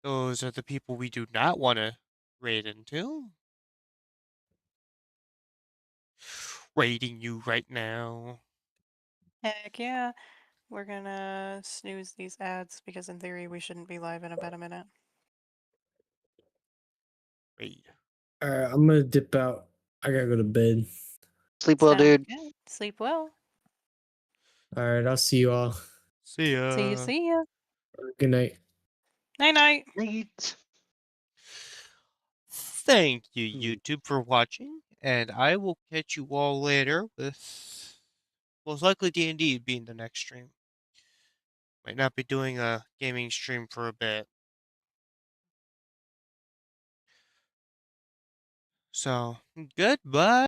Those are the people we do not want to raid into. Raiding you right now. Heck yeah. We're gonna snooze these ads because in theory we shouldn't be live in about a minute. Raid. Alright, I'm gonna dip out. I gotta go to bed. Sleep well, Sounds dude. good. Sleep well. Alright, I'll see you all. See ya. See ya. Good night. Night night. Neat. Thank you, Hmm. YouTube, for watching, and I will catch you all later with most likely D&D being the next stream. Might not be doing a gaming stream for a bit. So, goodbye.